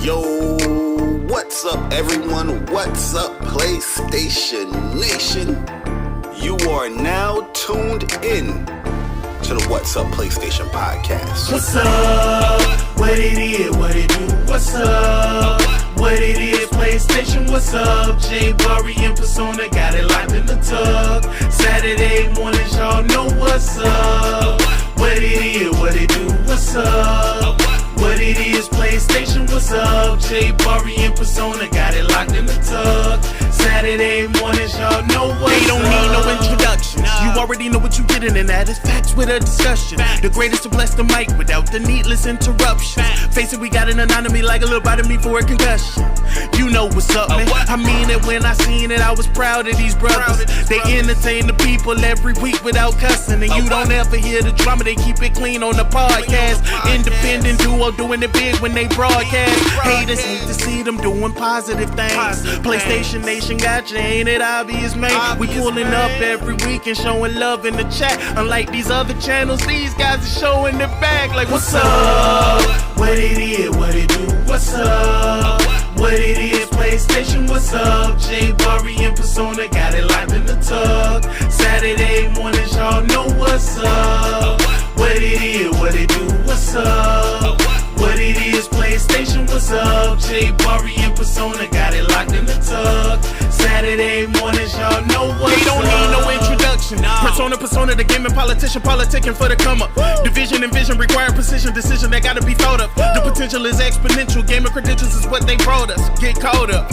Yo, what's up everyone? What's up PlayStation Nation? You are now tuned in to the What's Up PlayStation podcast. What's up? What it is, what it do? What's up? What it is, PlayStation, what's up? Jay Bari and Persona got it locked in the tub. Saturday mornings, y'all know what's up. What it is, what it do? What's up? What it is, PlayStation, what's up? Jay Bari and Persona got it locked in the tub. Saturday mornings, y'all know what's up. They don't need no introduction. You already know what you getting, and that is facts with a discussion. The greatest to bless the mic without the needless interruptions. Face it, we got an anatomy like a little bite of me for a concussion. You know what's up, man. I mean it when I seen it, I was proud of these brothers. They entertain the people every week without cussing. And you don't ever hear the drama, they keep it clean on the podcast. Independent duo doing it big when they broadcast. Haters need to see them doing positive things. PlayStation Nation got you, ain't it obvious, man? We pulling up every week and showing love in the chat. Unlike these other channels, these guys are showing their back like, what's up? What it is, what it do? What's up? What it is, PlayStation, what's up? Jay Bari and Persona got it locked in the tub. Saturday mornings, y'all know what's up. What it is, what it do? What's up? What it is, PlayStation, what's up? Jay Bari and Persona got it locked in the tub. Saturday mornings, y'all know what's up. They don't need no introduction. Persona, the gaming politician, politicking for the come up. Division and vision require precision, decision that gotta be thought of. The potential is exponential. Gamer credentials is what they brought us. Get caught up.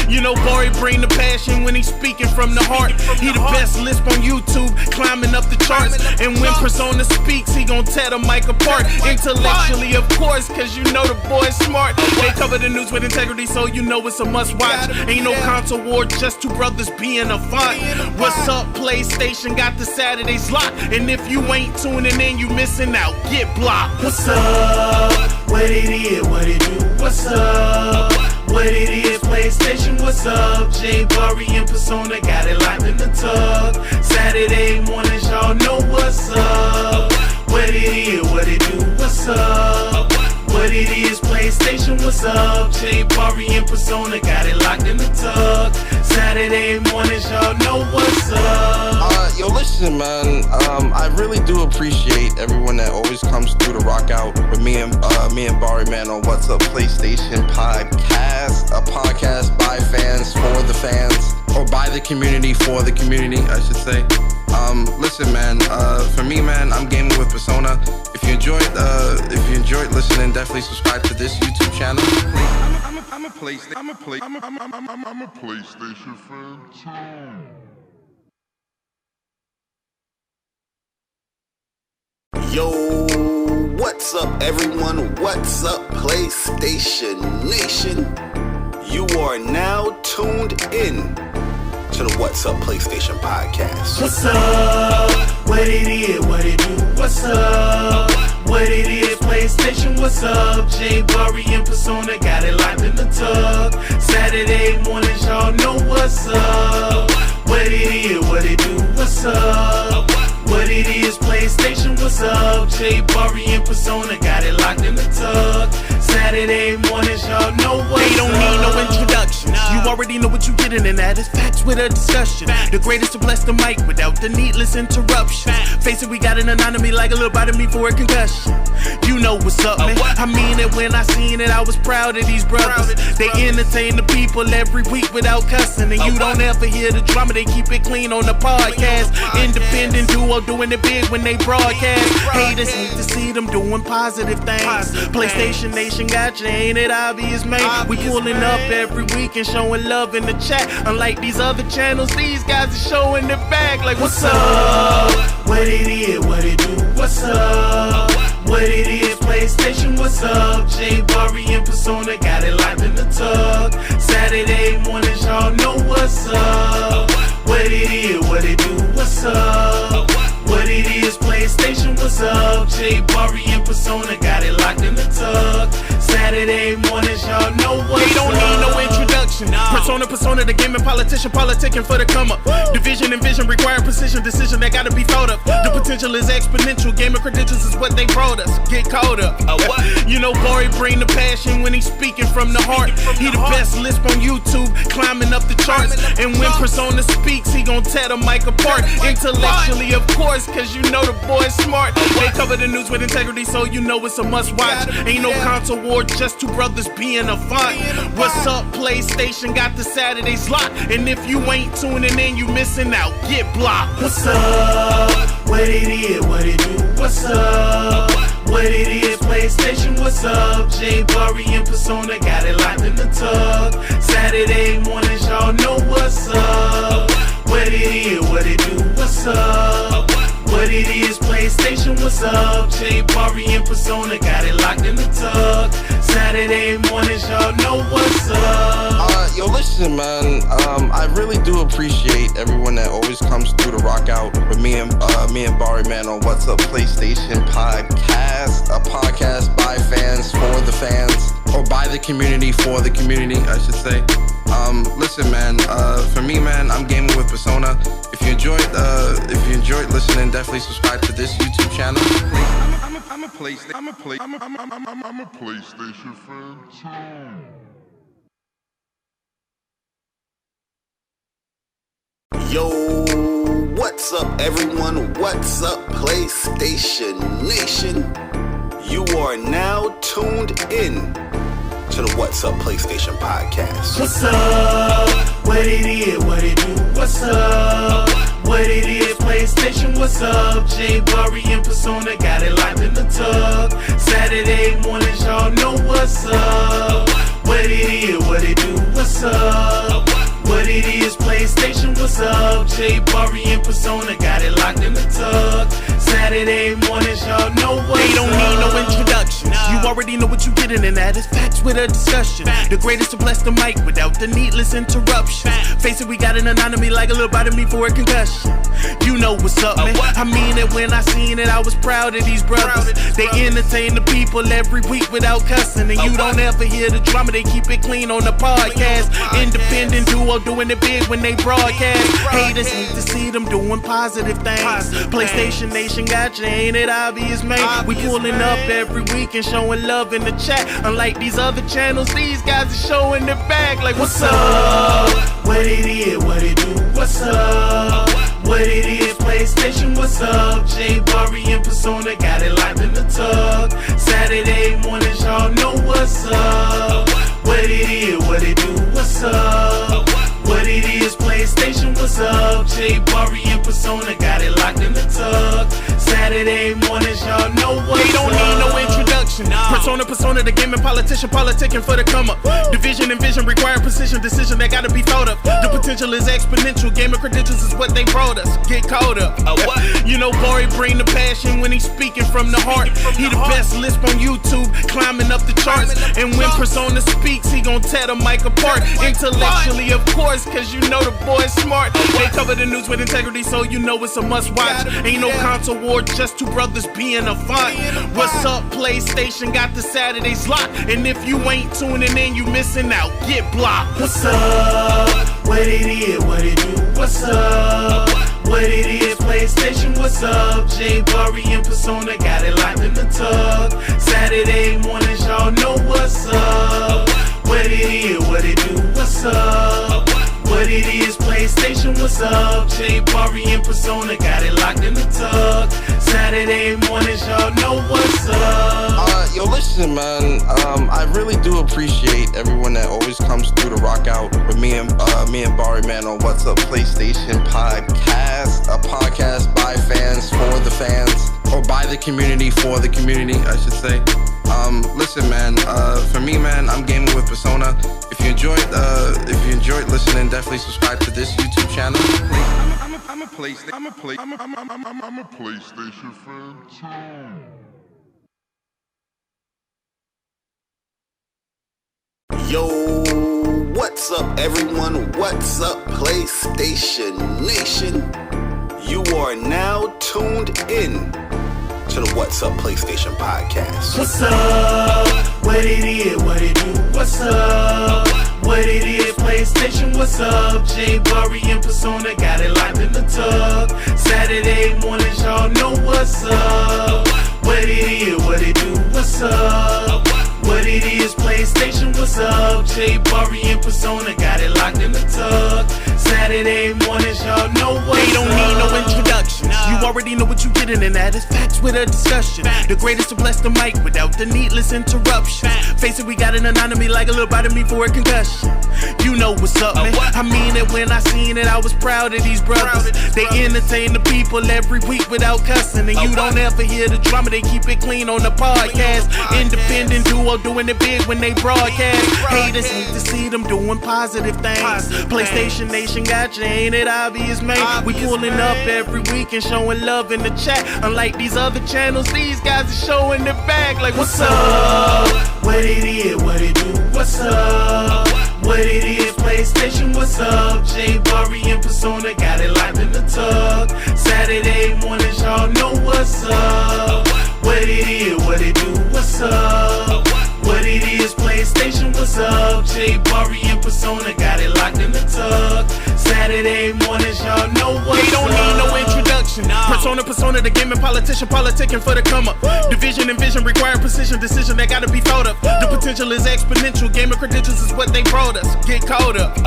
You know, Bari bring the passion when he's speaking from the heart. He the best lisp on YouTube, climbing up the charts. And when Persona speaks, he gon' tear the mic apart. Intellectually, of course, cause you know the boy's smart. They cover the news with integrity, so you know it's a must watch. Ain't no console war, just two brothers being a font. What's up, PlayStation? Got the Saturdays locked. And if you ain't tuning in, you missing out. Get blocked. What's up? What it is, what it do? What's up? What it is, PlayStation, what's up? Jay Bari and Persona got it locked in the tub. Saturday mornings, y'all know what's up. What it is, what it do? What's up? What it is, PlayStation, what's up? Jay Bari and Persona got it locked in the tub. Saturday mornings, y'all know what's up. Yo, listen, man. I really do appreciate everyone that always comes through to rock out with me and Bari, man, on What's Up PlayStation podcast. A podcast by fans for the fans, or by the community for the community, I should say. Listen, man. For me, man, I'm gaming with Persona. If you enjoyed listening, definitely subscribe to this YouTube channel. I'm a PlayStation fan too. Yo, what's up everyone? What's up PlayStation Nation? You are now tuned in to the What's Up PlayStation podcast. What's up? What it is, what it do? What's up? What it is, PlayStation, what's up? Jay Bari and Persona got it locked in the tub. Saturday mornings, y'all know what's up. What it is, what it do? What's up? What it is, PlayStation, what's up? Jay Bari and Persona got it locked in the tub. Saturday mornings, y'all know what's up. They don't need no introduction. You already know what you getting, and that is facts with a discussion. The greatest to bless the mic without the needless interruptions. Face it, we got an anatomy like a little bite of me for a concussion. You know what's up, man. I mean it when I seen it, I was proud of these brothers. They entertain the people every week without cussing. And you don't ever hear the drama, they keep it clean on the podcast. Independent duo doing it big when they broadcast. Haters need to see them doing positive things. PlayStation Nation got you, ain't it obvious, man? We pulling up every week and showing love in the chat. Unlike these other channels, these guys are showing their back like, what's up? What it is, what it do? What's up? What it is, PlayStation, what's up? Jay Bari and Persona got it locked in the tub. Saturday mornings, y'all know what's up. What it is, what it do? What's up? What it is, PlayStation, what's up? Jay Bari and Persona got it locked in the tub. Saturday mornings, y'all know what's up. They don't need no introduction. introduction. Persona, the gaming politician, politicking for the come up. Division and vision require precision, decision that gotta be thought of. The potential is exponential, gamer credentials is what they brought us. Get caught up. You know, Bari bring the passion when he's speaking from the heart. He the best lisp on YouTube, climbing up the charts. And when Persona speaks, he gon' tear the mic apart. Intellectually, of course, cause you know the boy's smart. They cover the news with integrity, so you know it's a must watch. Ain't no console war, just two brothers being a font. What's up, PlayStation got the Saturdays locked. And if you ain't tuning in, you missing out. Get blocked. What's up? What it is, what it do? What's up? What it is, PlayStation, what's up? Jay Bari and Persona got it locked in the tug. Saturday mornings, y'all know what's up. What it is, what it do? What's up? What it is, PlayStation, what's up? Jay Bari and Persona got it locked in the tug. Saturday mornings, y'all know what's up. Yo, listen, man. I really do appreciate everyone that always comes through to rock out with me and Bari, man, on What's Up PlayStation Podcast, a podcast by fans for the fans, or by the community for the community, I should say. Listen, man. For me, man, I'm gaming with Persona. If you enjoyed listening, definitely subscribe to this YouTube channel. I'm a PlayStation fan too. Yo, what's up, everyone? What's up, PlayStation Nation? You are now tuned in to the What's Up PlayStation Podcast. What's up? What it is, what it do? What's up? What it is, PlayStation, what's up? Jay Bari and Persona got it locked in the tug. Saturday mornings, y'all know what's up. What it is, what it do? What's up? What it is, PlayStation, what's up? Jay Bari and Persona got it locked in the tug. Saturday mornings, y'all know what's up. They don't need no introduction. You already know what you getting, and that is facts with a discussion. The greatest to bless the mic without the needless interruption. Face it, we got an anatomy like a little bite of me for a concussion. You know what's up, man. I mean it when I seen it, I was proud of these brothers. They entertain the people every week without cussing. And you don't ever hear the drama, they keep it clean on the podcast. Independent duo doing it big when they broadcast. Haters hate to see them doing positive things. PlayStation Nation got you, ain't it obvious, man? We pulling up every week and showing love in the chat. Unlike these other channels, these guys are showing their back like, what's up? What it is, what it do? What's up? What it is, PlayStation, what's up? Jay Bari and Persona got it locked in the tug. Saturday mornings, y'all know what's up. What it is, what it do? What's up? What it is, PlayStation, what's up? Jay Bari and Persona got it locked in the tug. Saturday mornings, y'all know what's up. They don't need no introduction. Persona, the gaming politician, politicking for the come up. Division and vision require precision, decision that gotta be thought of. The potential is exponential, gamer credentials is what they brought us. Get caught up. You know, Bari bring the passion when he's speaking from the heart. He the best lisp on YouTube, climbing up the charts. And when Persona speaks, he gon' tear the mic apart. Intellectually, of course, cause you know the boy's smart. They cover the news with integrity, so you know it's a must watch. Ain't no console war, just two brothers being a font. What's up, PlayStation got the Saturdays locked. And if you ain't tuning in, you missing out. Get blocked. What's up? What it is, what it do? What's up? What it is, PlayStation, what's up? Jay Bari and Persona got it locked in the tug. Saturday mornings, y'all know what's up. What it is, what it do? What's up? What it is, PlayStation, what's up? Jay Bari and Persona got it locked in the tug. Saturday mornings, y'all know what's up. Yo, listen, man. I really do appreciate everyone that always comes through to rock out with me and Bari, man, on What's Up PlayStation Podcast, a podcast by fans for the fans, or by the community for the community, I should say. Listen, man. For me, man, I'm gaming with Persona. If you enjoyed listening, definitely subscribe to this YouTube channel. I'm a PlayStation fan too. Yo, what's up, everyone? What's up, PlayStation Nation? You are now tuned in to the What's Up PlayStation Podcast. What's up? What it is, what it do, what's up? What it is, PlayStation, what's up? Jay Bari and Persona got it locked in the tub. Saturday mornings, y'all know what's up. What it is, what it do, what's up? What it is, PlayStation, what's up? Jay Bari and Persona got it locked in the tub. Saturday mornings, y'all know what's up. They don't need no introduction. You already know what you getting, and that is facts with a discussion. The greatest to bless the mic without the needless interruption. Face it, we got an anatomy like a little bite of me for a concussion. You know what's up, man. I mean it when I seen it. I was proud of these brothers. They entertain the people every week without cussing, and you don't ever hear the drama. They keep it clean on the podcast. Independent duo doing it big when they broadcast. Haters hate to see them doing positive things. PlayStation Nation got you, ain't it obvious, man? We pulling up every week and showing love in the chat. Unlike these other channels, these guys are showing it back. Like, what's up? What it is, what it do, what's up? What it is, PlayStation, what's up? Jay Bari and Persona got it locked in the tub. Saturday mornings, y'all know what's up. What it is, what it do, what's up? What it is, PlayStation, what's up? Jay Bari and Persona got it locked in the tub. Saturday mornings, y'all know what's up. They don't need no introduction. Persona, the gaming politician, politicking for the come up. Division and vision require precision, decision that gotta be thought of. The potential is exponential. Gaming credentials is what they brought us. Get caught up.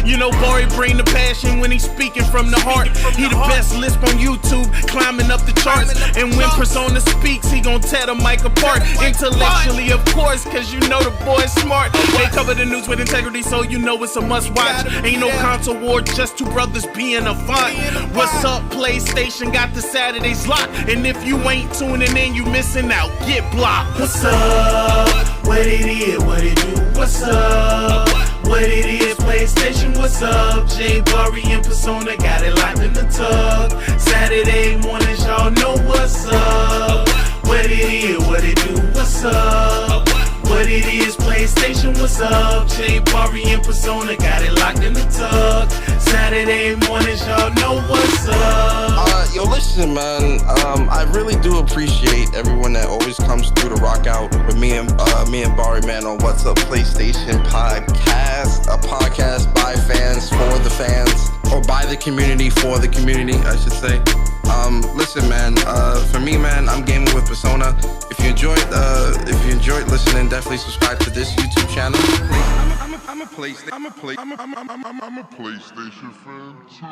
You know, Bari bring the passion when he's speaking from the heart. He the best lisp on YouTube, climbing up the charts. And when Persona speaks, he gon' tear the mic apart. Intellectually, of course, cause you know the boy's smart. They cover the news with integrity, so you know it's a must watch. Ain't no console war, just two brothers being a font. What's up, PlayStation got the Saturdays locked. And if you ain't tuning in, you missing out. Get blocked. What's up? What it is, what it do, what's up? What it is, PlayStation, what's up? Jay Bari and Persona got it locked in the tub. Saturday mornings, y'all know what's up. What it is, what it do, what's up? What it is, PlayStation, what's up? Jay Bari and Persona got it locked in the tub. Saturday mornings, y'all know what's up. Yo, listen, man. I really do appreciate everyone that always comes through to rock out with me and Bari, man, on What's Up PlayStation Podcast, a podcast by fans for the fans, or by the community for the community, I should say. Listen, man. For me, man, I'm gaming with Persona. If you enjoyed listening, definitely subscribe to this YouTube channel. I'm a PlayStation fan too.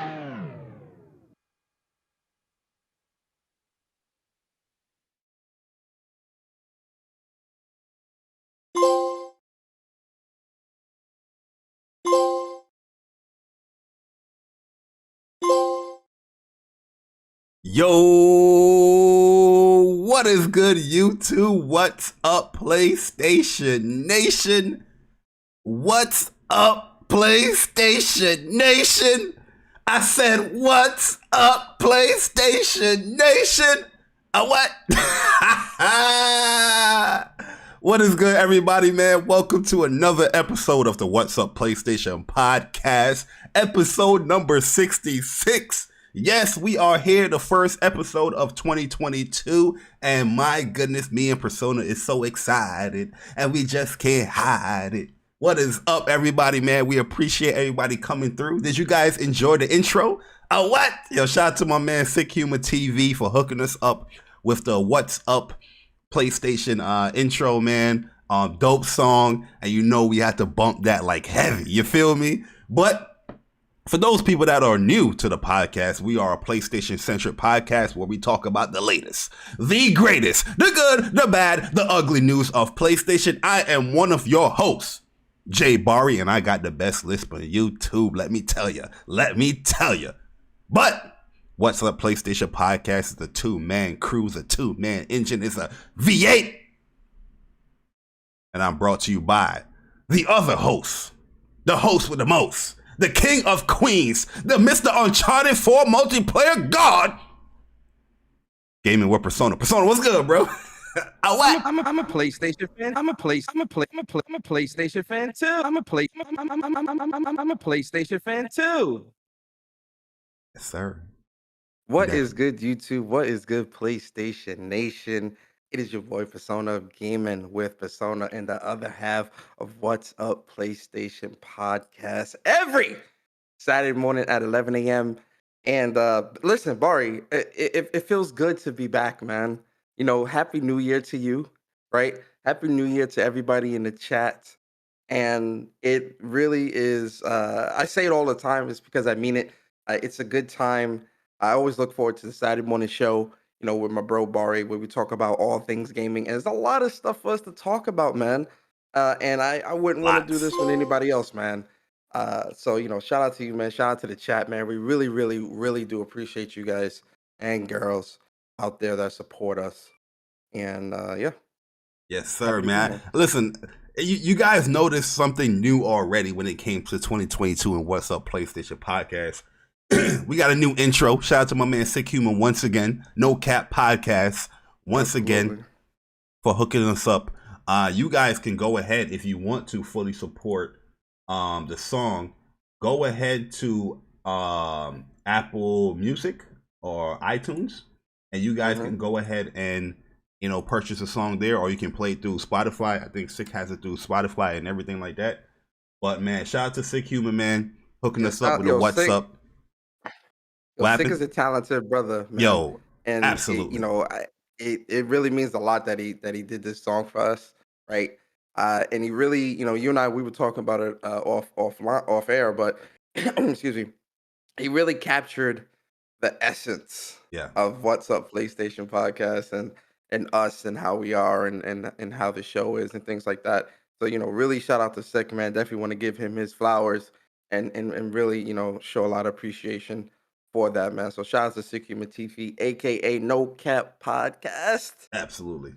Yo, what is good, YouTube? What's up, PlayStation Nation? What's up, PlayStation Nation? I said, what's up, PlayStation Nation? What? What is good, everybody, man? Welcome to another episode of the What's Up PlayStation Podcast, episode number 66. Yes, we are here, the first episode of 2022, and my goodness, me and Persona is so excited, and we just can't hide it. What is up, everybody, man? We appreciate everybody coming through. Did you guys enjoy the intro? What? Yo, shout out to my man SickHumorTV for hooking us up with the What's Up PlayStation intro, man. Dope song, and you know we had to bump that like heavy, you feel me? But for those people that are new to the podcast, we are a PlayStation-centric podcast where we talk about the latest, the greatest, the good, the bad, the ugly news of PlayStation. I am one of your hosts, Jay Bari, and I got the best list on YouTube, let me tell you. But What's Up PlayStation Podcast is a two-man crew, a two-man engine, it's a V8. And I'm brought to you by the other host, the host with the most, the king of queens, the Mr. Uncharted 4 multiplayer god, Gaming with Persona. Persona, what's good, bro? I'm a PlayStation fan. I'm a PlayStation fan too. I'm a PlayStation fan too. Yes, sir. What is good, YouTube? What is good, PlayStation Nation? It is your boy Persona Gaming with Persona and the other half of What's Up PlayStation podcast every Saturday morning at 11 a.m. And listen, Bari, it feels good to be back, man. You know, Happy New Year to you, right? Happy New Year to everybody in the chat. And it really is, I say it all the time, it's because I mean it. It's a good time. I always look forward to the Saturday morning show, you know, with my bro Bari, where we talk about all things gaming. And there's a lot of stuff for us to talk about, man. And I wouldn't want to do Lots. this with anybody else, man. So, you know, shout out to you, man. Shout out to the chat, man. We really, really, really do appreciate you guys and girls out there that support us. And yeah, Yes, sir, happy to be man. here. Listen, you guys noticed something new already when it came to 2022 and What's Up PlayStation podcast. We got a new intro. Shout out to my man Sick Humor once again. No Cap Podcast once again Absolutely. for hooking us up. You guys can go ahead if you want to fully support the song. Go ahead to Apple Music or iTunes, and you guys can go ahead and purchase a song there, or you can play it through Spotify. I think Sick has it through Spotify and everything like that. But man, shout out to Sick Humor, man, hooking us up with the What's Up. Sick is a talented brother, man. Yo, And absolutely. it really means a lot that he did this song for us, right? And he really, you and I, we were talking about it off air, but excuse me, he really captured the essence of What's Up PlayStation podcast and us and how we are and how the show is and things like that. So, really shout out to Sick, man. Definitely want to give him his flowers and really, show a lot of appreciation for that, man. So shout out to SickHumorTV, aka No Cap Podcast. Absolutely.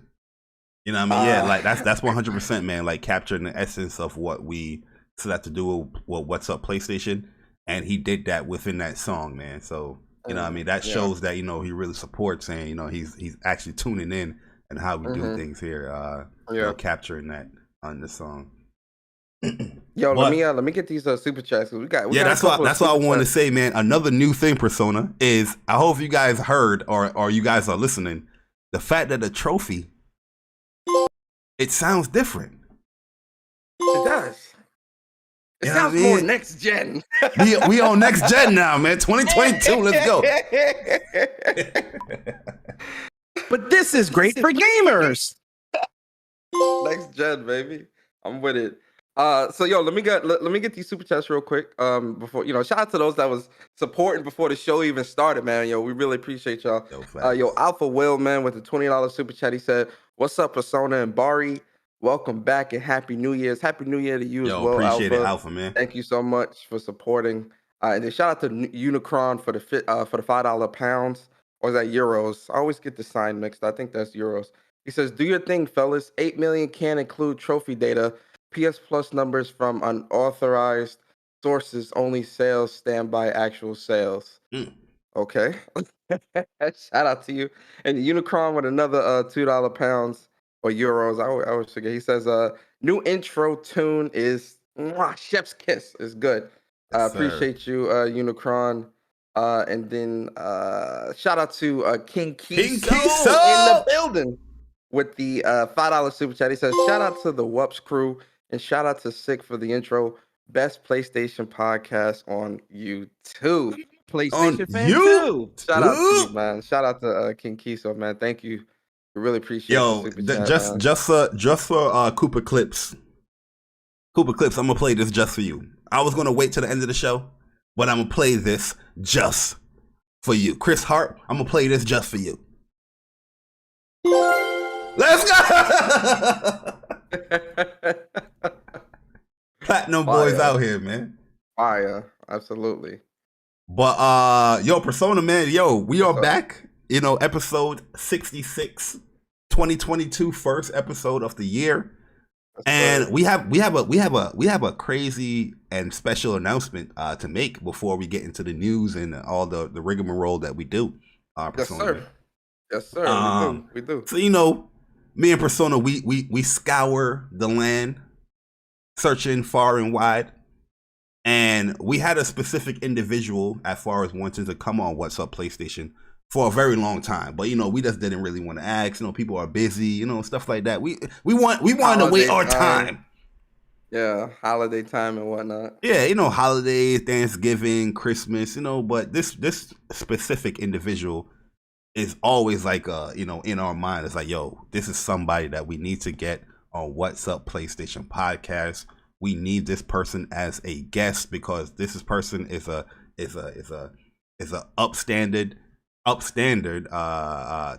You know what I mean? Yeah, like that's 100%, man. Like capturing the essence of what we set out to do with What's Up PlayStation, and he did that within that song, man. So you know what I mean? That shows that he really supports, and he's actually tuning in and how we do things here. Capturing that on the song. Yo, let me get these super chats. We got that's what I wanted to say, man. Another new thing, Persona, is I hope you guys heard or you guys are listening. The fact that the trophy, it sounds different. It does. It sounds more next gen. we on next gen now, man. 2022. Let's go. But this is great for gamers. Next gen, baby. I'm with it. So yo, let me get these super chats real quick. Before shout out to those that was supporting before the show even started, man. Yo, we really appreciate y'all. Yo, Alpha Will, man, with the $20 super chat. He said, "What's up, Persona and Bari? Welcome back and Happy New Year's. Happy New Year to you as well, appreciate Alpha. It, Alpha, man. Thank you so much for supporting. And then shout out to Unicron for the $5 pounds, or is that euros? I always get the sign mixed. I think that's euros. He says, "Do your thing, fellas. 8 million can include trophy data. PS Plus numbers from unauthorized sources, only sales stand by actual sales." Okay. Shout out to you. And Unicron with another $2 pounds or euros. I always forget. He says new intro tune is Chef's Kiss is good. Appreciate you, Unicron. And then shout out to King Kiso in the building with the $5 super chat. He says, "Shout out to the WUPS crew. And shout out to Sick for the intro. Best PlayStation podcast on YouTube." PlayStation fan too. Shout out to you, man. Shout out to King Kiso, man. Thank you. We really appreciate the super chat, just for Cooper Clips. Cooper Clips, I'm gonna play this just for you. I was gonna wait till the end of the show, but I'm gonna play this just for you. Chris Hart, I'm gonna play this just for you. Let's go! Platinum boys out here, man. Fire, absolutely. But yo, Persona, man, yo, we are back. Episode 66, 2022, first episode of the year, and we have a crazy and special announcement to make before we get into the news and all the rigmarole that we do. Persona, yes, sir. We do. So me and Persona, we scour the land, searching far and wide, and we had a specific individual as far as wanting to come on What's Up PlayStation for a very long time. But you know, we just didn't really want to ask. You know, people are busy. You know, stuff like that. We wanted to wait our time. Yeah, holiday time and whatnot. Yeah, you know, holidays, Thanksgiving, Christmas. You know, but this specific individual is always like you know, in our mind. It's like, yo, this is somebody that we need to get on What's Up PlayStation podcast. We need this person as a guest because this person is a upstanding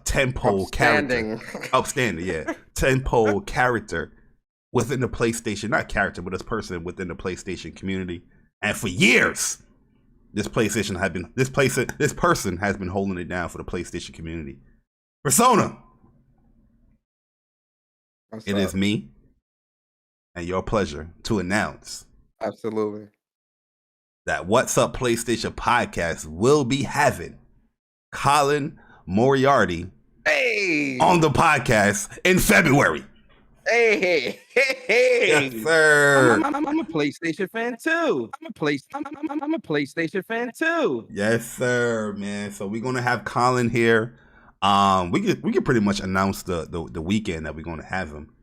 tempo character. Upstanding, yeah. Tempo character within the PlayStation, not character, but this person within the PlayStation community. And for years, this person has been holding it down for the PlayStation community. Persona. It is me and your pleasure to announce absolutely that What's Up PlayStation podcast will be having Colin Moriarty on the podcast in February. Hey. Yes, sir. I'm a PlayStation fan too. I'm a PlayStation fan too. Yes, sir, man. So we're gonna have Colin here. We could pretty much announce the weekend that we're gonna have him.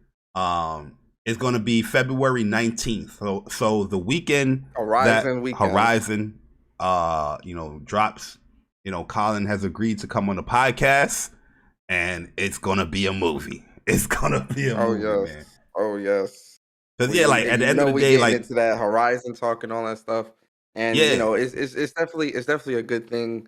It's gonna be February 19th. So the weekend Horizon, you know, drops. You know, Colin has agreed to come on the podcast, and it's gonna be a movie. It's gonna be a movie, man. Oh yes. Because yeah, like at the end of the day, like into that Horizon talk and all that stuff, and you know, it's definitely a good thing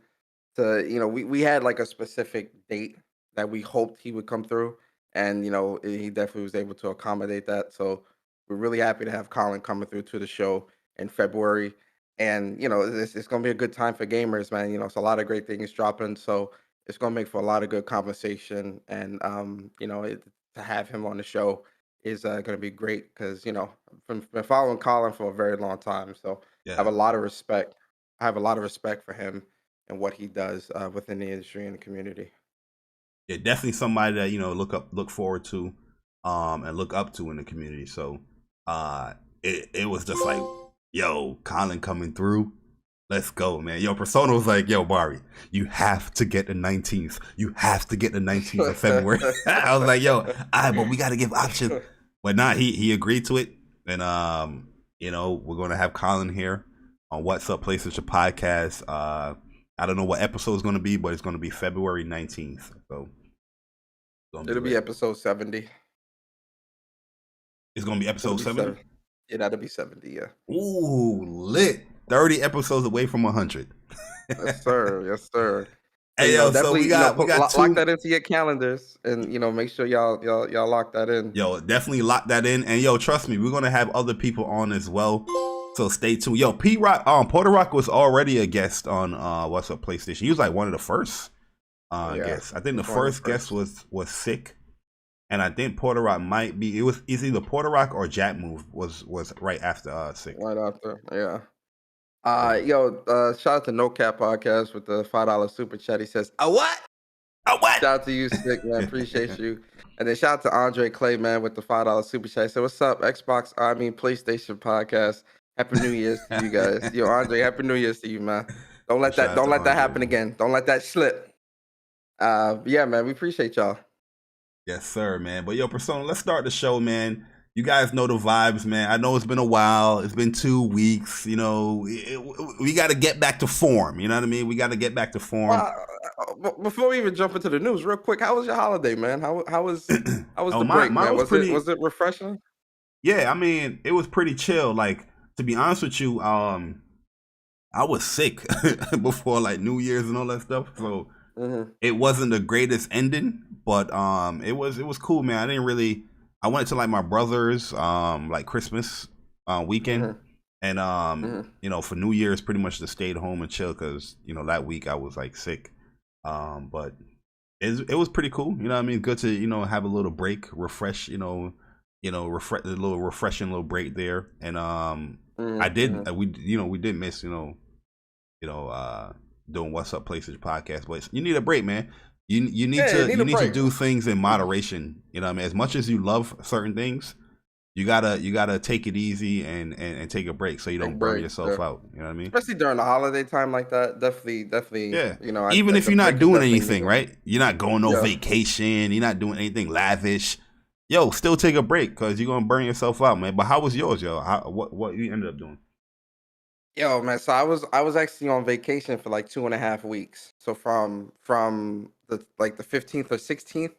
to, you know, we had like a specific date that we hoped he would come through, and you know, he definitely was able to accommodate that. So we're really happy to have Colin coming through to the show in February, and you know, it's gonna be a good time for gamers, man. You know, it's a lot of great things dropping, so it's gonna make for a lot of good conversation, and you know, to have him on the show is gonna be great because, you know, I've been following Colin for a very long time, so I have a lot of respect. I have a lot of respect for him and what he does within the industry and the community. Yeah, definitely somebody that, you know, look forward to, and look up to in the community. So, it was just like, yo, Colin coming through. Let's go, man. Yo, Persona was like, yo, Bari, you have to get the 19th. You have to get the 19th of February. I was like, yo, but we got to give options. But nah, he agreed to it. And, you know, we're going to have Colin here on What's Up PlayStation podcast. I don't know what episode is going to be, but it's going to be February 19th. So it'll be episode 70. It's going to be episode 70? Yeah, that'll be 70, yeah. Ooh, lit. 30 episodes away from 100. Yes, sir. Yes, sir. Hey, yo, so we got lock that into your calendars, and you know, make sure y'all lock that in. Yo, definitely lock that in, and yo, trust me, we're gonna have other people on as well. So stay tuned. Yo, Porter Rock was already a guest on What's Up PlayStation. He was like one of the first guests. I think the first guest was Sick, and I think Porter Rock might be. It's either Porter Rock or Jack Move was right after Sick. Right after, yeah. Shout out to No Cap Podcast with the $5 super chat. He says, "A what? A what?" Shout out to you, Sick, man. Appreciate you. And then shout out to Andre Clay, man, with the $5 super chat. He said, "What's up, PlayStation Podcast? Happy New Year's to you guys." Yo, Andre, Happy New Year's to you, man. Don't let that happen again. Don't let that slip. Yeah, man, we appreciate y'all. Yes, sir, man. But yo, Persona, let's start the show, man. You guys know the vibes, man. I know it's been a while. It's been 2 weeks. You know, we got to get back to form. You know what I mean? We got to get back to form. Before we even jump into the news, real quick, how was your holiday, man? How was the break, man? Was it refreshing? Yeah, I mean, it was pretty chill. Like, to be honest with you, I was sick before like New Year's and all that stuff. So it wasn't the greatest ending, but it was cool, man. I went to like my brother's like Christmas weekend, and you know, for New Year's pretty much just stayed home and chill because, you know, that week I was like sick, but it was pretty cool. You know what I mean? Good to, you know, have a little break, refresh, a little refreshing little break there. And we did miss, doing What's Up PlayStation podcast, but you need a break, man. You need to do things in moderation. You know what I mean? As much as you love certain things, you gotta take it easy and take a break so you don't burn yourself out. You know what I mean? Especially during the holiday time like that. Definitely. Yeah. You know, Even if the you're not break is doing definitely anything, needed. right? You're not going no vacation. You're not doing anything lavish. Yo, still take a break because you're gonna burn yourself out, man. But how was yours, yo? What you ended up doing? Yo, man. So I was actually on vacation for like 2.5 weeks. So from the 15th or 16th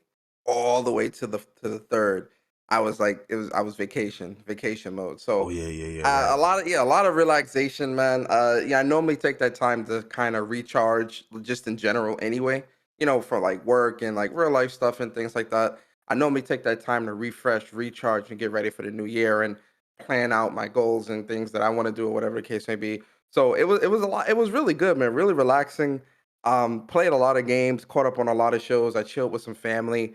all the way to the 3rd, I was I was vacation mode. Oh So yeah, right. a lot of relaxation, man. Yeah, I normally take that time to kind of recharge, just in general, anyway. You know, for like work and like real life stuff and things like that. I normally take that time to refresh, recharge, and get ready for the new year and plan out my goals and things that I want to do or whatever the case may be. So it was a lot. It was really good, man. Really relaxing. Played a lot of games, caught up on a lot of shows. I chilled with some family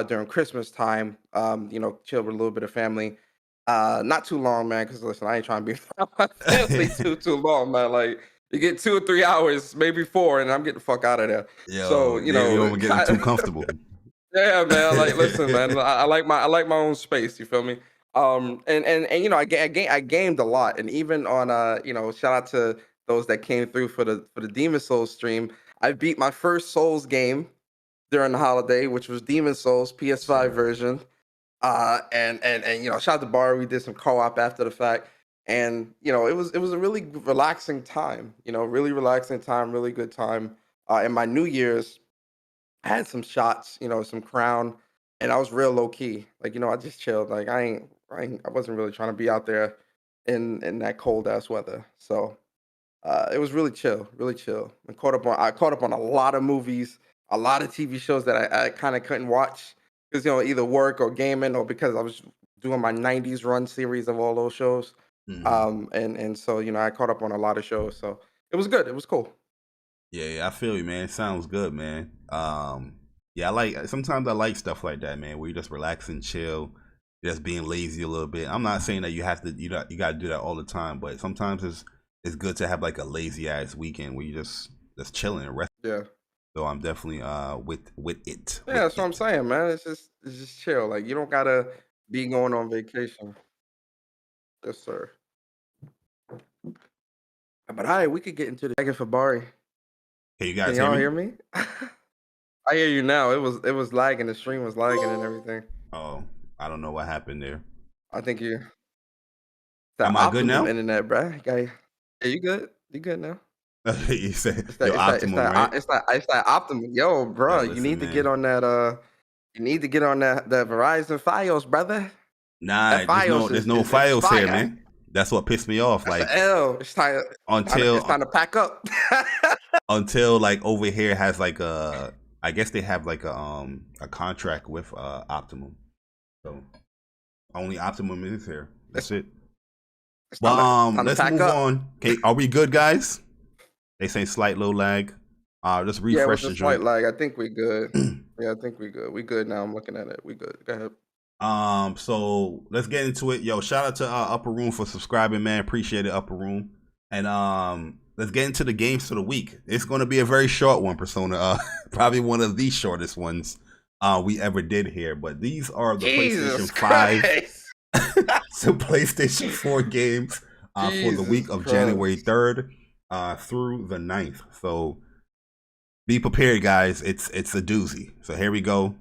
during Christmas time. You know, chilled with a little bit of family. Not too long, man. Because listen, I ain't trying to be around my family too long, man. Like you get 2 or 3 hours, maybe 4, and I'm getting the fuck out of there. So Yo, you you know, don't get too comfortable. yeah, man. Like, listen, man. I like my own space. You feel me? And you know, I gamed a lot, and even on you know, shout out to those that came through for the Demon Souls stream. I beat my first Souls game during the holiday, which was Demon Souls PS5 Sir. version. And you know, shout out to Bari. We did some co-op after the fact, and you know, it was a really relaxing time. You know, really relaxing time, really good time. And my New Year's, I had some shots, you know, some Crown, and I was real low key. Like, you know, I just chilled. Like, I wasn't really trying to be out there in that cold ass weather. So it was really chill, really chill. I caught up on a lot of movies, a lot of TV shows that I kind of couldn't watch because you know either work or gaming or because I was doing my '90s run series of all those shows. Hmm. And so you know I caught up on a lot of shows. So it was good. It was cool. Yeah, I feel you, man. It sounds good, man. Yeah, sometimes I like stuff like that, man, where you just relax and chill, just being lazy a little bit. I'm not saying that you have to, you got to do that all the time, but sometimes it's good to have like a lazy ass weekend where you just chilling and rest. Yeah. So I'm definitely with it. Yeah, that's what I'm saying, man. It's just chill. Like you don't gotta be going on vacation. Yes, sir. But all right, we could get into the second for Bari. Hey, you Can guys hear y'all me? hear me? I hear you now. It was lagging. The stream was lagging and everything. Oh, I don't know what happened there. I think it's that Am I good optimum now? internet, bruh. Yeah, you good? You good now? You said It's yo optimum, right? it's that optimum. Yo, Yo, bro, you listen, need to get man. on that you need to get on that Verizon Fios, brother. Nah, That Fios there's no is files here, fire. man. That's what pissed me off. That's the Like L. It's until time to pack up. until like over here has like I guess they have like a contract with Optimum. So only Optimum is here. That's it. It's But time to let's pack move up. on. Okay, are we good, guys? They say slight low lag. Just Yeah, it was refresh a the slight joint. lag. I think we good. Yeah, I think we good. We good now. I'm looking at it. We good. Go ahead. So let's get into it. Yo, shout out to Upper Room for subscribing, man. Appreciate it, Upper Room. And let's get into the games for the week. It's gonna be a very short one, Persona. Probably one of the shortest ones we ever did here. But these are the Jesus PlayStation 5 Christ. to PlayStation 4 games for the week Jesus of January Christ. 3rd through the 9th. So be prepared, guys. It's a doozy. So here we go.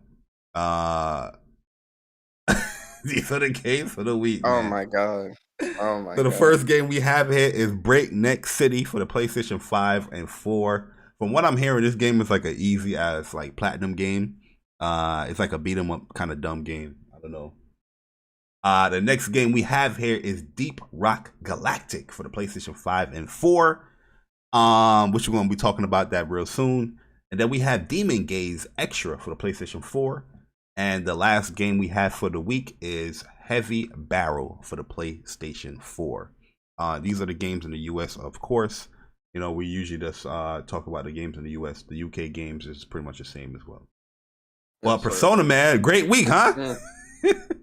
These are the games for the week, Oh man. my God. Oh my So the God. first game we have here is Breakneck City for the PlayStation 5 and 4. From what I'm hearing, this game is like an easy as like platinum game. It's like a beat 'em up kind of dumb game. I don't know. The next game we have here is Deep Rock Galactic for the PlayStation 5 and 4. Which we're going to be talking about that real soon. And then we have Demon Gaze Extra for the PlayStation 4. And the last game we have for the week is Heavy Barrel for the PlayStation 4. These are the games in the US, of course. You know, we usually just talk about the games in the US. The UK games is pretty much the same as well. Well, Yes, sir. Persona, man, great week, huh?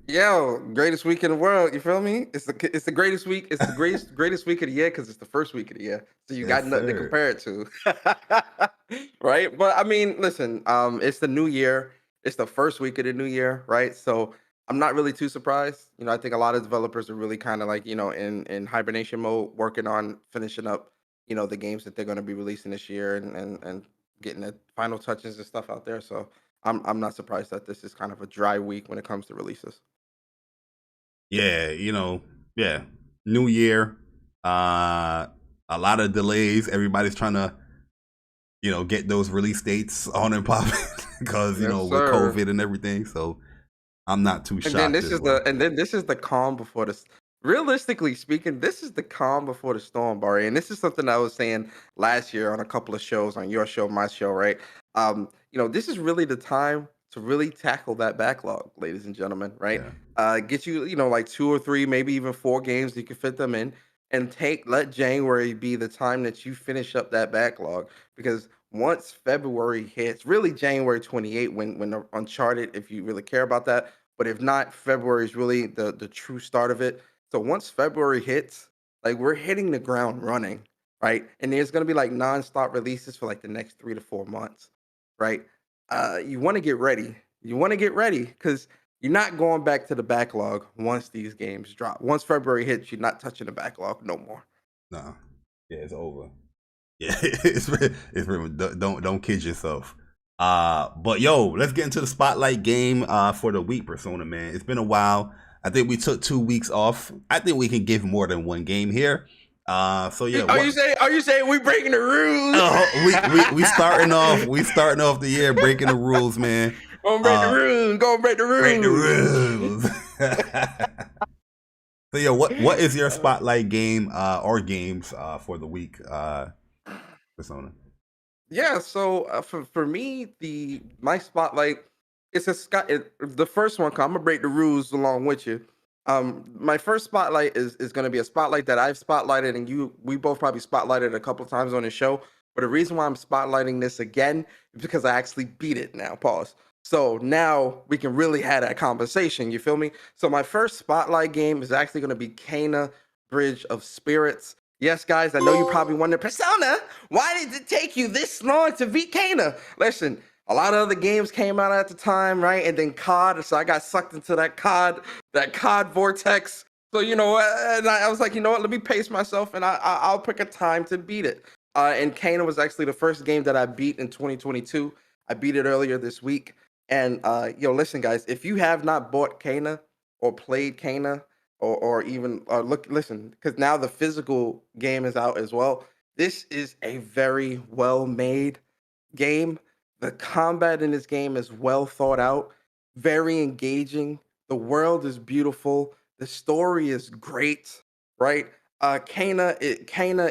Yo, greatest week in the world. You feel me? It's the greatest week. It's the greatest week of the year because it's the first week of the year. So you got Yes, nothing to sir. compare it to, right? But I mean, listen. It's the new year. It's the first week of the new year, right? So I'm not really too surprised. I think a lot of developers are really kind of like, in hibernation mode, working on finishing up, the games that they're going to be releasing this year and getting the final touches and stuff out there. So I'm not surprised that this is kind of a dry week when it comes to releases. Yeah, yeah. New year, a lot of delays. Everybody's trying to, get those release dates on and popping because Yes, with sir. COVID and everything. So I'm not too And shocked then this as is well. the calm before the realistically speaking, this is the calm before the storm, Bari. And this is something I was saying last year on a couple of shows, on your show, my show, right? This is really the time to really tackle that backlog, ladies and gentlemen, right? Yeah. Get you, like 2 or 3, maybe even 4 games you can fit them in, and let January be the time that you finish up that backlog. Because once February hits, really January 28th, when the Uncharted, if you really care about that, but if not, February is really the true start of it. So once February hits, like we're hitting the ground running, right? And there's gonna be like nonstop releases for like the next 3 to 4 months, right? You want to get ready. You want to get ready because you're not going back to the backlog once these games drop. Once February hits, you're not touching the backlog no more. No. Yeah, it's over. Yeah, it's real. Don't kid yourself. But yo, let's get into the spotlight game for the week, Persona, man. It's been a while. I think we took 2 weeks off. I think we can give more than one game here. So yeah. Are you saying we breaking the rules? We starting off the year breaking the rules, man. Gonna break the rules. Gonna break the rules. Break the rules. So yeah, what is your spotlight game or games for the week, Persona? Yeah, so for me, my spotlight it's the first one. 'Cause I'm gonna break the rules along with you. My first spotlight is gonna be a spotlight that I've spotlighted, and we both probably spotlighted a couple times on the show. But the reason why I'm spotlighting this again is because I actually beat it now. Pause. So now we can really have that conversation. You feel me? So my first spotlight game is actually gonna be Kena Bridge of Spirits. Yes, guys, I know you probably wonder, Persona, why did it take you this long to beat Kena? Listen, a lot of other games came out at the time, right? And then COD, so I got sucked into that COD vortex. So, and I was like, you know what, let me pace myself and I'll pick a time to beat it. And Kena was actually the first game that I beat in 2022. I beat it earlier this week. And, listen, guys, if you have not bought Kena or played Kena, or even listen, because now the physical game is out as well. This is a very well made game. The combat in this game is well thought out, very engaging. The world is beautiful. The story is great, right? Kena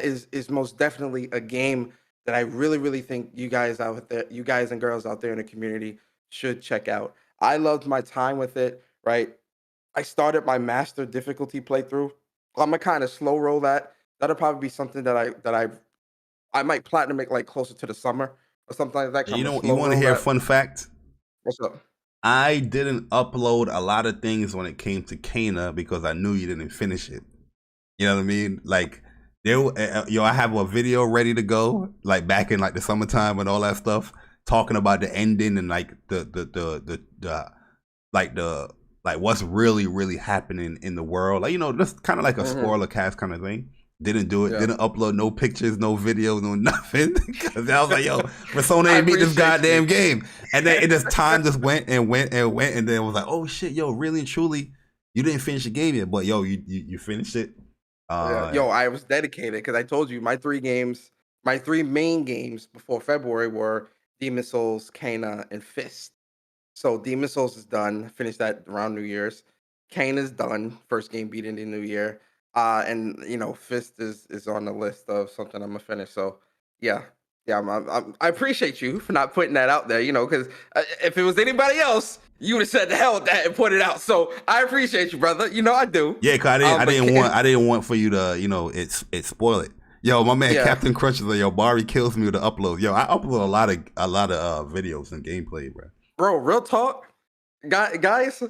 is most definitely a game that I really, really think you guys and girls out there in the community should check out. I loved my time with it, right? I started my master difficulty playthrough. I'm gonna kind of slow roll that. That'll probably be something that I might platinum it like closer to the summer or something like that. You want to hear a fun fact? What's up? I didn't upload a lot of things when it came to Kena because I knew you didn't finish it. You know what I mean? Like I have a video ready to go, like back in like the summertime and all that stuff, talking about the ending and like like what's really, really happening in the world. Like, just kind of like a spoiler cast kind of thing. Didn't do it. Yeah. Didn't upload no pictures, no videos, no nothing. Because I was like, yo, Persona ain't beat this goddamn game. And then time just went and went and went. And then it was like, oh shit, yo, really and truly, you didn't finish the game yet. But yo, you finished it. Yo, I was dedicated because I told you my 3 main games before February were Demon Souls, Kena, and Fist. So Demon Souls is done. Finished that around New Year's. Kane is done. First game beat in the new year. And Fist is on the list of something I'm gonna finish. So yeah, I appreciate you for not putting that out there. Because if it was anybody else, you would have said the hell with that and put it out. So I appreciate you, brother. I do. Yeah, cause I didn't want for you to it spoil it. Yo, my man Captain Crunch is like, yo, Bari kills me with the uploads. Yo, I upload a lot of videos and gameplay, bro. Bro, real talk, guys.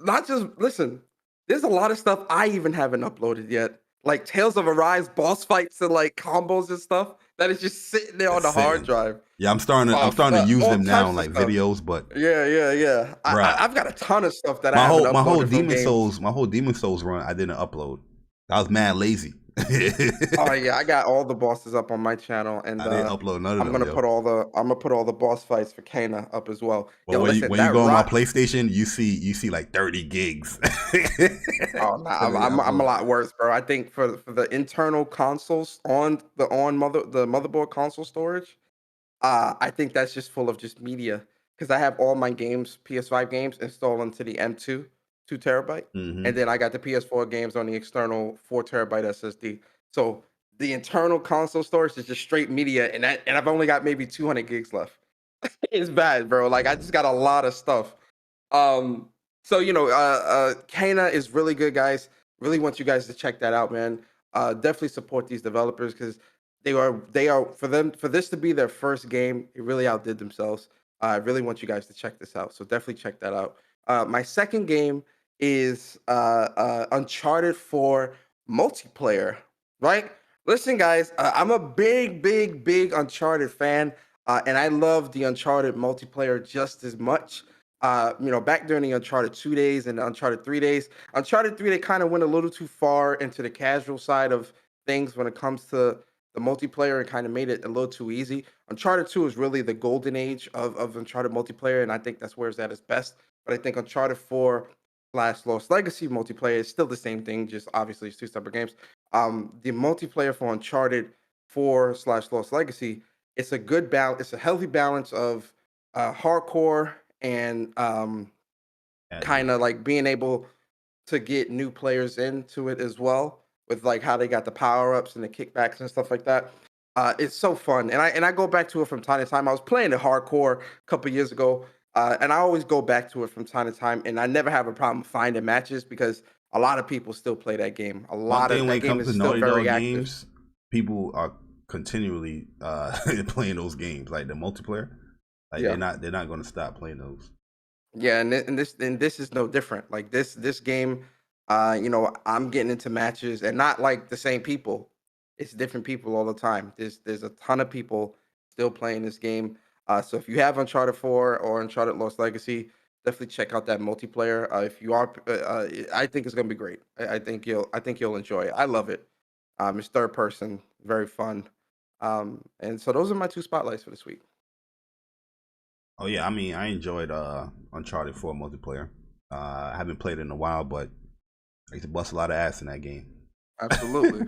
Not just listen. There's a lot of stuff I even haven't uploaded yet, like Tales of Arise boss fights and like combos and stuff that is just sitting there on the hard drive. Yeah, I'm starting to use All them now types in of like stuff. videos, but Yeah. bruh, I've got a ton of stuff that I haven't uploaded my whole Demon Souls run I didn't upload. I was mad lazy. Oh yeah, I got all the bosses up on my channel, and I didn't upload none of I'm them, gonna put all the boss fights for Kana up as well. But Yo, listen, when you that go on my rock. PlayStation, you see like 30 gigs. Oh, nah, I'm a lot worse, bro. I think for the internal consoles on the motherboard console storage, I think that's just full of just media because I have all my games, PS5 games, installed into the M2, 2 terabyte, Hmm. and then I got the PS4 games on the external 4 terabyte SSD. So the internal console storage is just straight media, and I've only got maybe 200 gigs left. It's bad, bro. Like I just got a lot of stuff. Um, so Kana is really good, guys. Really want you guys to check that out, man. Definitely support these developers because they are for this to be their first game. It really outdid themselves. I really want you guys to check this out. So definitely check that out. My second game is Uncharted 4 multiplayer. Right? Listen, guys, I'm a big Uncharted fan, and I love the Uncharted multiplayer just as much. Back during the Uncharted 2 days and the Uncharted 3 days, Uncharted 3, they kind of went a little too far into the casual side of things when it comes to the multiplayer and kind of made it a little too easy. Uncharted 2 is really the golden age of Uncharted multiplayer, and I think that's where it's at its best. But I think Uncharted 4 slash Lost Legacy multiplayer is still the same thing, just obviously it's two separate games. The multiplayer for Uncharted 4 slash Lost Legacy, it's a good balance, it's a healthy balance of hardcore and kind of like being able to get new players into it as well with like how they got the power ups and the kickbacks and stuff like that. It's so fun, and I go back to it from time to time. I was playing it hardcore a couple years ago, and I always go back to it from time to time, and I never have a problem finding matches because a lot of people still play that game. A One lot thing of when that it game comes is to still Naughty Dog very active. games, people are continually playing those games, like the multiplayer. Like Yeah. they're not going to stop playing those. Yeah, and this is no different. Like this game, I'm getting into matches and not like the same people. It's different people all the time. There's a ton of people still playing this game. So if you have Uncharted 4 or Uncharted Lost Legacy, definitely check out that multiplayer. If you are, I think it's gonna be great. I think you'll enjoy it. I love it. It's third person, very fun. And so those are my two spotlights for this week. Oh yeah, I mean I enjoyed Uncharted 4 multiplayer. I haven't played it in a while, but I used to bust a lot of ass in that game. Absolutely.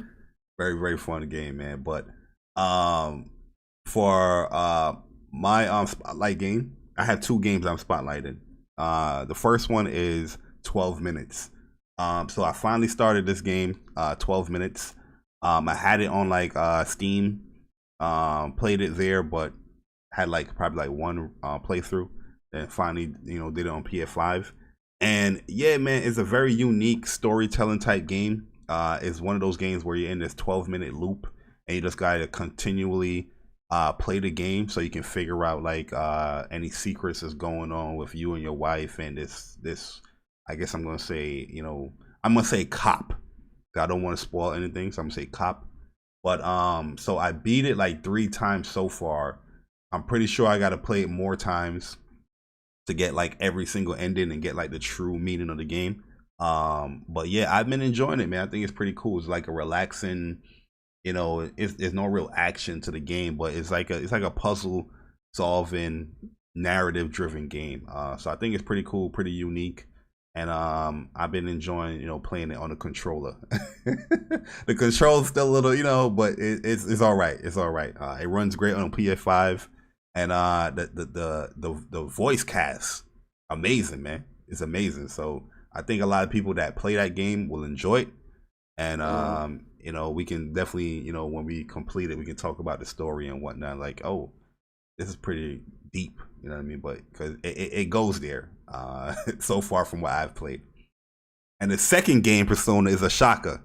Very, very fun game, man. But for my spotlight game, I have two games I'm spotlighting. The first one is 12 minutes. So I finally started this game, 12 minutes. I had it on like Steam, played it there, but had like probably like one playthrough, and finally did it on PS5. And yeah, man, it's a very unique storytelling type game. It's one of those games where you're in this 12-minute loop and you just gotta continually play the game so you can figure out like any secrets that's going on with you and your wife and this I guess I'm gonna say I'm gonna say cop. I don't want to spoil anything, so I'm gonna say cop. But so I beat it like 3 times so far. I'm pretty sure I gotta play it more times to get like every single ending and get like the true meaning of the game. But yeah, I've been enjoying it, man. I think it's pretty cool. It's like a relaxing, there's no real action to the game, but it's like a puzzle solving, narrative driven game. So I think it's pretty cool, pretty unique. And I've been enjoying, playing it on the controller. The control's still a little, but it's all right. It's all right. It runs great on PS5, and the voice cast, amazing, man. It's amazing. So I think a lot of people that play that game will enjoy it, and we can definitely, when we complete it, we can talk about the story and whatnot. Like, oh, this is pretty deep, you know what I mean? But because it goes there. So far from what I've played. And the second game, Persona, is a shocker.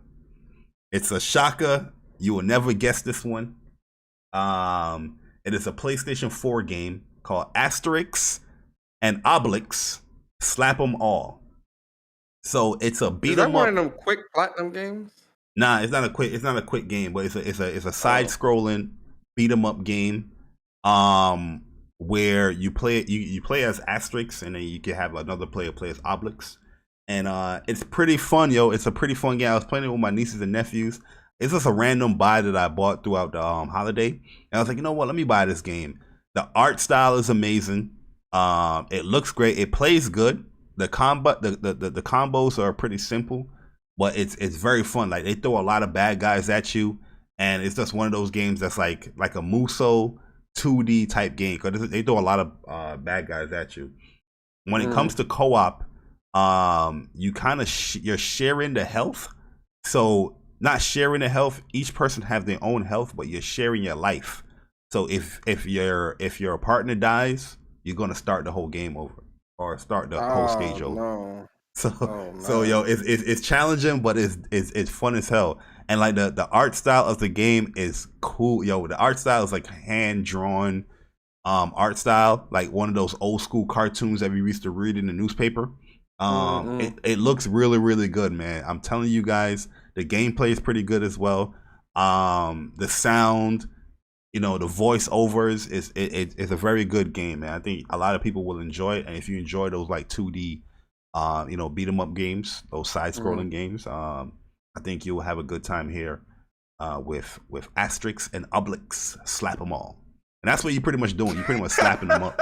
It's a shocker. You will never guess this one. It is a PlayStation 4 game called Asterix and Obelix Slap 'em All. So it's a beat 'em up. Is that one of them quick platinum games? Nah, it's not a quick game, but it's a side scrolling beat 'em up game, where you play as Asterix, and then you can have another player play as Obelix, and it's pretty fun, yo. It's a pretty fun game. I was playing it with my nieces and nephews. It's just a random buy that I bought throughout the holiday, and I was like, you know what? Let me buy this game. The art style is amazing. It looks great. It plays good. The combos are pretty simple, but it's very fun. Like, they throw a lot of bad guys at you, and it's just one of those games that's like a Muso 2D type game, because they throw a lot of bad guys at you. When it comes to co-op, you kind of you're sharing the health. So not sharing the health, each person has their own health, but you're sharing your life. So if your partner dies, you're gonna start the whole game over, or start the whole stage over. No. So yo, it's challenging, but it's fun as hell. And like the art style of the game is cool, yo. The art style is like hand drawn art style, like one of those old school cartoons that we used to read in the newspaper. It looks really good, man. I'm telling you guys, the gameplay is pretty good as well. The sound, the voiceovers it's a very good game, man. I think a lot of people will enjoy it, and if you enjoy those like 2D beat 'em up games, those side scrolling games, I think you'll have a good time here with Asterix and Obelix. Slap them all, and that's what you're pretty much doing. You're pretty much slapping them up.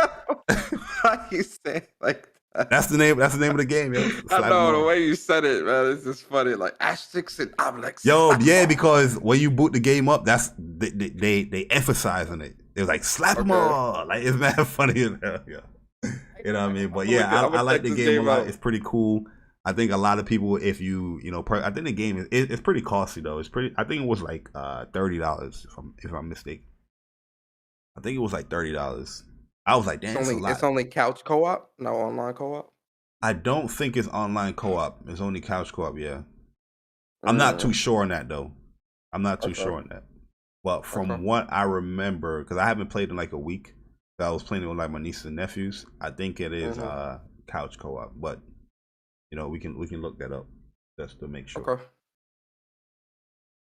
Why you say like that? That's the name of the game, yo. I know the way you said it, man. It's just funny, like Asterix and Obelix. Yo, yeah, because when you boot the game up, that's they emphasize on it. They're like slap them all. Like, it's mad funny as hell, yo. You know what I mean? But yeah, I like the game a lot. It's pretty cool. I think a lot of people, if I think the game it's pretty costly though. I think it was like $30 if I'm mistaken. I think it was like $30. I was like, damn, it's only couch co-op, no online co-op. I don't think it's online co-op. It's only couch co-op. Yeah, I'm not too sure on that though. I'm not too sure on that. But from what I remember, because I haven't played in like a week, I was playing it with like my nieces and nephews. I think it is couch co-op, but we can look that up just to make sure. Okay.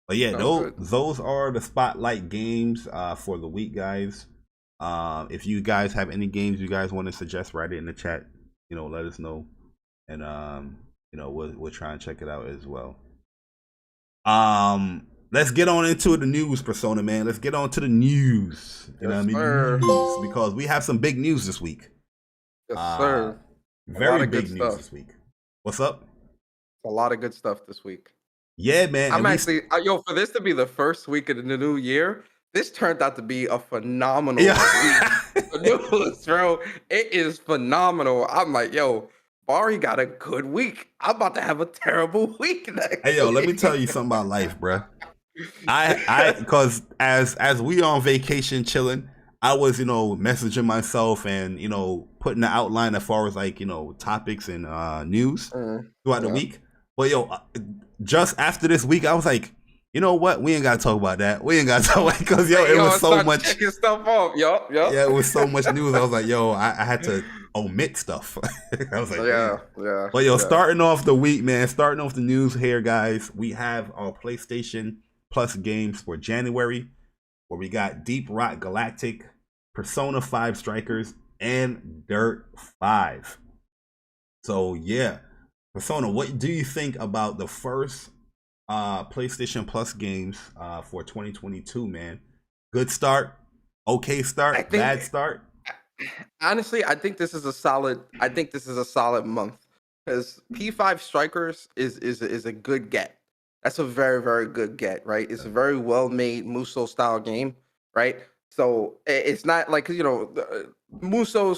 But yeah, those are the spotlight games for the week, guys. If you guys have any games you guys want to suggest, write it in the chat. Let us know, and we'll try and check it out as well. Let's get on into the news, Persona, man. Let's get on to the news. You know what I mean? News, because we have some big news this week. Yes, sir. Very big news this week. What's up? A lot of good stuff this week. Yeah, man. I'm actually, for this to be the first week of the new year, this turned out to be a phenomenal week. News, bro. It is phenomenal. I'm like, Bari got a good week. I'm about to have a terrible week next week. Let me tell you something about life, bro. Because as we on vacation chilling, I was, messaging myself and, putting the outline as far as like, topics and news throughout the week. But just after this week, I was like, you know what? We ain't gotta talk about that. We ain't gotta talk about it, because it was so much checking stuff off. Yup. Yeah, it was so much news. I was like, I had to omit stuff. I was like, yeah. But starting off the week, man, starting off the news here, guys, we have our PlayStation Plus games for January, where we got Deep Rock Galactic, Persona 5 Strikers, and Dirt 5. So yeah, Persona, what do you think about the first PlayStation Plus games for 2022, man? Good start, okay start, bad start? Honestly, I think this is a solid month, because P5 Strikers is a good get. That's a very, very good get, right? It's a very well-made Muso style game, right? So it's not like, Muso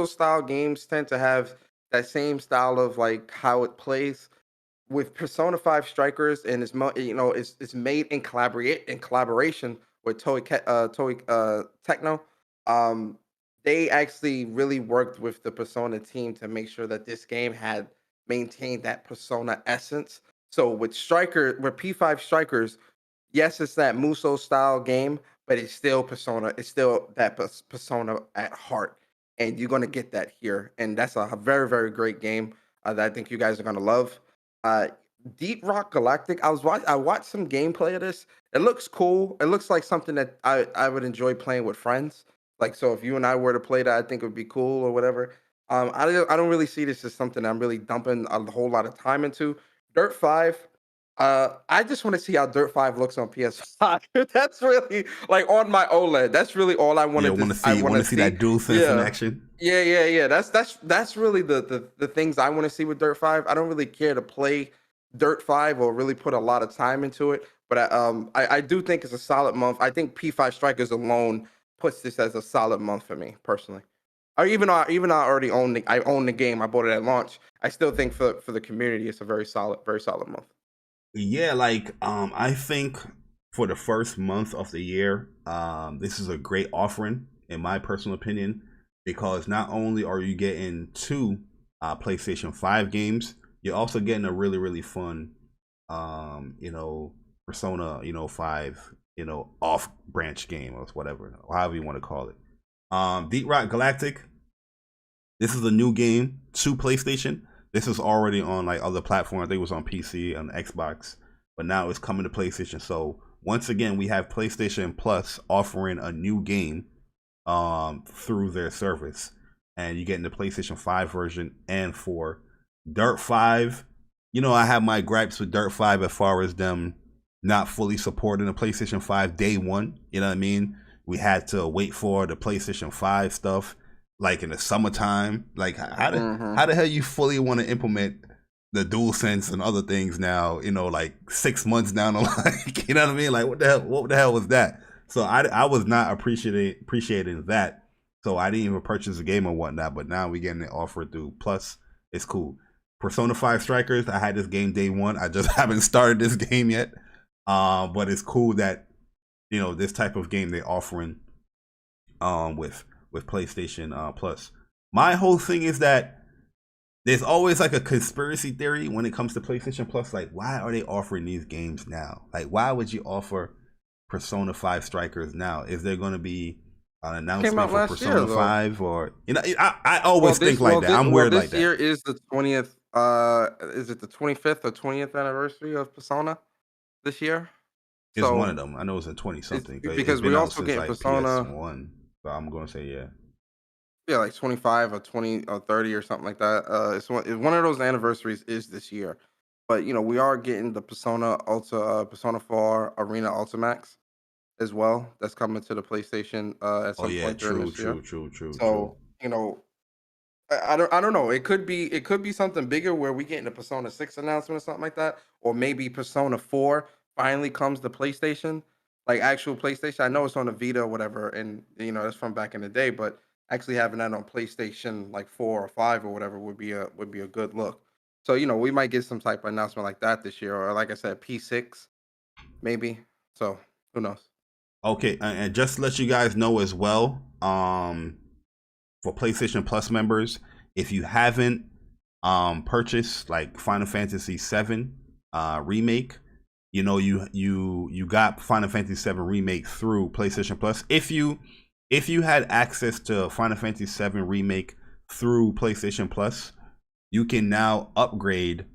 style games tend to have that same style of like how it plays. With Persona 5 Strikers, and it's made in collaboration with Toei Techno. They actually really worked with the Persona team to make sure that this game had maintained that Persona essence. So with P5 Strikers, yes, it's that Muso style game, but it's still Persona. It's still that Persona at heart, and you're gonna get that here. And that's a very, very great game that I think you guys are gonna love. Deep Rock Galactic. I watched some gameplay of this. It looks cool. It looks like something that I would enjoy playing with friends. Like, so if you and I were to play that, I think it would be cool or whatever. I don't really see this as something I'm really dumping a whole lot of time into. Dirt 5. I just want to see how Dirt 5 looks on PS5. That's really like on my OLED. That's really all I Yeah, wanted to. I want to see that dual sense in Yeah. action. Yeah. That's really the things I want to see with Dirt 5. I don't really care to play Dirt 5 or really put a lot of time into it, but I do think it's a solid month. I think P5 Strikers alone puts this as a solid month for me personally. Or even though I already own the game, I bought it at launch. I still think for the community, it's a very solid month. Yeah, like I think for the first month of the year, this is a great offering in my personal opinion, because not only are you getting 2 PlayStation 5 games, you're also getting a really fun Persona 5 off branch game or whatever, however you want to call it. Deep Rock Galactic, this is a new game to PlayStation. This is already on like other platforms. I think it was on PC and Xbox, but now it's coming to PlayStation. So once again, we have PlayStation Plus offering a new game through their service, and you're getting the PlayStation 5 version and 4. Dirt 5, I have my gripes with Dirt 5 as far as them not fully supporting the PlayStation 5 day one. You know what I mean? We had to wait for the PlayStation 5 stuff like in the summertime. Like how the hell you fully want to implement the DualSense and other things now, like 6 months down the line? You know what I mean? Like what the hell was that? So I was not appreciating that. So I didn't even purchase the game or whatnot, but now we getting it offered through Plus. It's cool. Persona 5 Strikers, I had this game day one. I just haven't started this game yet. But it's cool that this type of game they're offering with PlayStation Plus. My whole thing is that there's always like a conspiracy theory when it comes to PlayStation Plus. Like, why are they offering these games now? Like, why would you offer Persona 5 Strikers now? Is there going to be an announcement for Persona 5? Or I always think like that. I'm weird like that. This year is the 20th. Is it the 25th or 20th anniversary of Persona this year? It's one of them. I know it's a 20 something because we also get like Persona PS1. So I'm going to say yeah. Yeah, like 25 or 20 or 30 or something like that. It's one of those anniversaries is this year. But we are getting the Persona Persona 4 Arena Ultimax as well. That's coming to the PlayStation at some point during this year. True. So, I don't know. It could be something bigger where we get in the Persona 6 announcement or something like that, or maybe Persona 4 finally comes to PlayStation, like actual PlayStation. I know it's on the Vita or whatever, and that's from back in the day, but actually having that on PlayStation like 4 or 5 or whatever would be a good look. So, we might get some type of announcement like that this year, or like I said, P6 maybe. So, who knows? Okay, and just to let you guys know as well, for PlayStation Plus members, if you haven't purchased like Final Fantasy VII remake, you got Final Fantasy VII remake through PlayStation Plus. If you had access to Final Fantasy VII remake through PlayStation Plus, you can now upgrade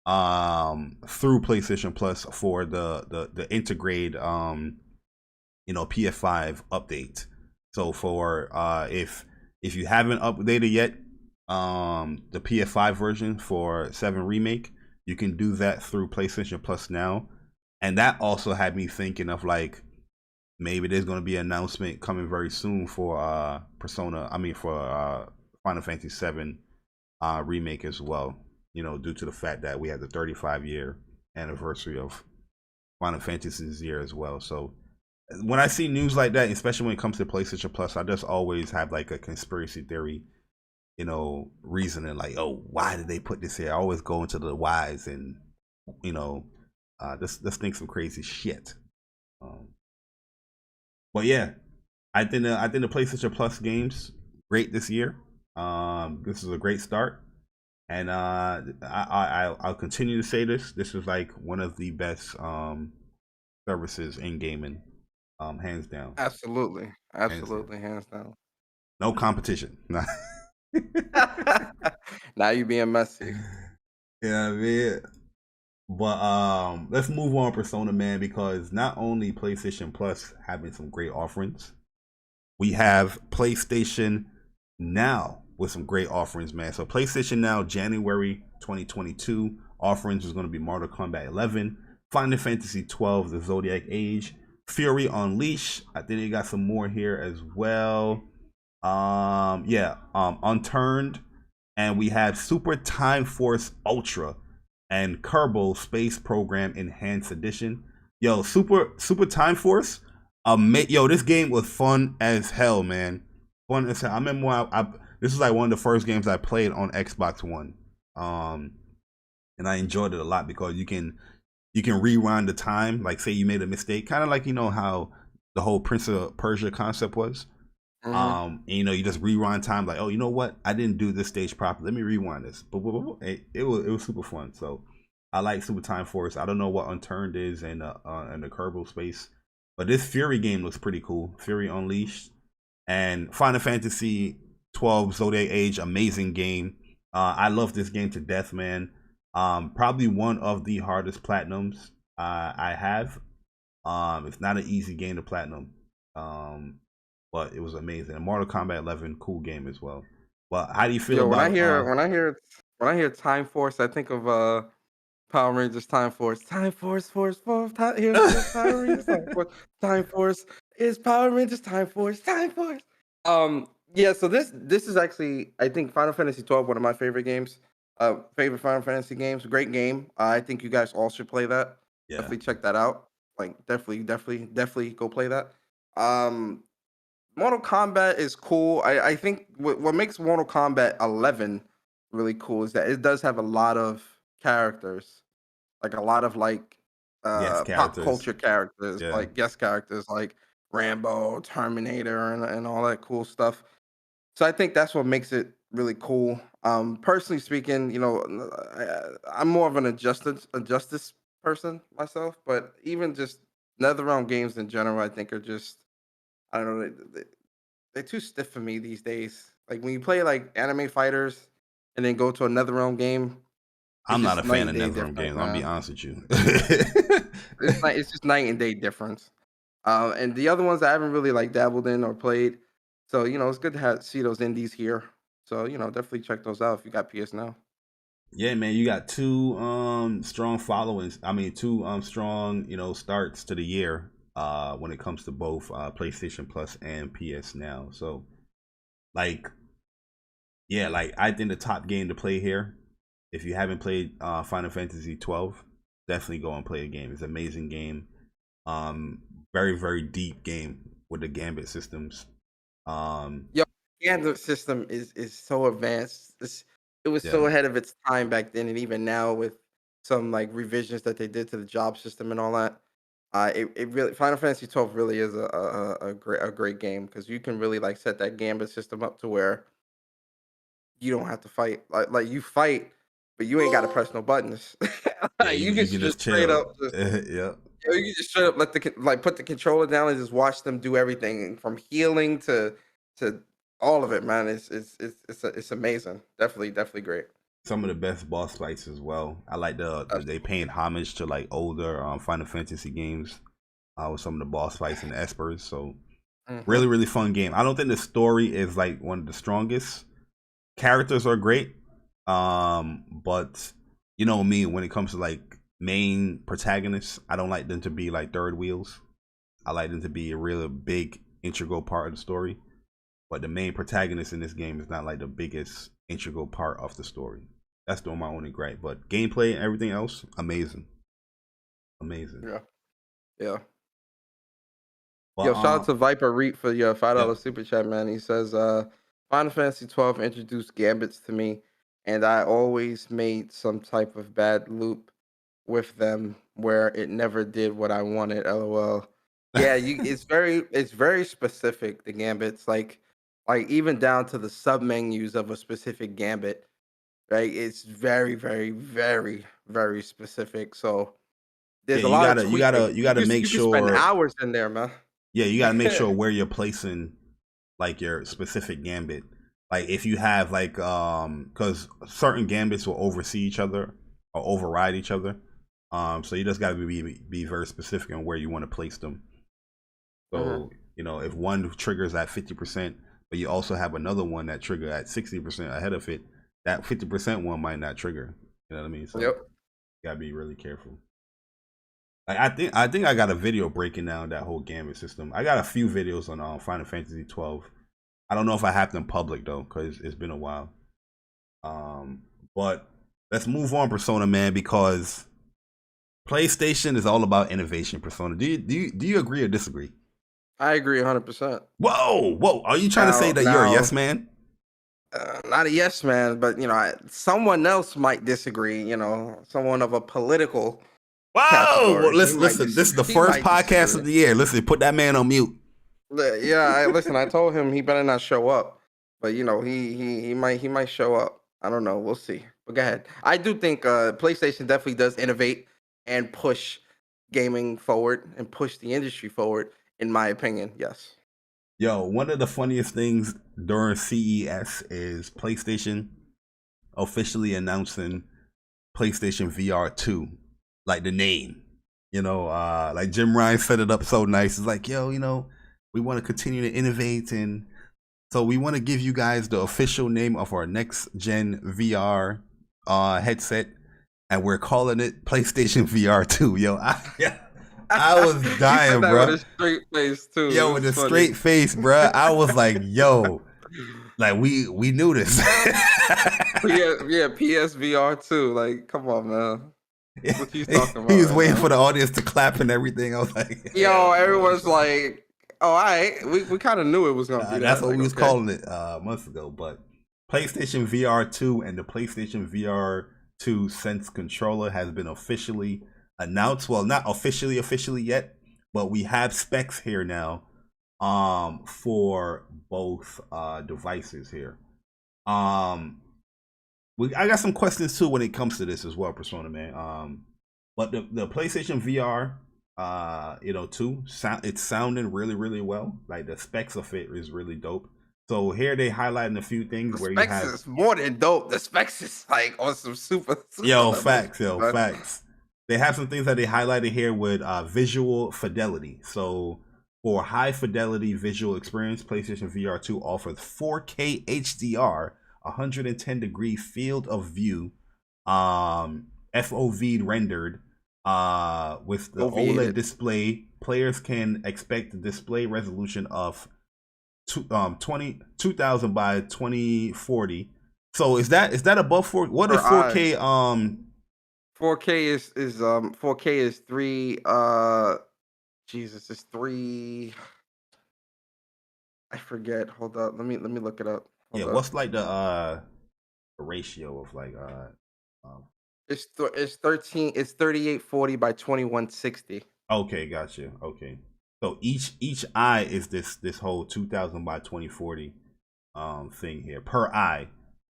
through PlayStation Plus for the integrate PS5 update. So for if you haven't updated yet the PS5 version for 7 remake, you can do that through PlayStation Plus now. And that also had me thinking of like maybe there's going to be an announcement coming very soon for for Final Fantasy VII remake as well, due to the fact that we have the 35-year anniversary of Final Fantasy's year as well. So when I see news like that, especially when it comes to PlayStation Plus, I just always have like a conspiracy theory, reasoning like, oh, why did they put this here? I always go into the whys and, just think some crazy shit. But yeah, I think the PlayStation Plus games great this year. This is a great start, and I'll continue to say this. This is like one of the best services in gaming, hands down. Absolutely, hands down. No competition. Now you being messy. Yeah, I mean, But let's move on, Persona, man, because not only PlayStation Plus having some great offerings, we have PlayStation Now with some great offerings, man. So PlayStation Now, January 2022 offerings is going to be Mortal Kombat 11, Final Fantasy 12, The Zodiac Age, Fury Unleashed. I think they got some more here as well. Unturned, and we have Super Time Force Ultra and Kerbal Space Program Enhanced Edition. Yo, Super Time Force. Yo, this game was fun as hell, man. Fun as hell. I remember this is like one of the first games I played on Xbox One. And I enjoyed it a lot because you can rewind the time. Like, say you made a mistake, kind of like, you know how the whole Prince of Persia concept was. And, you know, you just rewind time, like, oh, you know what, I didn't do this stage properly, let me rewind this. But it was super fun. So I like Super Time Force. I don't know what Unturned is and the Kerbal Space, but this Fury game looks pretty cool. Fury Unleashed and Final Fantasy 12 Zodiac Age, amazing game. I love this game to death, man. Probably one of the hardest platinums I have. It's not an easy game to platinum. But it was amazing. And Mortal Kombat 11, cool game as well. Well, how do you feel about? When I hear Time Force, I think of Power Rangers Time Force. Time Force, here's Power Rangers Time Force. Time Force is Power Rangers Time Force. Time Force. Yeah. So this is actually, I think, Final Fantasy 12, one of my favorite games. Favorite Final Fantasy games. Great game. I think you guys all should play that. Yeah. Definitely check that out. Like, definitely go play that. Mortal Kombat is cool. I think what makes Mortal Kombat 11 really cool is that it does have a lot of characters, like a lot of pop culture characters, like guest characters like Rambo, Terminator, and all that cool stuff. So I think that's what makes it really cool. Personally speaking, you know, I'm more of a justice person myself, but even just NetherRealm games in general, I think are just, I don't know, they're too stiff for me these days. Like when you play like anime fighters and then go to a NetherRealm game, I'm not a fan of NetherRealm games. I'll be honest with you. It's just night and day difference. And the other ones I haven't really like dabbled in or played. So, you know, it's good to see those indies here. So, you know, definitely check those out if you got PS Now. Yeah, man, you got two strong followings. I mean, two strong, you know, starts to the year. When it comes to both PlayStation Plus and PS Now. So, like, yeah, like I think the top game to play here, if you haven't played Final Fantasy 12, definitely go and play a game. It's an amazing game. Very, very deep game with the Gambit systems. Gambit system is so advanced. It was so ahead of its time back then, and even now with some like revisions that they did to the job system and all that. It really, Final Fantasy 12 really is a great game because you can really like set that Gambit system up to where you don't have to fight. Like you fight, but you ain't got to press no buttons. You can just straight up. You can just straight up put the controller down and just watch them do everything from healing to all of it, man. It's amazing. Definitely great. Some of the best boss fights as well. I like they paying homage to like older Final Fantasy games with some of the boss fights and espers. So really fun game. I don't think the story is like one of the strongest. Characters are great, but you know me, when it comes to like main protagonists, I don't like them to be like third wheels. I like them to be a really big integral part of the story. But the main protagonist in this game is not like the biggest integral part of the story. That's doing my only gripe. But gameplay and everything else, amazing. Yeah. But, shout out to Viper Reap for your $5 super chat, man. He says, Final Fantasy 12 introduced gambits to me, and I always made some type of bad loop with them where it never did what I wanted. LOL. Yeah, it's very specific, the gambits. Like even down to the sub menus of a specific gambit, right? It's very, very, very, very specific. So there's a lot of you gotta make sure spend hours in there, man. Yeah, you gotta make sure where you're placing like your specific gambit. Like if you have like because certain gambits will oversee each other or override each other. So you just got to be very specific on where you want to place them. So you know, if one triggers at 50%, but you also have another one that trigger at 60% ahead of it, that 50% one might not trigger. You know what I mean? So you gotta be really careful. Like I think I got a video breaking down that whole gambit system. I got a few videos on Final Fantasy 12. I don't know if I have them public though, because it's been a while. But let's move on, Persona, man, because PlayStation is all about innovation. Persona, do you agree or disagree? I agree 100%. Whoa! Are you trying to say that you're a yes man? Not a yes man, but you know, someone else might disagree. You know, someone of a political. Whoa! Well, listen. This is the first podcast of the year. Listen, put that man on mute. Yeah, listen. I told him he better not show up, but you know, he might show up. I don't know. We'll see. But go ahead. I do think PlayStation definitely does innovate and push gaming forward and push the industry forward. In my opinion, yes. Yo, one of the funniest things during CES is PlayStation officially announcing PlayStation VR2, like the name. You know, like Jim Ryan set it up so nice. It's like, yo, you know, we want to continue to innovate, and so we want to give you guys the official name of our next gen VR headset, and we're calling it PlayStation VR2. Yo, I was dying, bro. With a straight face too. Yo, with a straight face, bro. I was like, yo, like we knew this. yeah, PSVR2. Like, come on, man. What you talking about? He was waiting for the audience to clap and everything. I was like, yo, everyone's like, oh, all right. We kind of knew it was gonna be that. That's what we was calling it months ago. But PlayStation VR2 and the PlayStation VR2 Sense controller has been officially announced. Well, not officially yet, but we have specs here now for both devices here. I got some questions too when it comes to this as well, Persona, man. But the PlayStation VR you know, 2 it's sounding really well. Like the specs of it is really dope. So here they highlighting a few things where you have specs is more than dope. The specs is like on some super facts. They have some things that they highlighted here with visual fidelity. So for high fidelity visual experience, PlayStation VR2 offers 4K HDR, 110-degree field of view, FOV rendered, with the OLED display. Players can expect the display resolution of 2000 by 2040. So is that above 4? What is 4K? 4K is 3 Jesus, it's 3. I forget. Hold up. Let me look it up. Hold up. What's like the ratio of like it's 13, it's 3840 by 2160. Okay, gotcha. Okay. So each eye is this whole 2000 by 2040 thing here per eye,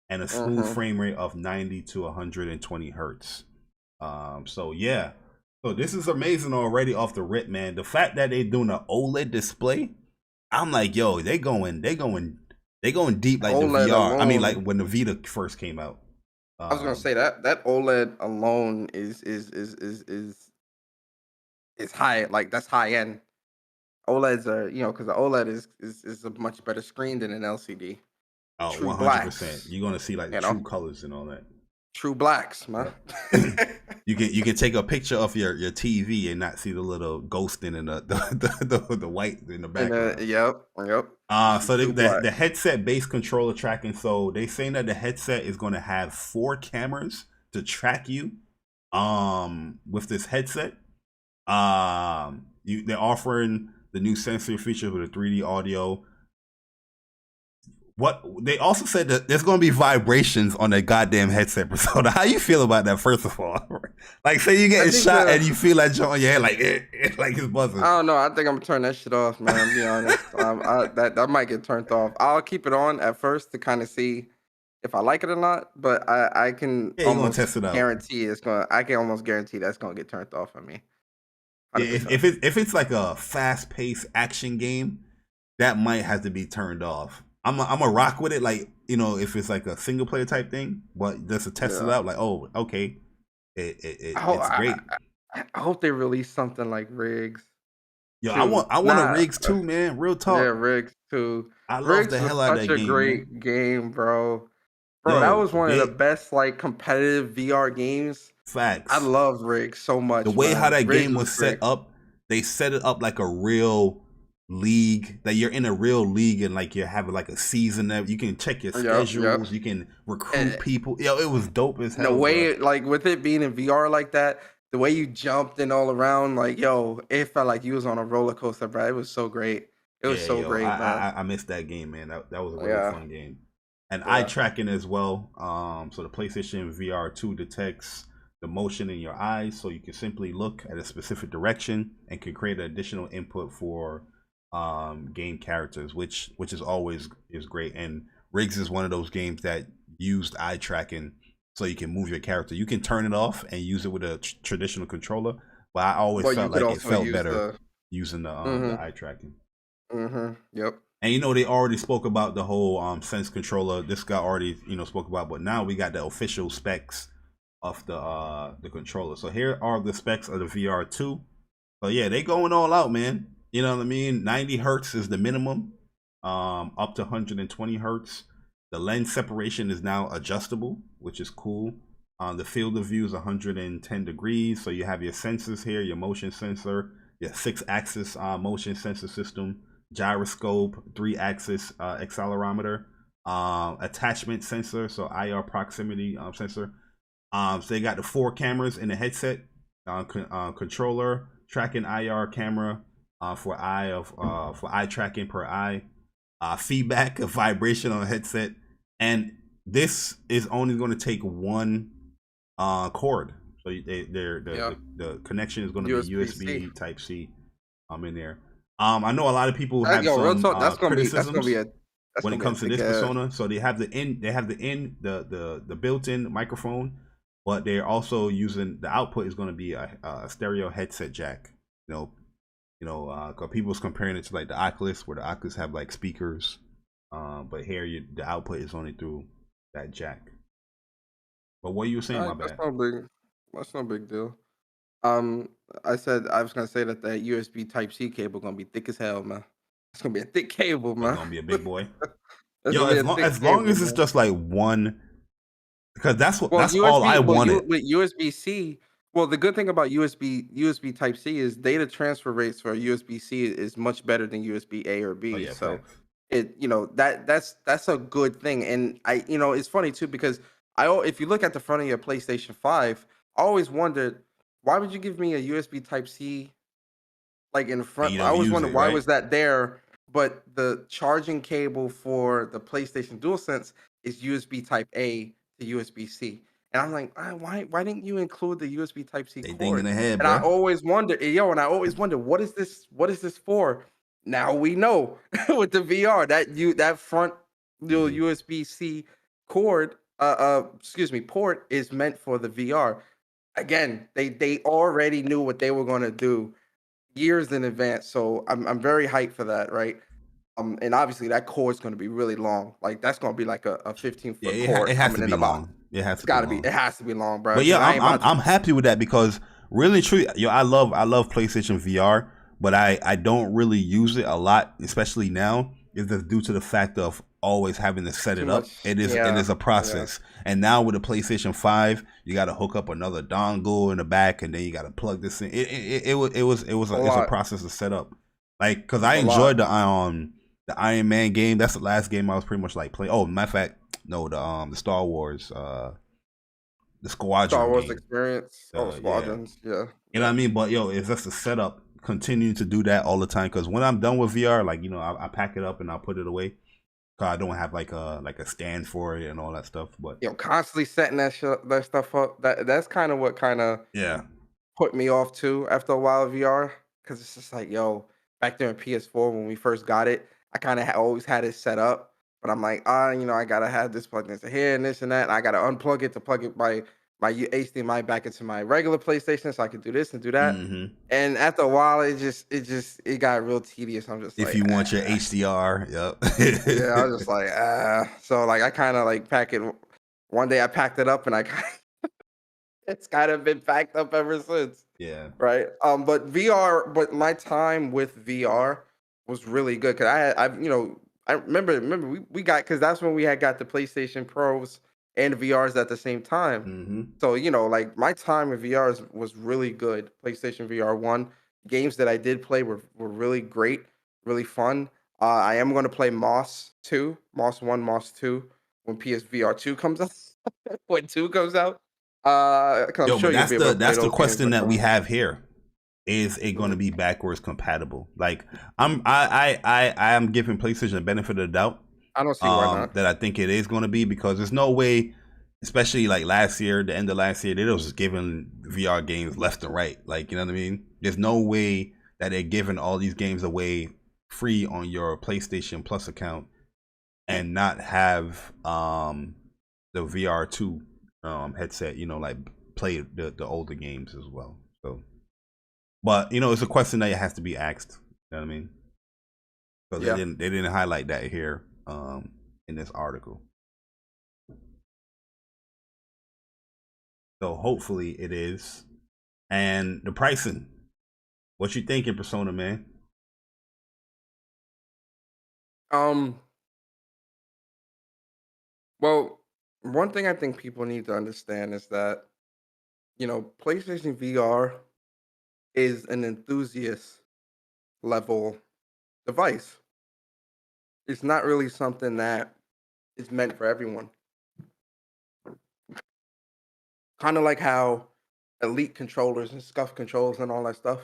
and a smooth frame rate of 90 to 120 hertz. So yeah, so this is amazing already off the rip, man. The fact that they're doing an OLED display, I'm like, yo, they going deep like OLED the VR. Alone. I mean, like when the Vita first came out. I was gonna say that OLED alone is high. Like that's high end. OLEDs are, you know, because the OLED is a much better screen than an LCD. Oh, 100%. You're gonna see like the true colors and all that. True blacks, man. You can take a picture of your TV and not see the little ghosting and the white in the background. Yep. So the headset based controller tracking. So they saying that the headset is going to have 4 cameras to track you. With this headset, they're offering the new sensory features with a 3D audio. What they also said that there's going to be vibrations on that goddamn headset, Persona. How you feel about that, first of all? Like, say you getting shot and you feel that joint on your head, like like it's buzzing. I don't know. I think I'm gonna turn that shit off, man. To be honest, that might get turned off. I'll keep it on at first to kind of see if I like it or not. But I can almost test it out. Guarantee it's gonna. I can almost guarantee that's gonna get turned off on me. Yeah, if it's like a fast paced action game, that might have to be turned off. I'm a rock with it, like, you know, if it's like a single player type thing, but just to test it out, like, oh, okay, it's great. I hope they release something like Rigs. Yo, Too. I want a Rigs too, man. Real Yeah, talk. Rigs too. I love Rigs the was hell out of such that a game, man. great game, bro. Bro, that Yo, was one of the best like competitive VR games. I facts. love Rigs so much. The way man. how that Rigs game was set great. up, they set it up like a real league, that you're in a real league and like you're having like a season that you can check your schedules, you can recruit people. Yo, it was dope as hell. The way like with it being in VR like that, the way you jumped and all around, like yo, it felt like you was on a roller coaster, bro. It was so great. It was so great, man. I missed that game, man. That was a really fun game. And eye tracking as well. So the PlayStation VR2 detects the motion in your eyes, so you can simply look at a specific direction and can create additional input for game characters, which is always great. And Rigs is one of those games that used eye tracking, so you can move your character. You can turn it off and use it with a traditional controller, but I always felt like it felt better using the eye tracking. Yep. And you know, they already spoke about the whole Sense controller. This guy already spoke about, but now we got the official specs of the controller. So here are the specs of the VR2. So yeah, they going all out, man. You know what I mean? 90 hertz is the minimum, up to 120 hertz. The lens separation is now adjustable, which is cool. The field of view is 110 degrees. So you have your sensors here, your motion sensor, your 6-axis motion sensor system, gyroscope, 3-axis accelerometer, attachment sensor, so IR proximity sensor. So they got the 4 cameras in the headset, controller, tracking IR camera for eye tracking per eye, feedback of vibration on the headset, and this is only going to take one cord. So the connection is going to be USB Type C in there. I know a lot of people have some criticisms when it comes to this Persona. So they have the built-in microphone, but they're also using the output is going to be a stereo headset jack. Because people's comparing it to like the Oculus, where the Oculus have like speakers, but here the output is only through that jack. But what you were saying, my bad. That's no big deal. I was gonna say that that USB Type C cable gonna be thick as hell, man. It's gonna be a thick cable, man. It's gonna be a big boy. Yo, as long as it's just like one, because that's all I wanted. With USB-C, well, the good thing about USB Type C is data transfer rates for USB-C is much better than USB-A or B. So that's a good thing. And it's funny too, because if you look at the front of your PlayStation 5, I always wondered, why would you give me a USB Type C like in front? I always wondered why was that there, but the charging cable for the PlayStation DualSense is USB Type A to USB-C. And I'm like, why didn't you include the USB Type C cord? Thinking ahead, and bro. I always wonder, what is this for? Now we know with the VR that front little USB-C cord, port is meant for the VR. Again, they already knew what they were going to do years in advance. So I'm very hyped for that, right? And obviously that cord is going to be really long. Like that's going to be like a 15-foot cord. It has to be long. It has to be long, bro. But yeah, I'm happy with that, because really, truly, I love PlayStation VR, but I don't really use it a lot, especially now. Is just due to the fact of always having to set it up. It is a process. And now with the PlayStation 5, you got to hook up another dongle in the back, and then you got to plug this in. It's a process to set up. Like, cause I enjoyed the Iron Man game. That's the last game I was pretty much like playing. Oh, matter of fact, no, the Star Wars, the Squadron. Star Wars game. Experience. Squadrons. Yeah. You know what I mean? But it's just a setup. Continue to do that all the time, because when I'm done with VR, like I pack it up and I'll put it away. Cause I don't have like a stand for it and all that stuff. But constantly setting that stuff up. That's kind of what put me off too after a while of VR, because it's just like back there in PS4 when we first got it, I kind of always had it set up, but I'm like I gotta have this plugged into here and this and that, and I gotta unplug it to plug it my HDMI back into my regular PlayStation so I can do this and do that. And after a while, it got real tedious. I'm just if you want your HDR, yeah, I was just like So like I kind of like pack it. One day I packed it up and it's kind of been packed up ever since. Yeah. Right. But VR, but my time with VR was really good because I remember we got because that's when we had got the PlayStation Pros and VRs at the same time. Mm-hmm. So like my time with VRs was really good. PlayStation VR 1 games that I did play were really great, really fun. I am going to play Moss 2, Moss 1, Moss 2 when PSVR 2 comes out. When 2 comes out. 'Cause I'm Yo, sure but you'll be able to play that's the those games question that we later on. have here. Is it going to be backwards compatible? Like I am giving PlayStation the benefit of the doubt. I don't see why not. That I think it is going to be, because there's no way, especially like last year, the end of last year, they was just giving VR games left and right. Like, you know what I mean? There's no way that they're giving all these games away free on your PlayStation Plus account and not have the VR2 headset, like play the older games as well. So, but it's a question that has to be asked. You know what I mean? Because Yeah. they didn't highlight that here in this article. So hopefully it is. And the pricing, what you thinking, Persona, man? Well, one thing I think people need to understand is that, PlayStation VR is an enthusiast level device. It's not really something that is meant for everyone. Kind of like how Elite controllers and scuff controls and all that stuff.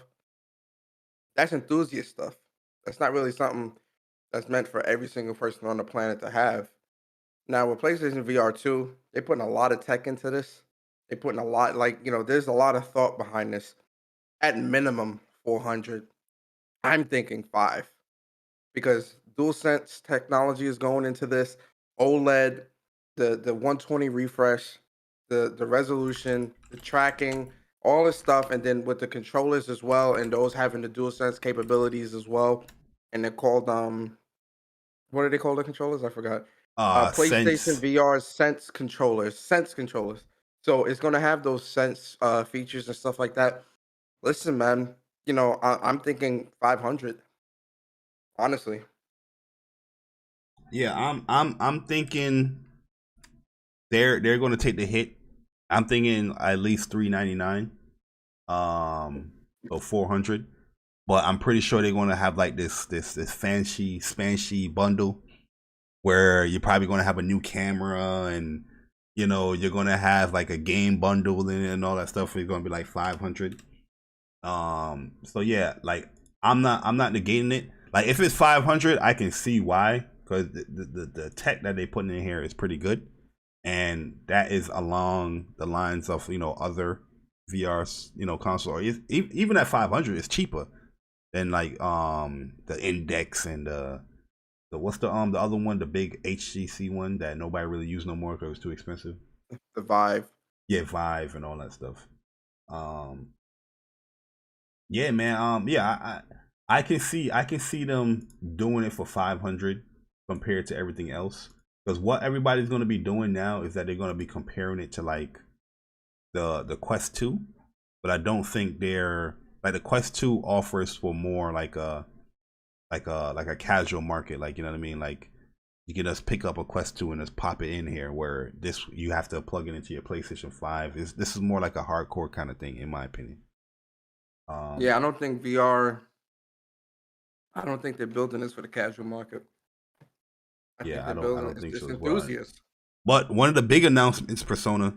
That's enthusiast stuff. That's not really something that's meant for every single person on the planet to have. Now with PlayStation VR 2, they're putting a lot of tech into this. They're putting a lot, there's a lot of thought behind this. At minimum 400. I'm thinking 5. Because DualSense technology is going into this. OLED, the 120 refresh, the resolution, the tracking, all this stuff, and then with the controllers as well, and those having the DualSense capabilities as well. And they're called what do they call the controllers? I forgot. PlayStation Sense. VR Sense controllers. So it's gonna have those Sense features and stuff like that. Listen, man, I'm thinking 500. Honestly. Yeah, I'm thinking they're going to take the hit. I'm thinking at least $399, or 400. But I'm pretty sure they're going to have like this fancy bundle where you're probably going to have a new camera, and you're going to have like a game bundle in it and all that stuff. It's going to be like 500. So yeah, like I'm not negating it. Like if it's 500, I can see why, because the tech that they put in here is pretty good, and that is along the lines of other VR console. Or even at 500, it's cheaper than like the Index and the what's the other one, the big HTC one that nobody really used no more because it was too expensive. The Vive. Yeah, Vive and all that stuff. Yeah, man. Yeah, I can see them doing it for 500 compared to everything else. Because what everybody's going to be doing now is that they're going to be comparing it to like the Quest 2, but I don't think they're like the Quest 2 offers for more like a casual market, like, you know what I mean? Like you can just pick up a Quest 2 and just pop it in here, where this you have to plug it into your PlayStation 5. This is more like a hardcore kind of thing, in my opinion. Yeah, I don't think VR. I don't think they're building this for the casual market. I think I they're building don't think it's so as well. enthusiasts. But one of the big announcements, Persona,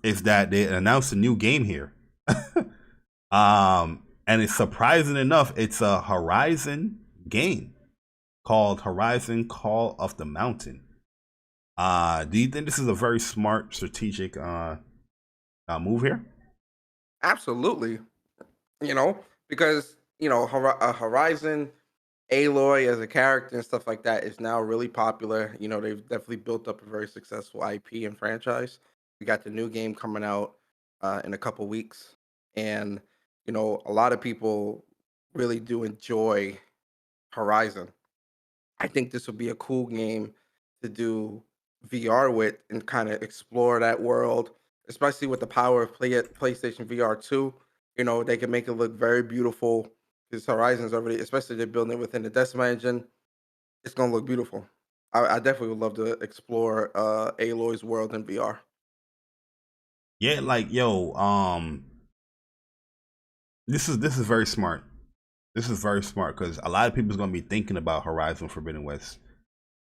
is that they announced a new game here. And it's surprising enough, it's a Horizon game called Horizon Call of the Mountain. Do you think this is a very smart, strategic move here? Absolutely. Because Horizon, Aloy as a character and stuff like that is now really popular. They've definitely built up a very successful IP and franchise. We got the new game coming out in a couple weeks, and a lot of people really do enjoy Horizon. I think this would be a cool game to do VR with and kind of explore that world, especially with the power of PlayStation VR2. You know, they can make it look very beautiful. Because Horizon's already, especially they're building it within the Decima engine, it's gonna look beautiful. I definitely would love to explore Aloy's world in VR. Yeah, like yo, this is very smart. This is very smart because a lot of people's gonna be thinking about Horizon Forbidden West.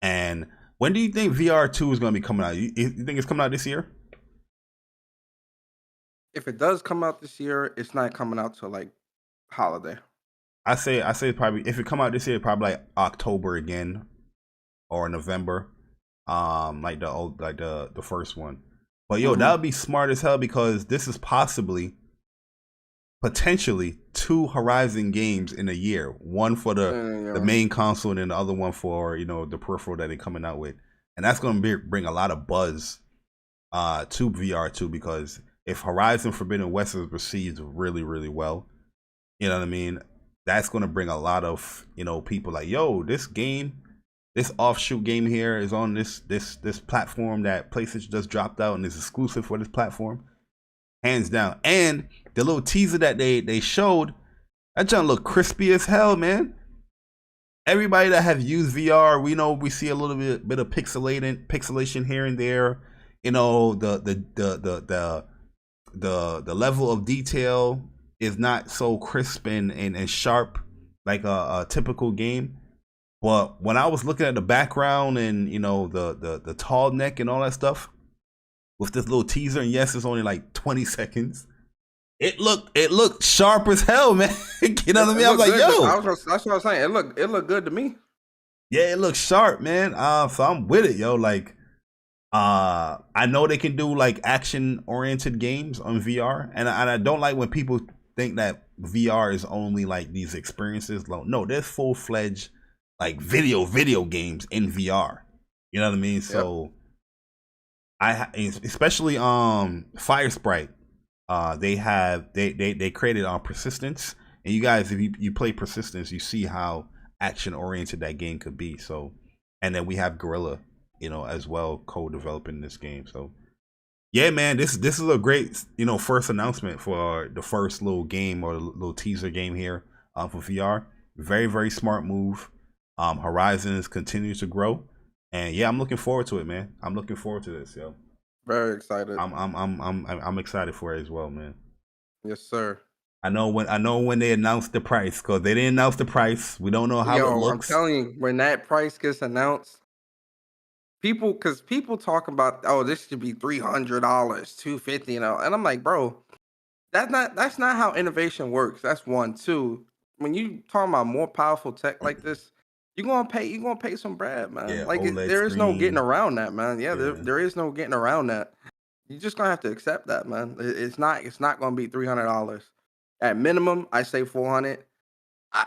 And when do you think VR2 is gonna be coming out? You think it's coming out this year? If it does come out this year, it's not coming out till like holiday. I say probably if it come out this year, probably like October again or November. Like the first one. But yo, that would be smart as hell because this is potentially 2 Horizon games in a year. One for the main console and then the other one for, you know, the peripheral that they're coming out with. And that's going to bring a lot of buzz to VR2 because if Horizon Forbidden West is received really, really well, you know what I mean? That's going to bring a lot of, you know, people like, yo, this game, this offshoot game here is on this platform that PlayStation just dropped out and is exclusive for this platform. Hands down. And the little teaser that they showed, that junk look crispy as hell, man. Everybody that have used VR, we know we see a little bit of pixelation here and there. You know, the level of detail is not so crisp and sharp like a typical game. But when I was looking at the background and, you know, the tall neck and all that stuff with this little teaser, and yes, it's only like 20 seconds. It looked sharp as hell, man. You know what I mean? I was like, yo. That's what I was saying. It looked good to me. Yeah, it looks sharp, man. So I'm with it, yo. Like, I know they can do like action-oriented games on VR, and I don't like when people think that VR is only like these experiences. No, there's full-fledged like video games in VR. You know what I mean? Yep. So especially Fire Sprite, they created on Persistence, and you guys, if you play Persistence, you see how action oriented that game could be. So, and then we have Gorilla, you know, as well, co-developing this game. So yeah, man, this is a great, you know, first announcement for the first little game or little teaser game here for VR. Very, very smart move. Horizons continues to grow, and yeah, I'm looking forward to it, man. I'm looking forward to this, yo. Very excited. I'm excited for it as well, man. Yes, sir. I know when they announced the price, because they didn't announce the price. We don't know how it looks. I'm telling you, when that price gets announced, people talk about, oh, this should be $300, $250, you know, and I'm like, bro, that's not how innovation works. That's one. Two, when you talking about more powerful tech like this, you're gonna pay some bread, man. Yeah, like there is no getting around that, man. Yeah, there is no getting around that. You're just gonna have to accept that, man. It's not gonna be $300. At minimum, I say $400,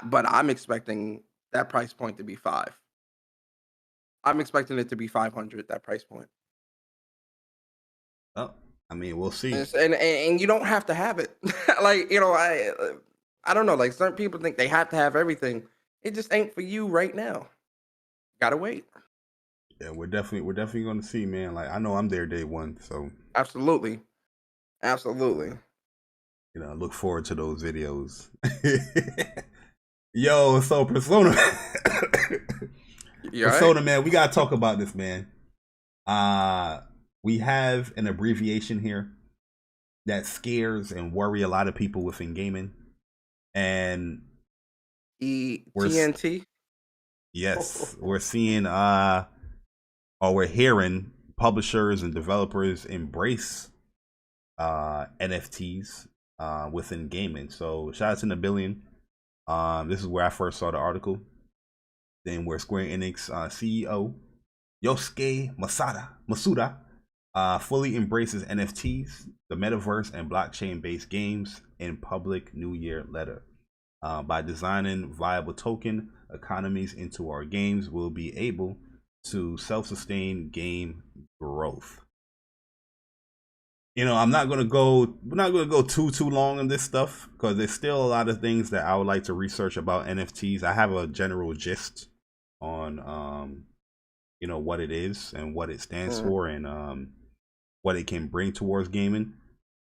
but I'm expecting that price point to be $500. I'm expecting it to be $500, that price point. Oh, I mean, we'll see. And you don't have to have it. Like, you know, I don't know. Like, certain people think they have to have everything. It just ain't for you right now. Gotta wait. Yeah, we're definitely gonna see, man. Like, I know I'm there day one, so absolutely. You know, I look forward to those videos. Yo, so Persona, Persona, man, we gotta talk about this, man. We have an abbreviation here that scares and worry a lot of people within gaming, and TNT. Yes, we're seeing or we're hearing publishers and developers embrace NFTs within gaming. So shout out to Nabillion. This is where I first saw the article. Then where SquareEnix CEO Yosuke Masuda fully embraces NFTs, the metaverse, and blockchain-based games in public New Year letter. By designing viable token economies into our games, we'll be able to self-sustain game growth. You know, we're not gonna go too long on this stuff because there's still a lot of things that I would like to research about NFTs. I have a general gist on you know, what it is and what it stands for and what it can bring towards gaming.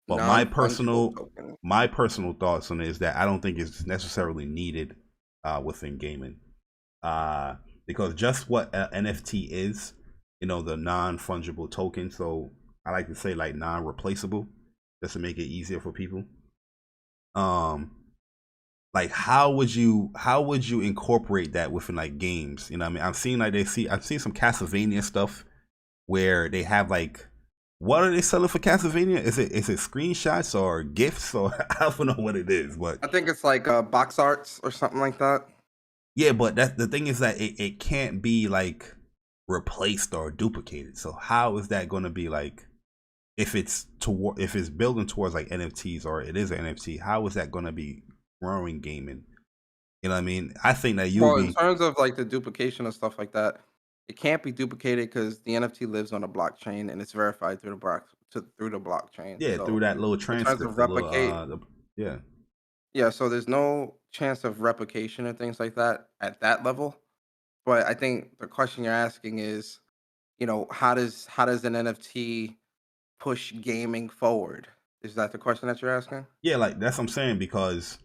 But Non-fungible token. my personal thoughts on it is that I don't think it's necessarily needed within gaming. Because just what NFT is, you know, the non-fungible token. So I like to say like non-replaceable, just to make it easier for people. Like how would you incorporate that within like games? You know what I mean? I've seen some Castlevania stuff where they have like, what are they selling for Castlevania? Is it screenshots or gifts or I don't know what it is, but I think it's like box arts or something like that. yeah, but that's the thing is that it can't be like replaced or duplicated. So how is that going to be like, if it's building towards like NFTs or it is an NFT, how is that going to be growing gaming? You know what I mean? I think that in terms of like the duplication and stuff like that, it can't be duplicated because the NFT lives on a blockchain and it's verified through the blockchain. Yeah, So through that little in terms transcript, of replicate, yeah. yeah. So there's no chance of replication and things like that at that level. But I think the question you're asking is, you know, how does an NFT push gaming forward? Is that the question that you're asking? Yeah, like that's what I'm saying, because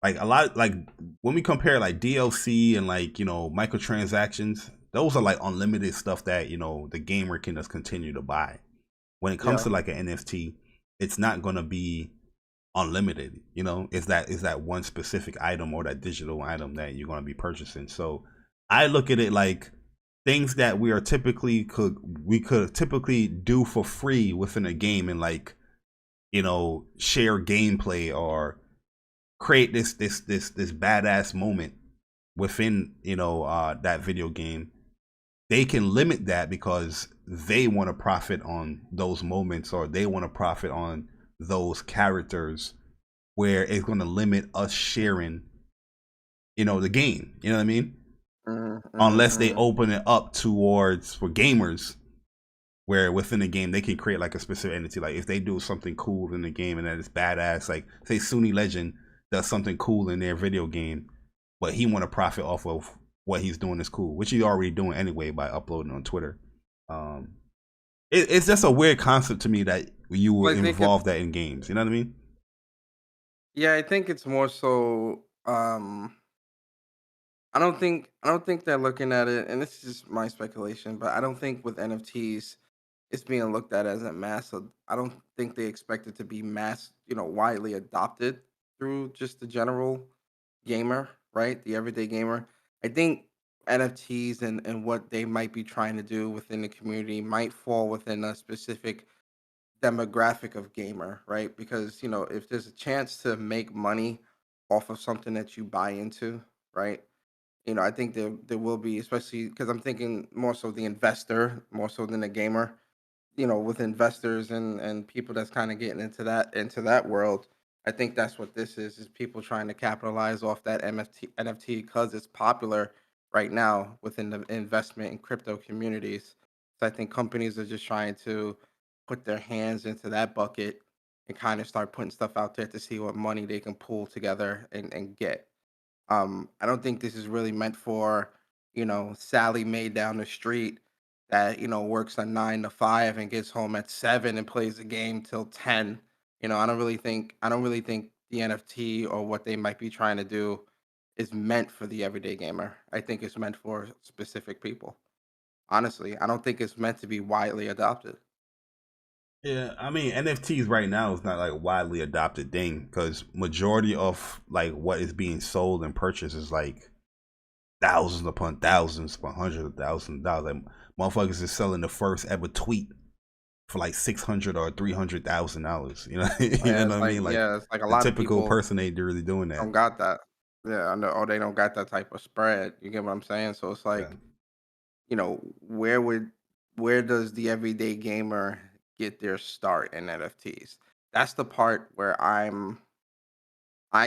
like a lot, like when we compare like DLC and like, you know, microtransactions, those are like unlimited stuff that, you know, the gamer can just continue to buy. When it comes to like an NFT, it's not gonna be unlimited. You know, it's that one specific item or that digital item that you're gonna be purchasing. So I look at it like things that we could typically do for free within a game, and like, you know, share gameplay or create this badass moment within, you know, that video game. They can limit that because they want to profit on those moments, or they want to profit on those characters, where it's going to limit us sharing, you know, the game. You know what I mean? Unless they open it up towards for gamers, where within the game they can create like a specific entity. Like if they do something cool in the game and that is badass, like say Sony Legend does something cool in their video game, but he want to profit off of what he's doing is cool, which he's already doing anyway by uploading on Twitter. It's just a weird concept to me that you would involve that in games. You know what I mean? Yeah, I think it's more so. I don't think they're looking at it, and this is just my speculation, but I don't think with NFTs it's being looked at as a mass. I don't think they expect it to be mass, you know, widely adopted through just the general gamer, right? The everyday gamer. I think NFTs and what they might be trying to do within the community might fall within a specific demographic of gamer, right? Because, you know, if there's a chance to make money off of something that you buy into, right? You know, I think there will be, especially because I'm thinking more so the investor, more so than the gamer. You know, with investors and people that's kind of getting into that world. I think that's what this is people trying to capitalize off that NFT because it's popular right now within the investment in crypto communities. So I think companies are just trying to put their hands into that bucket and kind of start putting stuff out there to see what money they can pull together and get. I don't think this is really meant for, you know, Sally Mae down the street that, you know, works a 9 to 5 and gets home at 7 and plays the game till 10. You know, I don't really think the NFT or what they might be trying to do is meant for the everyday gamer. I think it's meant for specific people. Honestly, I don't think it's meant to be widely adopted. Yeah, I mean NFTs right now is not like a widely adopted thing, because majority of like what is being sold and purchased is like thousands upon hundreds of thousands of dollars. Like motherfuckers is selling the first ever tweet for like $600 or $300,000. You know, you know what I mean? Like, yeah, it's like a the lot of typical people person ain't really doing that. don't got that. Yeah, I know. Or they don't got that type of spread. You get what I'm saying? So it's Yeah. like, you know, where does the everyday gamer get their start in NFTs? That's the part where I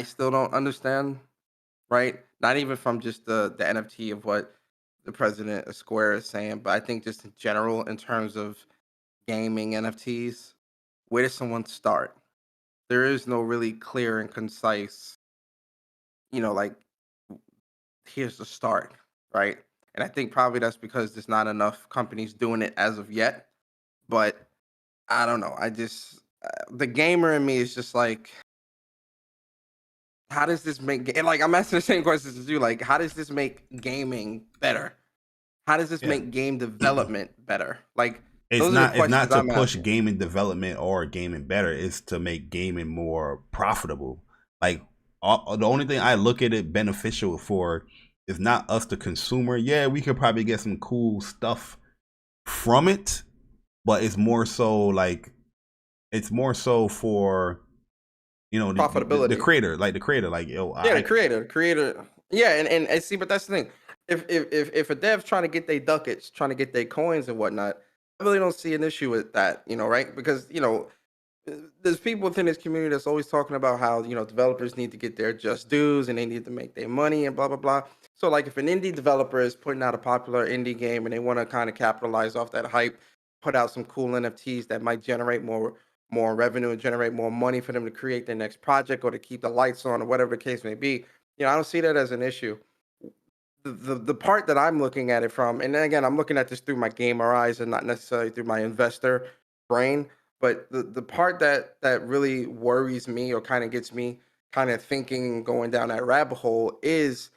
still don't understand, right? Not even from just the NFT of what the president of Square is saying, but I think just in general in terms of gaming NFTs, where does someone start? There is no really clear and concise, you know, like here's the start, right? And I think probably that's because there's not enough companies doing it as of yet. But I don't know. I just the gamer in me is just like, how does this make and like I'm asking the same questions as you. Like, how does this make gaming better? How does this Yeah. make game development better? Like It's those are the not questions to I'm push asking. gaming development or gaming better. It's to make gaming more profitable. Like the only thing I look at it beneficial for is not us the consumer. Yeah, we could probably get some cool stuff from it, but it's more so like it's more so for the Profitability. creator, like the creator, like yo, Yeah, the creator. Yeah, and see, but that's the thing. If a dev's trying to get their ducats, trying to get their coins and whatnot, I really don't see an issue with that, right? Because there's people within this community that's always talking about how developers need to get their just dues and they need to make their money and blah blah blah. So like if an indie developer is putting out a popular indie game and they want to kind of capitalize off that hype, put out some cool NFTs that might generate more revenue and generate more money for them to create their next project or to keep the lights on or whatever the case may be. I don't see that as an issue. The part that I'm looking at it from, and then again, I'm looking at this through my gamer eyes and not necessarily through my investor brain. But the part that really worries me or kind of gets me kind of thinking, going down that rabbit hole, is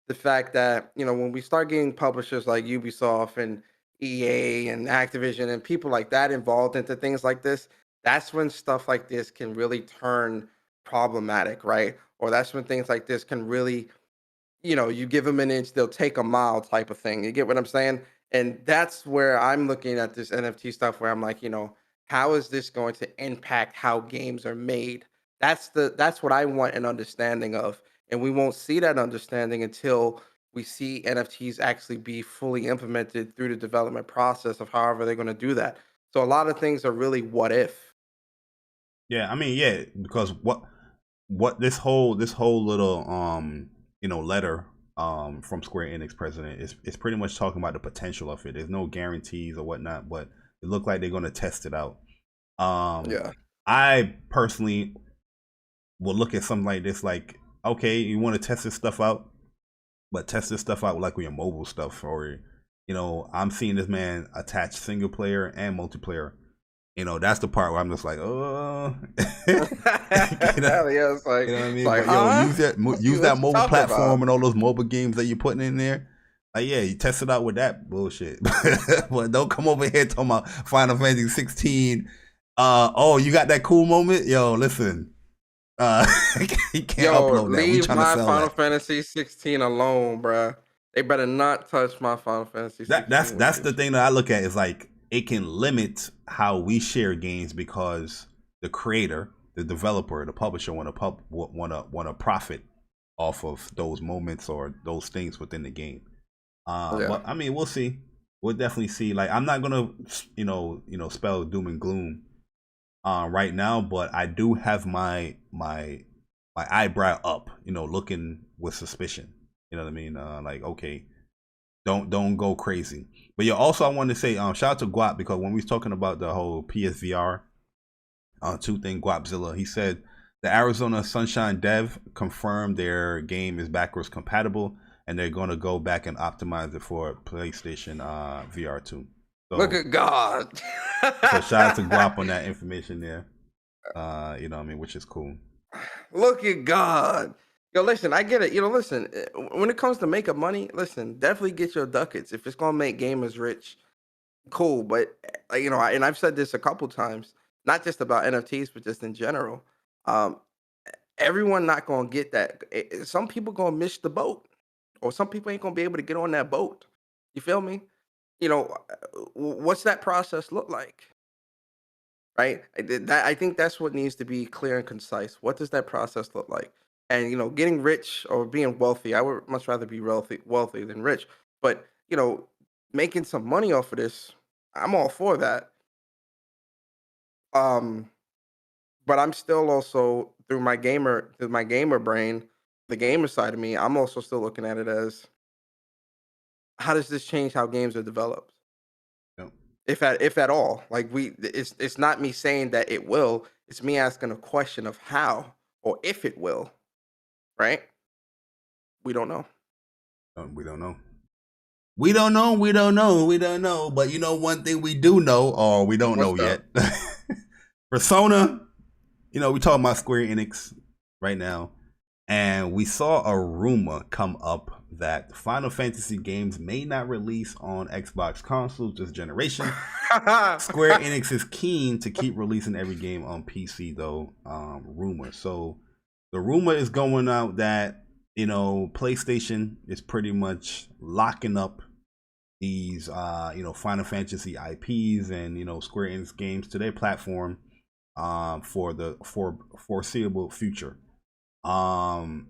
the fact that when we start getting publishers like Ubisoft and EA and Activision and people like that involved into things like this, that's when stuff like this can really turn problematic, right? Or that's when things like this can really, you give them an inch, they'll take a mile type of thing. You get what I'm saying? And that's where I'm looking at this NFT stuff where I'm like, how is this going to impact how games are made? That's what I want an understanding of. And we won't see that understanding until we see NFTs actually be fully implemented through the development process of however they're going to do that. So a lot of things are really what if. Yeah, I mean, yeah, because what this whole little letter from Square Enix president is pretty much talking about the potential of it. There's no guarantees or whatnot, but it looked like they're gonna test it out. Yeah. I personally will look at something like this like, okay, you want to test this stuff out, but test this stuff out like with your mobile stuff, or I'm seeing this man attach single player and multiplayer. That's the part where I'm just like, oh, Yeah, it's like, you know what I mean? like, But yo, huh? use What that you mobile talking platform about? and all those mobile games that you're putting in there. Like, yeah, you test it out with that bullshit. But don't come over here talking about Final Fantasy 16. Oh, you got that cool moment? Yo, listen. You can't Yo, upload that. We leave trying to my sell Final that. Fantasy 16 alone, bruh. They better not touch my Final Fantasy 16 with That's the this. thing that I look at is like it can limit how we share games because the creator, the developer, the publisher want to profit off of those moments or those things within the game. Yeah. But I mean, we'll see. We'll definitely see. Like, I'm not gonna spell doom and gloom right now, but I do have my eyebrow up, looking with suspicion. You know what I mean? Like, okay, don't go crazy. But yeah, also I wanted to say shout out to Guap, because when we was talking about the whole PSVR 2 thing, Guapzilla, he said the Arizona Sunshine dev confirmed their game is backwards compatible and they're going to go back and optimize it for PlayStation VR2. So, Look at God. so shout out to Guap on that information there. You know what I mean, which is cool. Look at God. Yo, listen, I get it. Listen, when it comes to making money, listen, definitely get your ducats. If it's gonna make gamers rich, cool. But and I've said this a couple times, not just about NFTs, but just in general. Um, Everyone not gonna get that. Some people gonna miss the boat, or some people ain't gonna be able to get on that boat. You feel me? What's that process look like? Right? I think that's what needs to be clear and concise. What does that process look like? And getting rich or being wealthy, I would much rather be wealthy than rich. But making some money off of this, I'm all for that. Um, but I'm still also through my gamer brain, the gamer side of me, I'm also still looking at it as, how does this change how games are developed? Yep. If at all. Like, it's not me saying that it will, it's me asking a question of how or if it will, right? We don't know. We don't know. We don't know. But you know, one thing we do know, or we don't know yet. Persona, you know, we talking about SquareEnix right now. And we saw a rumor come up that Final Fantasy games may not release on Xbox consoles this generation. Square Enix is keen to keep releasing every game on PC, though. Rumor. So the rumor is going out that, you know, PlayStation is pretty much locking up these, you know, Final Fantasy IPs and, you know, Square Enix games to their platform for the foreseeable future. I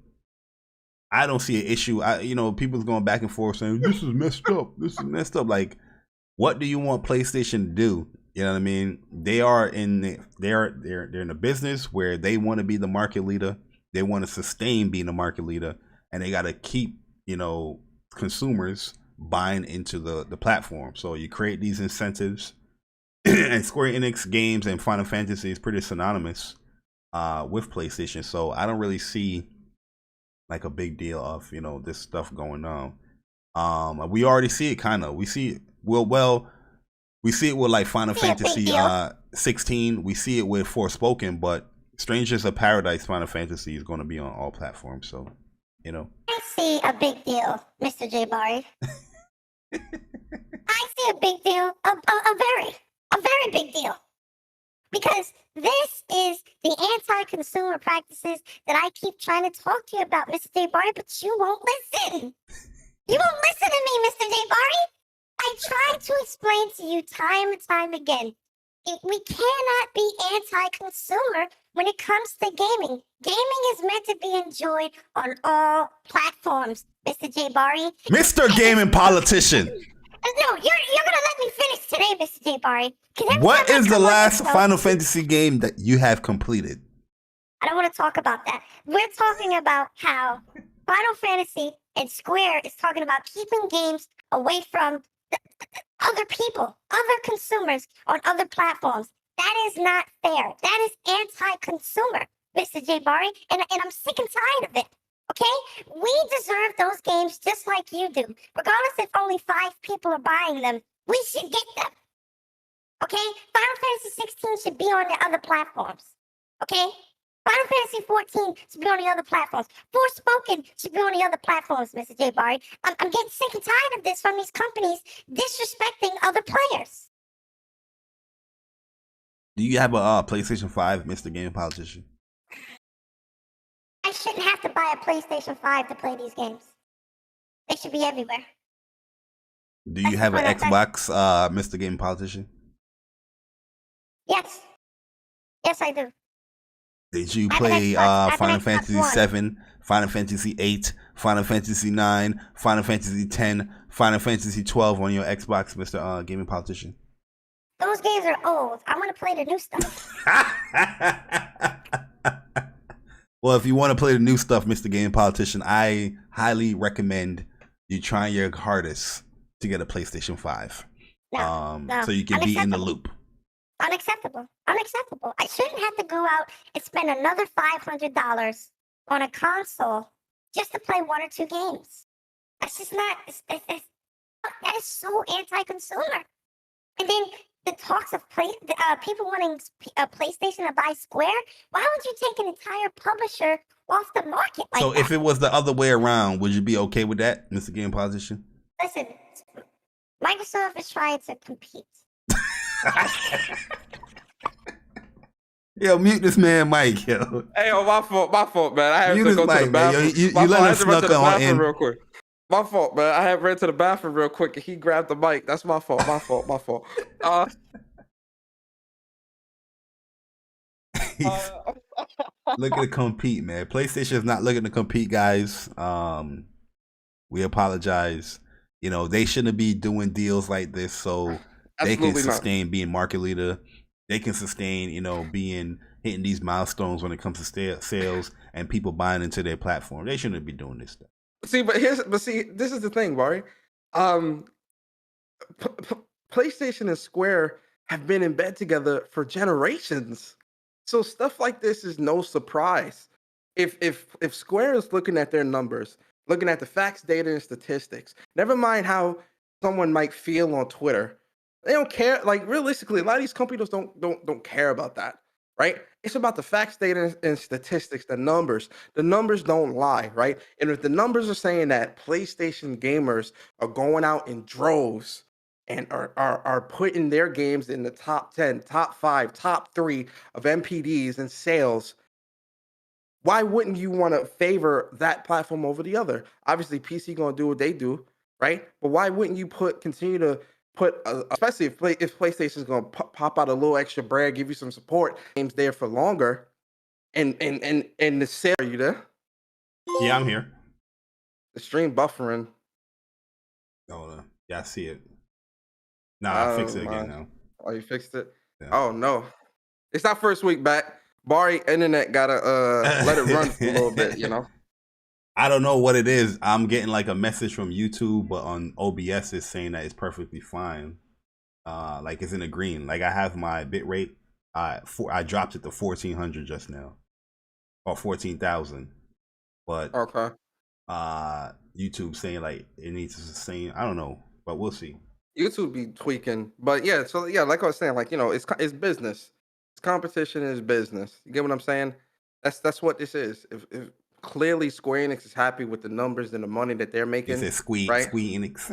don't see an issue. You know, people's going back and forth saying this is messed up. This is messed up. Like, what do you want PlayStation to do? You know what I mean? They are in they're in a business where they want to be the market leader. They want to sustain being the market leader, and they got to keep, you know, consumers buying into the platform. So you create these incentives, and Square Enix games and Final Fantasy is pretty synonymous with PlayStation. So I don't really see like a big deal of, you know, this stuff going on. We already see it kind of. We see it we see it with like Final Fantasy 16. We see it with Forspoken, but Strangers of Paradise Final Fantasy is going to be on all platforms. So, you know. I see a big deal, Mr. Jay Bari. I see a big deal, a very big deal. Because this is the anti-consumer practices that I keep trying to talk to you about, Mr. Jay Bari, but you won't listen. You won't listen to me, Mr. Jay Bari. I tried to explain to you time and time again. We cannot be anti-consumer when it comes to gaming. Gaming is meant to be enjoyed on all platforms, Mr. Jay Bari. Mr. Gaming Politician. No, you're gonna let me finish today, Mr. Jay Bari. What is the last Final Fantasy game that you have completed? I don't want to talk about that. We're talking about how Final Fantasy and Square is talking about keeping games away from other people, other consumers on other platforms. That is not fair. That is anti-consumer, Mr. Jay Bari, and I'm sick and tired of it. Okay? We deserve those games just like you do. Regardless if only 5 people are buying them, we should get them. Okay? Final Fantasy 16 should be on the other platforms. Okay? Final Fantasy 14 should be on the other platforms. Forspoken should be on the other platforms, Mr. Jay Bari. I'm getting sick and tired of this from these companies disrespecting other players. Do you have a PlayStation 5, Mr. Gaming Politician? I shouldn't have to buy a PlayStation 5 to play these games. They should be everywhere. Do you have an Xbox, Mr. Gaming Politician? Yes. Yes, I do. Did you play Final Fantasy 7, Final Fantasy 8, Final Fantasy 9, Final Fantasy 10, Final Fantasy 12 on your Xbox, Mr. Gaming Politician? Those games are old. I want to play the new stuff. Well, if you want to play the new stuff, Mr. Gaming Politician, I highly recommend you trying your hardest to get a PlayStation 5. No, so you can be in the loop. Unacceptable. Unacceptable. I shouldn't have to go out and spend another $500 on a console just to play 1 or 2 games. That's just not, that is so anti-consumer. And then the talks of people wanting a PlayStation to buy Square, why would you take an entire publisher off the market like so that? If it was the other way around, would you be okay with that, Mr. Game Politician? Listen, Microsoft is trying to compete. Yo, mute this man, Mike. Yo. Hey, yo, my fault, man. I had mute to go Mike, to the bathroom. Man. You let him snuck on in real quick. My fault, man. I had ran to the bathroom real quick and he grabbed the mic. That's my fault. Looking to compete, man. PlayStation is not looking to compete, guys. We apologize. You know, they shouldn't be doing deals like this, so they can sustain being market leader. They can sustain, you know, hitting these milestones when it comes to sales and people buying into their platform. They shouldn't be doing this stuff. See, this is the thing, Bari. PlayStation and Square have been in bed together for generations, so stuff like this is no surprise. If Square is looking at their numbers, looking at the facts, data, and statistics, never mind how someone might feel on Twitter. They don't care. Like realistically, a lot of these companies don't care about that, right? It's about the facts, data, and statistics, the numbers. The numbers don't lie, right? And if the numbers are saying that PlayStation gamers are going out in droves and are putting their games in the top 10, top 5, top 3 of MPDs and sales, why wouldn't you want to favor that platform over the other? Obviously, PC gonna do what they do, right? But why wouldn't you continue to put, especially if PlayStation's gonna pop out a little extra bread, give you some support, games there for longer, and the sale. Are you there? Yeah, I'm here. The stream buffering. Oh, yeah, I see it. Nah, I fixed it again now. Oh, you fixed it? Yeah. Oh no, it's not first week back. Bari internet gotta let it run for a little bit, you know. I don't know what it is. I'm getting like a message from YouTube, but on OBS it's saying that it's perfectly fine. Like it's in the green. Like I have my bit rate. I dropped it to 1400 just now, or 14,000. But okay. YouTube saying like it needs to sustain. I don't know, but we'll see. YouTube be tweaking, but yeah. So yeah, like I was saying, like it's business. Competition is business. You get what I'm saying? That's what this is. If clearly SquareEnix is happy with the numbers and the money that they're making, It says SquareEnix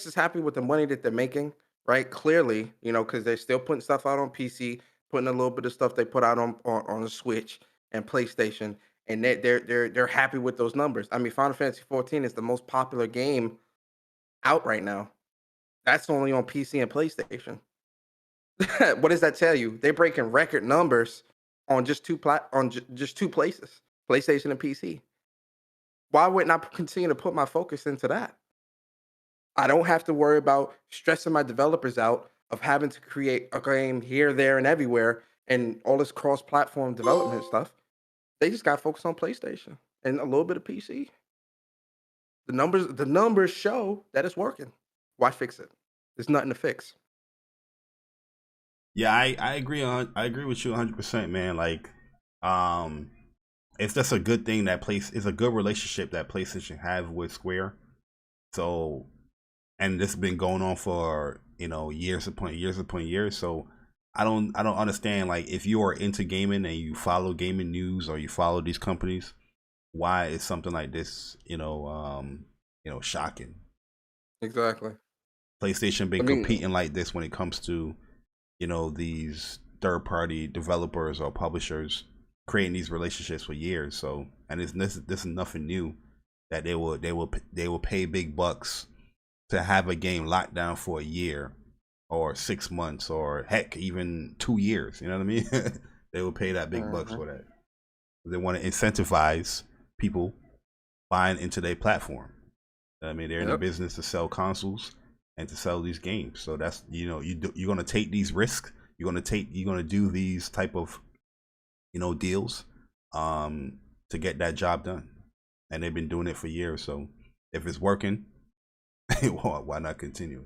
is happy with the money that they're making, right? Clearly, you know, because they're still putting stuff out on PC, putting a little bit of stuff they put out on the Switch and PlayStation, and they're happy with those numbers. I mean, Final Fantasy XIV is the most popular game out right now. That's only on PC and PlayStation. What does that tell you? They're breaking record numbers on just two places, PlayStation and PC. Why wouldn't I continue to put my focus into that? I don't have to worry about stressing my developers out of having to create a game here, there, and everywhere, and all this cross-platform development stuff. They just got to focus on PlayStation and a little bit of PC. The numbers show that it's working. Why fix it? There's nothing to fix. Yeah, I agree with you 100%, man. Like, it's just a good thing that it's a good relationship that PlayStation have with Square. So, and this has been going on for, you know, years upon years. So I don't understand, like, if you are into gaming and you follow gaming news or you follow these companies, why is something like this, shocking? Exactly. PlayStation been competing like this when it comes to, these third-party developers or publishers creating these relationships for years. So, and this is nothing new that they will pay big bucks to have a game locked down for a year or 6 months or heck even 2 years. You know what I mean? They will pay that big bucks for that. They want to incentivize people buying into their platform. I mean, they're in the business to sell consoles and to sell these games. So that's, you're going to take these risks. You're going to do these type of, deals to get that job done. And they've been doing it for years. So if it's working, why not continue?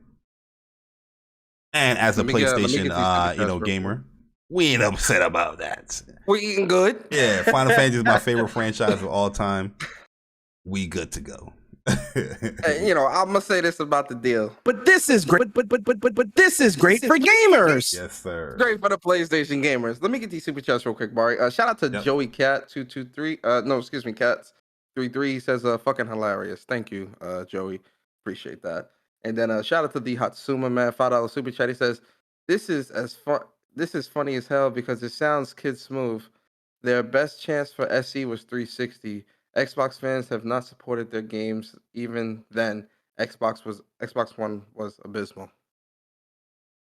And as a PlayStation, gamer, we ain't upset about that. We're eating good. Yeah, Final Fantasy is my favorite franchise of all time. We good to go. I'm gonna say this about the deal. But this is great. But this is great for gamers. Yes, sir. Great for the PlayStation gamers. Let me get these super chats real quick, Bari. Shout out to Joey Cat 223. Cats 33. He says, "Fucking hilarious." Thank you, Joey. Appreciate that. And then shout out to the Hatsuma man, $5 super chat. He says, "This is funny as hell because it sounds kid smooth. Their best chance for SE was 360. Xbox fans have not supported their games. Even then, Xbox One was abysmal."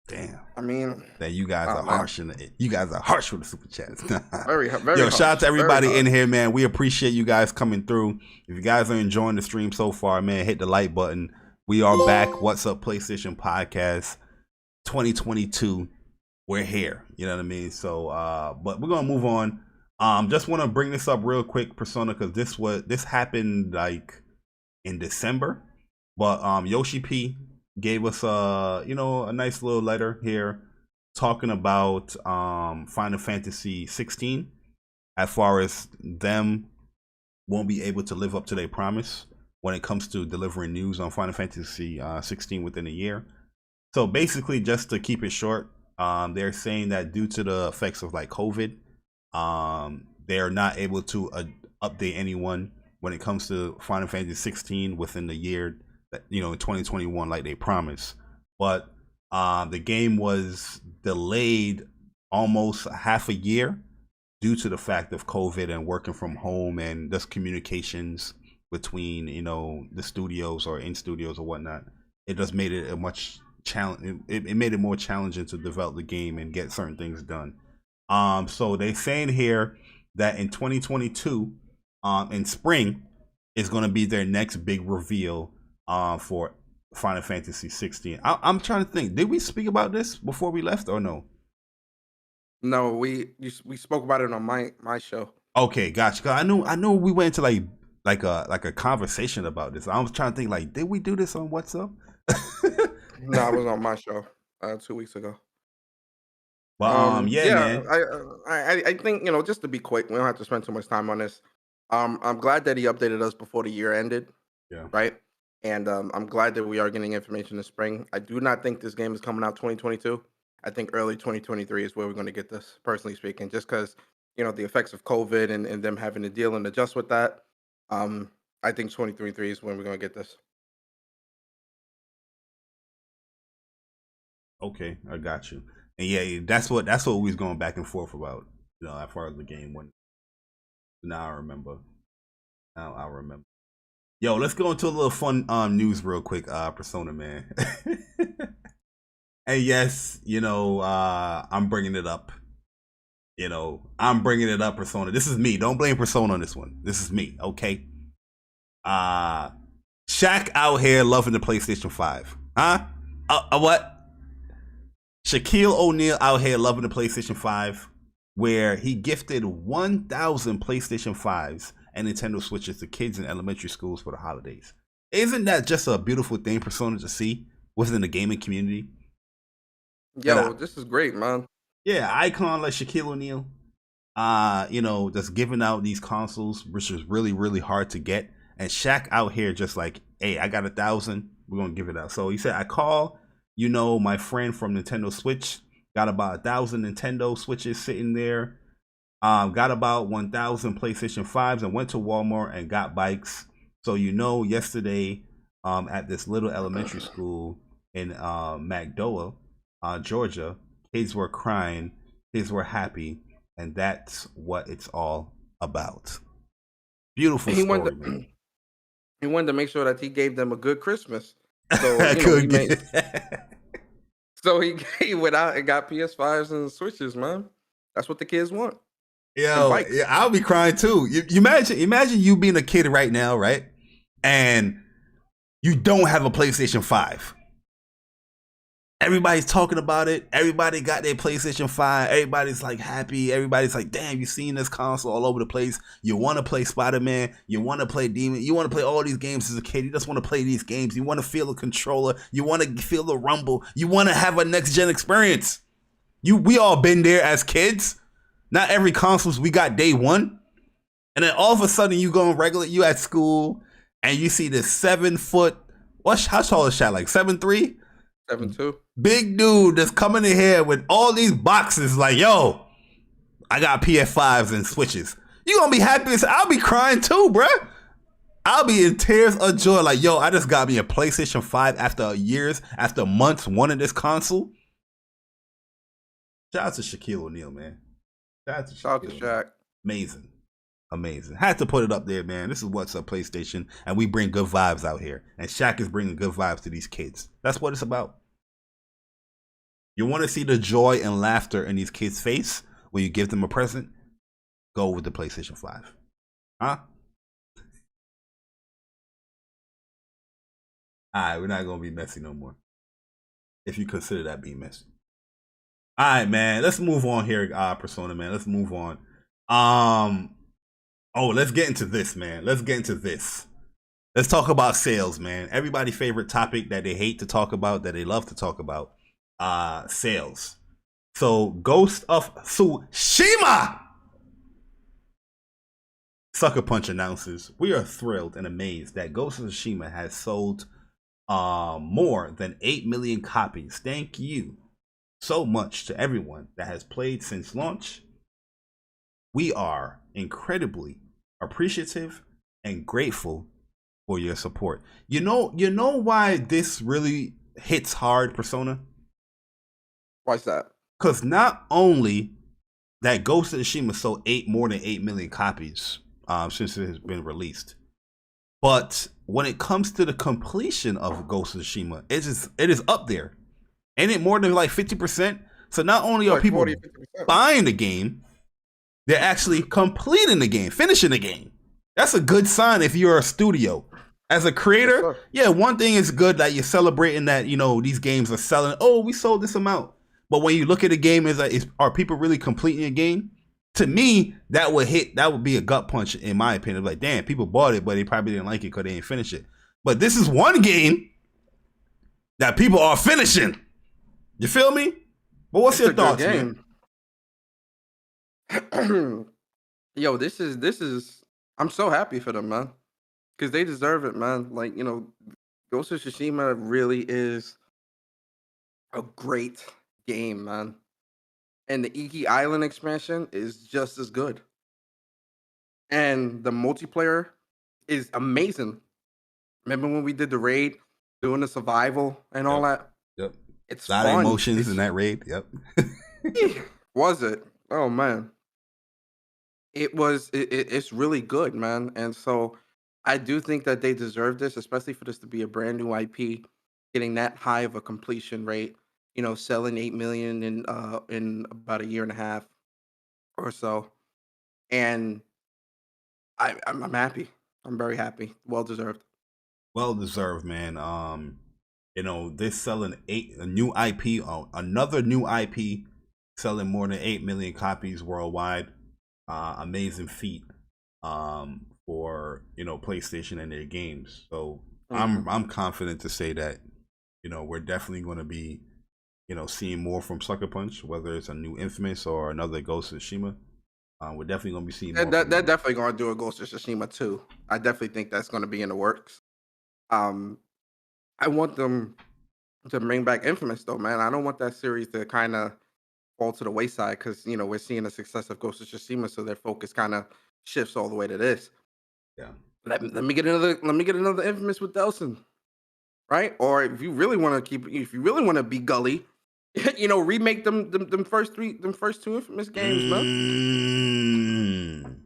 Damn. I mean, that you guys are harsh you guys are harsh with the super chats. very Yo, shout out to everybody in here, man. We appreciate you guys coming through. If you guys are enjoying the stream so far, man, hit the like button. We are back. What's Up PlayStation Podcast 2022. We're here. You know what I mean? So but we're gonna move on. Just want to bring this up real quick, Persona, because this happened like in December, but Yoshi P gave us a nice little letter here talking about Final Fantasy XVI as far as them won't be able to live up to their promise when it comes to delivering news on Final Fantasy 16 within a year. So basically, just to keep it short, they're saying that due to the effects of like COVID, they're not able to update anyone when it comes to Final Fantasy 16 within the year, that, you know, in 2021, like they promised. But the game was delayed almost half a year due to the fact of COVID and working from home and just communications between, you know, the studios or in studios or whatnot. It just made it a much challenge. It made it more challenging to develop the game and get certain things done. So they're saying here that in 2022, in spring, is going to be their next big reveal for Final Fantasy 16. I'm trying to think. Did we speak about this before we left or no? No, we spoke about it on my show. Okay, gotcha. 'Cause I know we went into like a conversation about this. I was trying to think, like, did we do this on What's Up? No, it was on my show 2 weeks ago. But yeah, man. I think, you know, just to be quick, we don't have to spend too much time on this. I'm glad that he updated us before the year ended. Yeah. Right. And I'm glad that we are getting information this spring. I do not think this game is coming out 2022. I think early 2023 is where we're going to get this, personally speaking, just because, you know, the effects of COVID and them having to deal and adjust with that. I think 2023 is when we're going to get this. Okay, I got you. And yeah, that's what we was going back and forth about, you know, as far as the game went. Now I remember. Yo, let's go into a little fun news real quick, Persona, man. And yes, you know, I'm bringing it up. You know, I'm bringing it up, Persona. This is me. Don't blame Persona on this one. This is me, okay? Shaq out here loving the PlayStation 5. Huh? What? Shaquille O'Neal out here loving the PlayStation 5, where he gifted 1,000 PlayStation 5s and Nintendo Switches to kids in elementary schools for the holidays. Isn't that just a beautiful thing, Persona, to see within the gaming community? Yo, this is great, man. Yeah, icon like Shaquille O'Neal, you know, just giving out these consoles, which is really, really hard to get. And Shaq out here just like, hey, I got 1,000. We're going to give it out. So he said, I call, you know, my friend from Nintendo Switch, got about 1,000 Nintendo Switches sitting there. Got about 1,000 PlayStation 5s and went to Walmart and got bikes. So, you know, yesterday at this little elementary school in McDowell, Georgia, kids were crying, kids were happy, and that's what it's all about. Beautiful story, man. He wanted to make sure that he gave them a good Christmas. So, so he went out and got PS5s and Switches, man. That's what the kids want. Yo, yeah, I'll be crying too. You imagine you being a kid right now, right? And you don't have a PlayStation 5. Everybody's talking about it. Everybody got their PlayStation 5. Everybody's like happy. Everybody's like, damn, you seen this console all over the place. You want to play Spider-Man. You want to play Demon. You want to play all these games as a kid. You just want to play these games. You want to feel the controller. You want to feel the rumble. You want to have a next-gen experience. We all been there as kids. Not every consoles we got day one. And then all of a sudden you go regular, you at school and you see this 7 foot, how tall is Shaq? Like 7'3"? 7'2". Big dude that's coming in here with all these boxes like, yo, I got PS5s and Switches. You gonna be happy? I'll be crying too, bruh. I'll be in tears of joy like, yo, I just got me a PlayStation 5 after years, after months wanting this console. Shout out to Shaquille O'Neal, man. Shout out to Shaq. Amazing. Had to put it up there, man. This is What's Up PlayStation, and we bring good vibes out here. And Shaq is bringing good vibes to these kids. That's what it's about. You want to see the joy and laughter in these kids' face when you give them a present? Go with the PlayStation 5. Huh? Alright, we're not going to be messy no more. If you consider that being messy. Alright, man. Let's move on here, Persona, man. Let's move on. Oh, let's get into this, man. Let's get into this. Let's talk about sales, man. Everybody's favorite topic that they hate to talk about, that they love to talk about. Sales. So, Ghost of Tsushima Sucker Punch announces, we are thrilled and amazed that Ghost of Tsushima has sold more than 8 million copies. Thank you so much to everyone that has played since launch. We are incredibly appreciative and grateful for your support. You know why this really hits hard, Persona? Why's that? Because not only that Ghost of Tsushima sold more than 8 million copies since it has been released, but when it comes to the completion of Ghost of Tsushima, it is up there. Ain't it more than like 50%? So not only are people 40, buying the game, they're actually completing the game, finishing the game. That's a good sign if you're a studio. As a creator, yeah, one thing is good that you're celebrating that, you know, these games are selling. Oh, we sold this amount. But when you look at a game, are people really completing a game? To me, that would be a gut punch in my opinion. Like, damn, people bought it, but they probably didn't like it because they didn't finish it. But this is one game that people are finishing. You feel me? But what's your thoughts, man? Yo, this is I'm so happy for them, man. Because they deserve it, man. Like, you know, Ghost of Tsushima really is a great game, man. And the Iki Island expansion is just as good. And the multiplayer is amazing. Remember when we did the raid, doing the survival and all that? Yep. It's a lot of emotions in that raid. Yep. Was it? Oh man. It's really good, man. And so I do think that they deserve this, especially for this to be a brand new IP, getting that high of a completion rate, you know, selling 8 million in about a year and a half or so. And I'm happy. I'm very happy. Well deserved. Well deserved, man. You know, they're selling a new IP, another new IP selling more than 8 million copies worldwide. Amazing feat for, you know, PlayStation and their games. So I'm confident to say that, you know, we're definitely going to be, you know, seeing more from Sucker Punch, whether it's a new Infamous or another Ghost of Tsushima. We're definitely going to be seeing more. They're definitely going to do a Ghost of Tsushima too. I definitely think that's going to be in the works. I want them to bring back Infamous though, man. I don't want that series to kind of fall to the wayside because, you know, we're seeing the success of Ghost of Tsushima, so their focus kind of shifts all the way to this. Yeah. Let me get another Infamous with Delson, right? Or if you really want to be gully, you know, remake them first two Infamous games, man.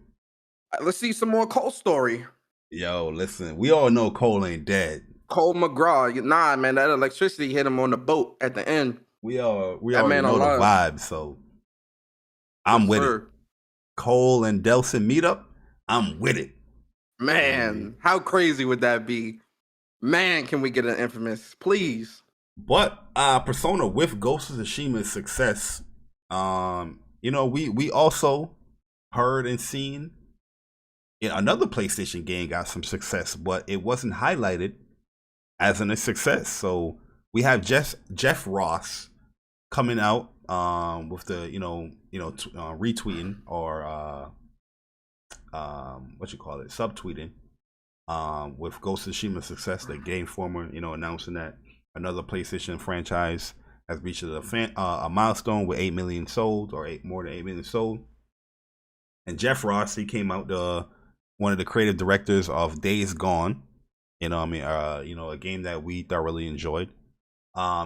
Let's see some more Cole story. Yo, listen, we all know Cole ain't dead. Cole McGraw, nah, man, that electricity hit him on the boat at the end. We already know the vibe, so I'm with it. Cole and Delson meet up, I'm with it. Man, how crazy would that be? Man, can we get an Infamous, please? But Persona, with Ghost of Tsushima's success, you know, we also heard and seen another PlayStation game got some success, but it wasn't highlighted as a success. So we have Jeff Ross coming out with the retweeting or subtweeting with Ghost of Tsushima's success. The Game Informer, you know, announcing that another PlayStation franchise has reached a milestone with 8 million sold, or more than 8 million sold. And Jeff Ross, he came out, one of the creative directors of Days Gone, you know, a game that we thoroughly enjoyed.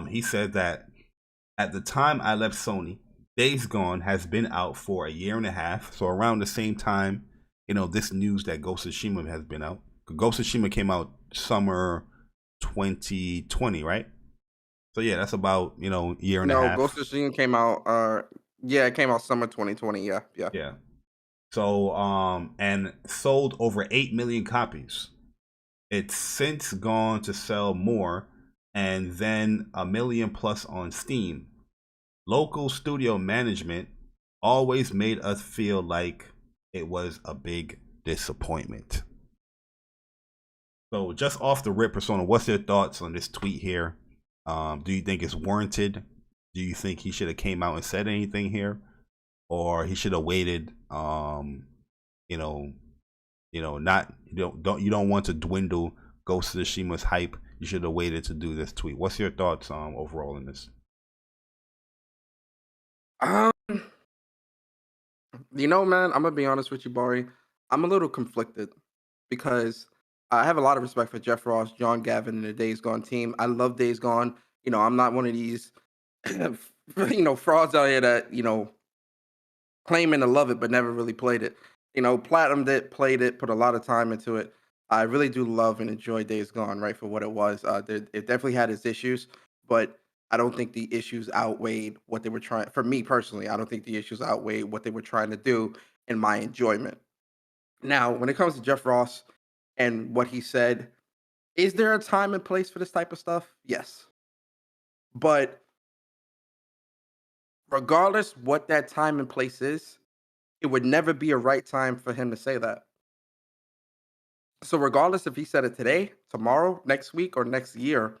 He said that at the time I left Sony, Days Gone has been out for a year and a half. So around the same time, you know, this news that Ghost of Tsushima has been out. Ghost of Tsushima came out summer 2020, right? So yeah, that's about, you know, year and a half. No, Ghost of Tsushima came out. It came out summer 2020. Yeah. So and sold over 8 million copies. It's since gone to sell more, and then 1 million plus on Steam. Local studio management always made us feel like it was a big disappointment. So just off the rip, Persona, what's your thoughts on this tweet here? Do you think it's warranted? Do you think he should have came out and said anything here, or he should have waited, you know, not you don't want to dwindle Ghost of Tsushima's hype. You should have waited to do this tweet. What's your thoughts overall in this? Man, I'm gonna be honest with you, Bari. I'm a little conflicted because I have a lot of respect for Jeff Ross, John Gavin, and the Days Gone team. I love Days Gone. I'm not one of these, frauds out here that claiming to love it but never really played it. Platinum did, played it, put a lot of time into it. I really do love and enjoy Days Gone, right, for what it was. It definitely had its issues, but I don't think the issues outweighed what they were trying. For me personally, I don't think the issues outweighed what they were trying to do in my enjoyment. Now, when it comes to Jeff Ross and what he said, is there a time and place for this type of stuff? Yes. But regardless what that time and place is, it would never be a right time for him to say that. So regardless if he said it today, tomorrow, next week, or next year,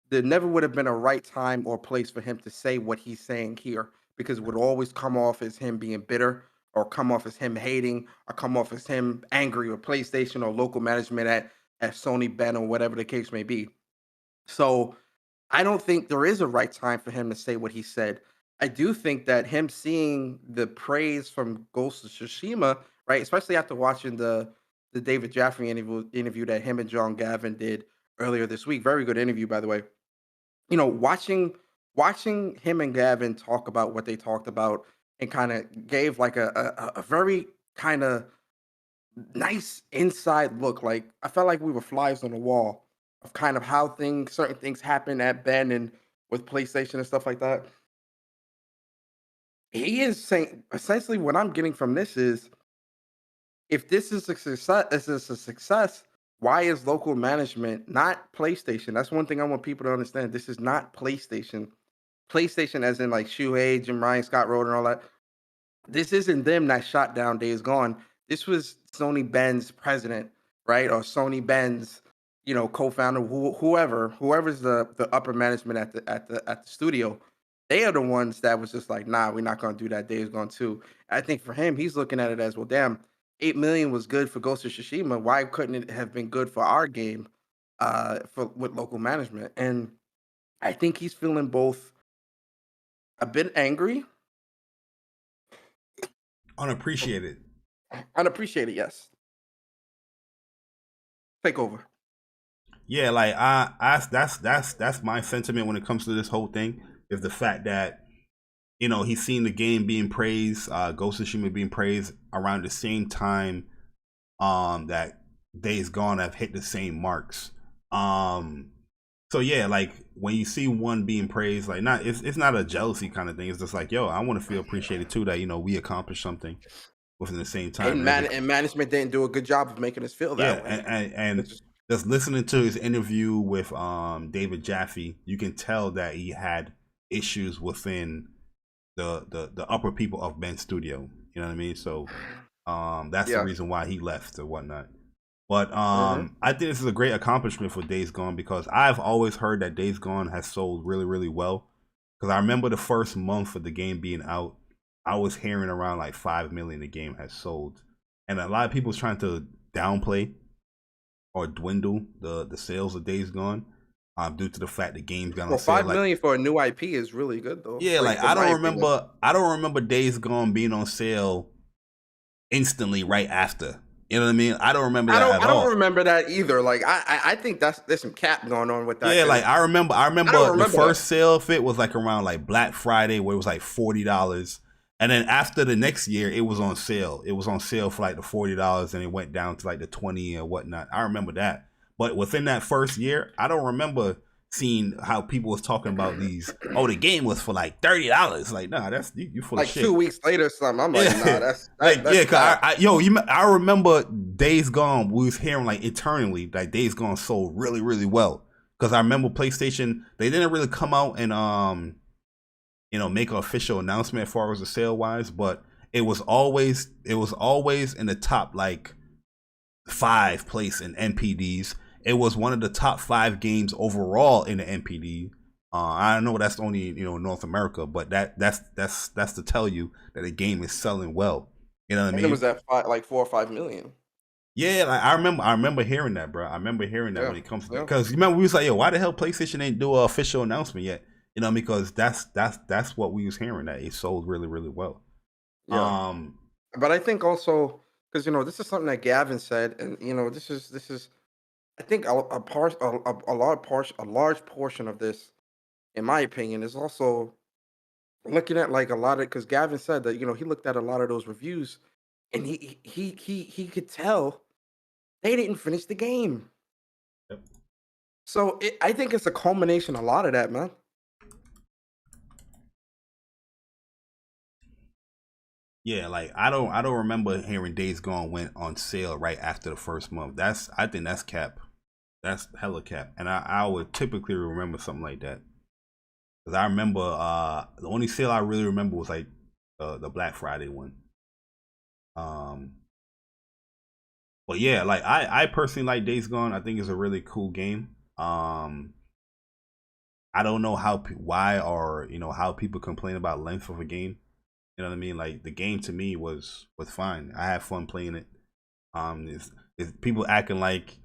there never would have been a right time or place for him to say what he's saying here, because it would always come off as him being bitter, or come off as him hating, or come off as him angry with PlayStation or local management at Sony, Ben, or whatever the case may be. So I don't think there is a right time for him to say what he said. I do think that him seeing the praise from Ghost of Tsushima, right, especially after watching the David Jaffrey interview that him and John Gavin did earlier this week. Very good interview, by the way. Watching him and Gavin talk about what they talked about, and kind of gave like a very kind of nice inside look. Like, I felt like we were flies on the wall of kind of how certain things happen at Ben and with PlayStation and stuff like that. He is saying, essentially, what I'm getting from this is, if this is a success, why is local management not PlayStation? That's one thing I want people to understand. This is not PlayStation. PlayStation, as in like Shuhei, Jim Ryan, Scott Roden, and all that. This isn't them that shot down Days Gone. This was Sony Ben's president, right? Or Sony Ben's, co-founder, whoever's the upper management at the studio. They are the ones that was just like, nah, we're not gonna do that. Days Gone 2. I think for him, he's looking at it as, well, damn, 8 million was good for Ghost of Tsushima. Why couldn't it have been good for our game, with local management? And I think he's feeling both a bit angry, Unappreciated, yes. Take over. Yeah, like that's my sentiment when it comes to this whole thing, is the fact that he's seen the game being praised, Ghost of Tsushima being praised around the same time that Days Gone have hit the same marks. So yeah, like when you see one being praised, like it's not a jealousy kind of thing. It's just like, yo, I want to feel appreciated too, that we accomplished something within the same time. And management didn't do a good job of making us feel that way. And just listening to his interview with David Jaffe, you can tell that he had issues within the upper people of Ben's studio. You know what I mean? So that's the reason why he left or whatnot. But I think this is a great accomplishment for Days Gone, because I've always heard that Days Gone has sold really, really well. Because I remember the first month of the game being out, I was hearing around like 5 million the game has sold. And a lot of people was trying to downplay or dwindle the sales of Days Gone, due to the fact the game's gonna sell. 5 million for a new IP is really good though. Yeah, like I don't remember Days Gone being on sale instantly right after. You know what I mean? I don't remember that at all. I don't remember that either. Like I think there's some cap going on with that. Yeah, like I remember the first sale of it was like around like Black Friday, where it was like $40. And then after the next year, it was on sale. It was on sale for like the $40, and it went down to like the 20 or whatnot. I remember that. But within that first year, I don't remember seeing how people was talking about these. Oh, the game was for like $30. Like, nah, that's you full like of shit. 2 weeks later, or something. I'm like, nah, that's I remember Days Gone. We was hearing like internally like Days Gone sold really, really well, because I remember PlayStation, they didn't really come out and make an official announcement as far as the sale wise, but it was always in the top like 5 place in NPDs. It was one of the top 5 games overall in the NPD. I know that's only North America, but that's to tell you that the game is selling well. You know what I mean? It was at 4 or 5 million. Yeah, like I remember hearing that, bro. I remember hearing that when it comes to that. Because remember we was like, yo, why the hell PlayStation ain't do an official announcement yet? You know, because that's what we was hearing, that it sold really, really well. Yeah. But I think also because this is something that Gavin said, and this is I think a large portion of this, in my opinion, is also looking at like a lot of, because Gavin said that he looked at a lot of those reviews, and he could tell they didn't finish the game. Yep. So I think it's a culmination of a lot of that, man. Yeah, like I don't remember hearing Days Gone went on sale right after the first month. I think that's cap. That's hella cap. And I would typically remember something like that. Because I remember the only sale I really remember was like the Black Friday one. But yeah, like I personally like Days Gone. I think it's a really cool game. I don't know how people complain about length of a game. You know what I mean? Like the game to me was fine. I had fun playing it. It's people acting like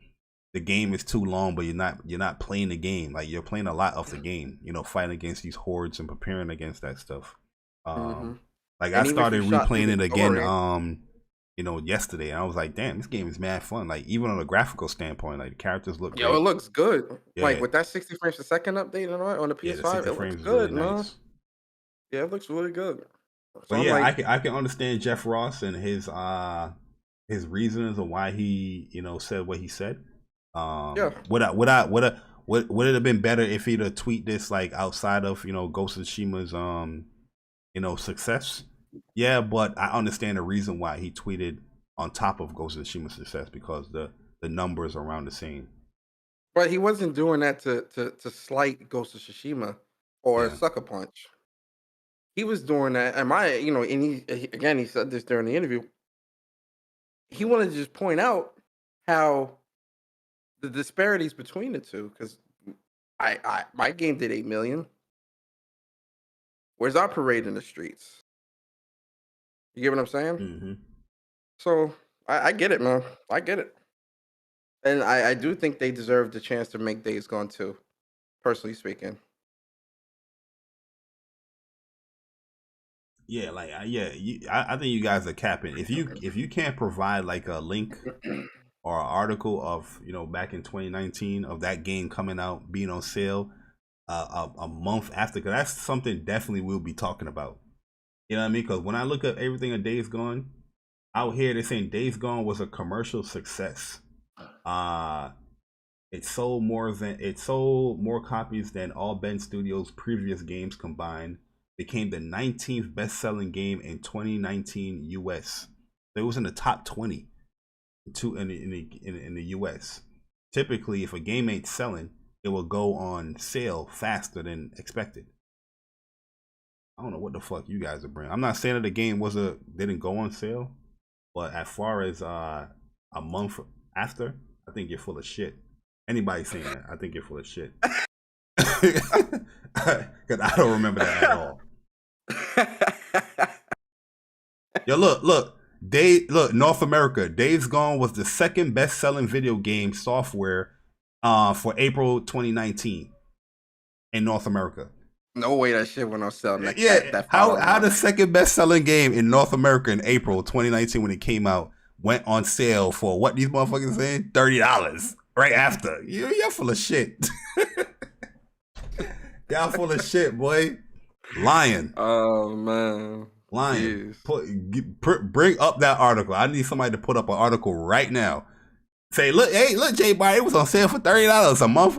the game is too long, but you're not playing the game. Like you're playing a lot of the game. Fighting against these hordes and preparing against that stuff. Like I started replaying it again. Yesterday, and I was like, damn, this game is mad fun. Like even on a graphical standpoint, like the characters look. Yo, great. It looks good. Yeah. Like with that 60 frames per second update and all on the PS5, it looks good, man. Nice. Yeah, it looks really good. So but yeah, like, I can understand Jeff Ross and his reasons of why he said what he said. Would it have been better if he'd have tweeted this like outside of Ghost of Tsushima's success? Yeah, but I understand the reason why he tweeted on top of Ghost of Tsushima's success, because the numbers are around the same. But he wasn't doing that to slight Ghost of Tsushima or Sucker Punch. He was doing that, and he said this during the interview. He wanted to just point out how the disparities between the two, because my game did 8 million. Where's our parade in the streets? You get what I'm saying? Mm-hmm. So I get it, man. I get it, and I do think they deserve the chance to make Days Gone 2, personally speaking. Yeah, like I think you guys are capping. If you can't provide like a link or an article of back in 2019 of that game coming out, being on sale a month after, because that's something definitely we'll be talking about. You know what I mean? Because when I look up everything of Days Gone, out here they're saying Days Gone was a commercial success. It sold more copies than all Ben Studios' previous games combined. Became the 19th best-selling game in 2019 US. So it was in the top 20 in the US. Typically, if a game ain't selling, it will go on sale faster than expected. I don't know what the fuck you guys are bringing. I'm not saying that the game didn't go on sale, but as far as a month after, I think you're full of shit. Anybody saying that, I think you're full of shit. Because I don't remember that at all. Yo, look, North America. Days Gone was the second best-selling video game software for April 2019 in North America. No way that shit went on sale. How the second best-selling game in North America in April 2019 when it came out went on sale for what these motherfuckers saying? $30 right after. You're full of shit. Y'all full of shit, boy. Lying. Oh man. Lying. Bring up that article. I need somebody to put up an article right now. Say, look, Jay Bari, it was on sale for $30 a month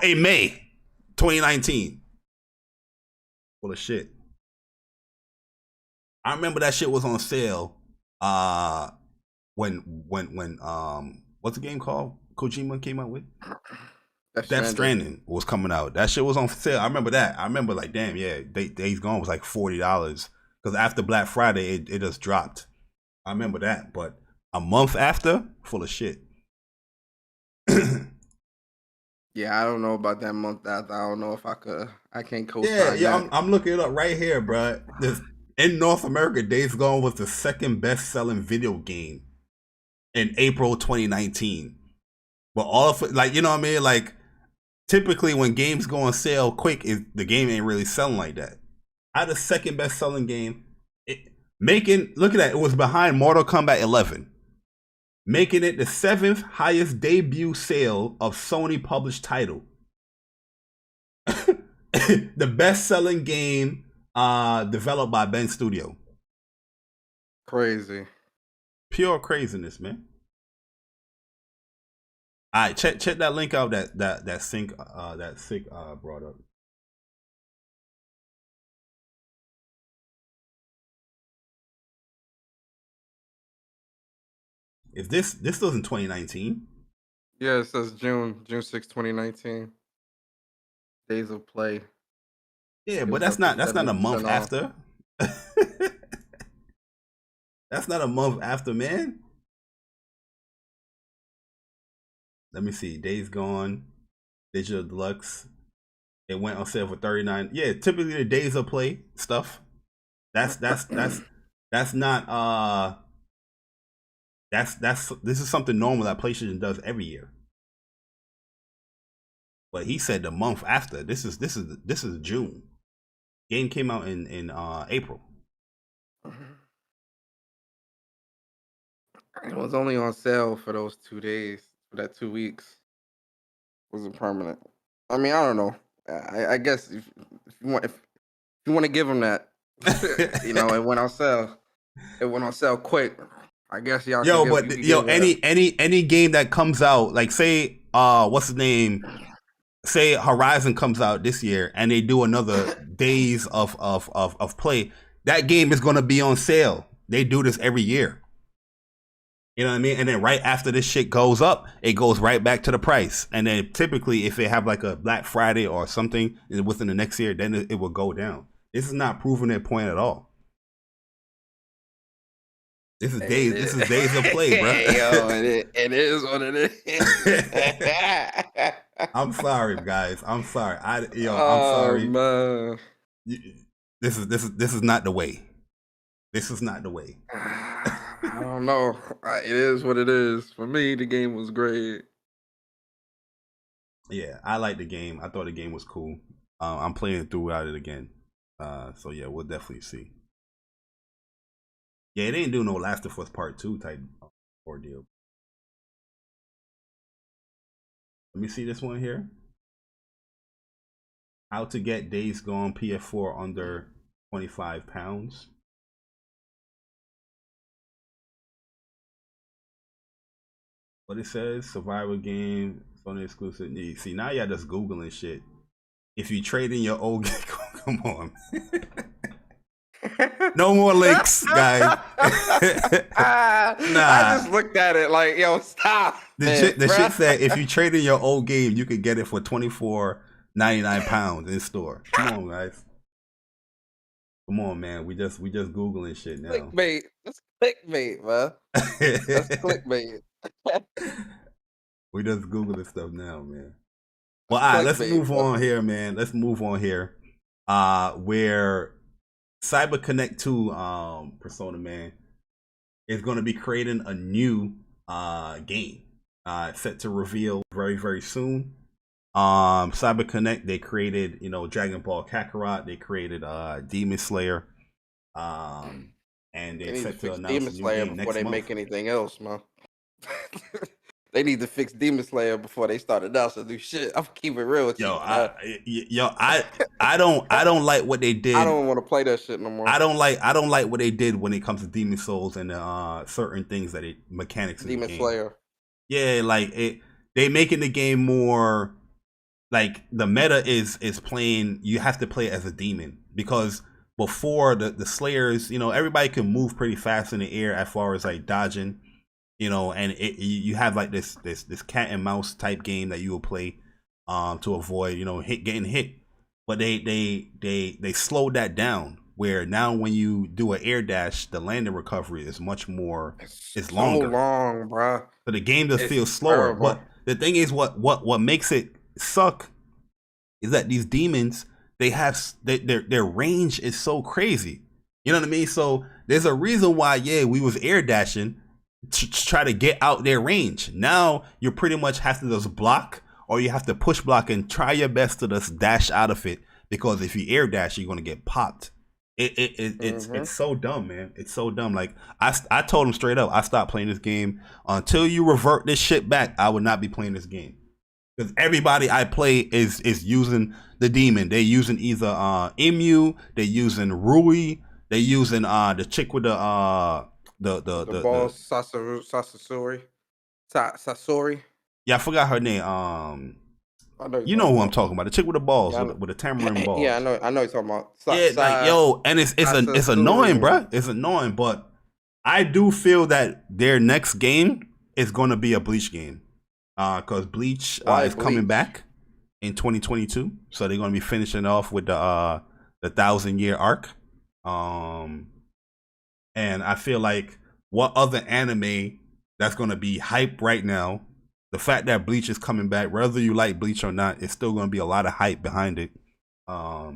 in May 2019. Full of shit. I remember that shit was on sale. When what's the game called? Kojima came out with. Death Stranding was coming out. That shit was on sale. I remember that. I remember like, damn, yeah, Days Gone was like $40 because after Black Friday, it just dropped. I remember that, but a month after, full of shit. Yeah, I don't know about that month after. I don't know if I could. I can't co-sign that. I'm looking it up right here, bro. In North America, Days Gone was the second best-selling video game in April 2019. But all of it, like, you know what I mean? Like, typically when games go on sale quick, the game ain't really selling like that. I had the second best selling game. Look at that, it was behind Mortal Kombat 11. Making it the 7th highest debut sale of Sony published title. The best selling game developed by Ben Studio. Crazy. Pure craziness, man. All right, check that link out that Sick brought up. Is this was in 2019? Yeah, it says June 6, 2019. Days of play. Yeah, but that's not a month after. That's not a month after, man. Let me see. Days Gone, Digital Deluxe. It went on sale for $39. Yeah, typically the Days of Play stuff. This is something normal that PlayStation does every year. But he said the month after. This is June. Game came out in April. It was only on sale for those 2 days, for that 2 weeks. It wasn't permanent. I mean, I don't know. I guess if you want to give them that, you know, it went on sale. It went on sale quick. I guess y'all. Any game that comes out, like say, what's his name? Say Horizon comes out this year, and they do another days of play. That game is going to be on sale. They do this every year. You know what I mean? And then right after this shit goes up, it goes right back to the price. And then typically, if they have like a Black Friday or something within the next year, then it will go down. This is not proving their point at all. This is days of play, bro. Yo, it is what it is. I'm sorry, guys. I'm sorry. I'm sorry. Man. This is not the way. This is not the way. I don't know. It is what it is. For me, the game was great. Yeah, I like the game. I thought the game was cool. I'm playing throughout it again. So yeah, we'll definitely see. Yeah, it ain't do no Last of Us Part 2 type ordeal. Let me see this one here. How to get Days Gone PS4 under £25. What it says, survival game, Sony exclusive. See, now y'all just Googling shit. If you trade in your old game, come on. No more links, guys. Nah. I just looked at it like, yo, stop. The shit said if you trade in your old game, you could get it for £24.99 in store. Come on, guys. Come on, man. We just Googling shit now. Clickbait. That's clickbait, man. That's clickbait. We just Googling stuff now, man. Well, all right, let's move on here, man. Let's move on here. Where CyberConnect 2 Persona, man, is going to be creating a new game set to reveal very, very soon. CyberConnect, they created, Dragon Ball Kakarot. They created Demon Slayer. And they're set to announce Demon Slayer before they make anything else, man. They need to fix Demon Slayer before they start announcing new shit. I'm keeping it real with you. I don't like what they did. I don't want to play that shit no more. I don't like what they did when it comes to Demon Souls and certain things that mechanics in Demon the game. Slayer. Yeah, like they making the game more like the meta is playing. You have to play as a demon because before the Slayers, everybody can move pretty fast in the air as far as like dodging. And you have like this cat and mouse type game that you will play to avoid getting hit, but they slowed that down where now when you do an air dash, the landing recovery is much more it's longer. So long, bro. So the game just feels slower. Terrible. But the thing is, what makes it suck is that these demons their range is so crazy. You know what I mean? So there's a reason why we was air dashing. to try to get out their range. Now you pretty much have to just block, or you have to push block and try your best to just dash out of it, because if you air dash, you're gonna get popped. It's so dumb, man. It's so dumb. Like I told him straight up, I stopped playing this game until you revert this shit back. I would not be playing this game, because everybody I play is using the demon. They're using either Emu, they're using Rui, they're using the chick with the ball, Sasori. Yeah, I forgot her name. You know who I'm talking about. The chick with the balls, with the tamarind balls. Yeah, I know you're talking about. Like, yo, and it's annoying, bro. It's annoying, but I do feel that their next game is going to be a Bleach game, because Bleach is coming back in 2022, so they're going to be finishing off with the 1,000-year arc. And I feel like, what other anime that's going to be hype right now? The fact that Bleach is coming back, whether you like Bleach or not, it's still going to be a lot of hype behind it. I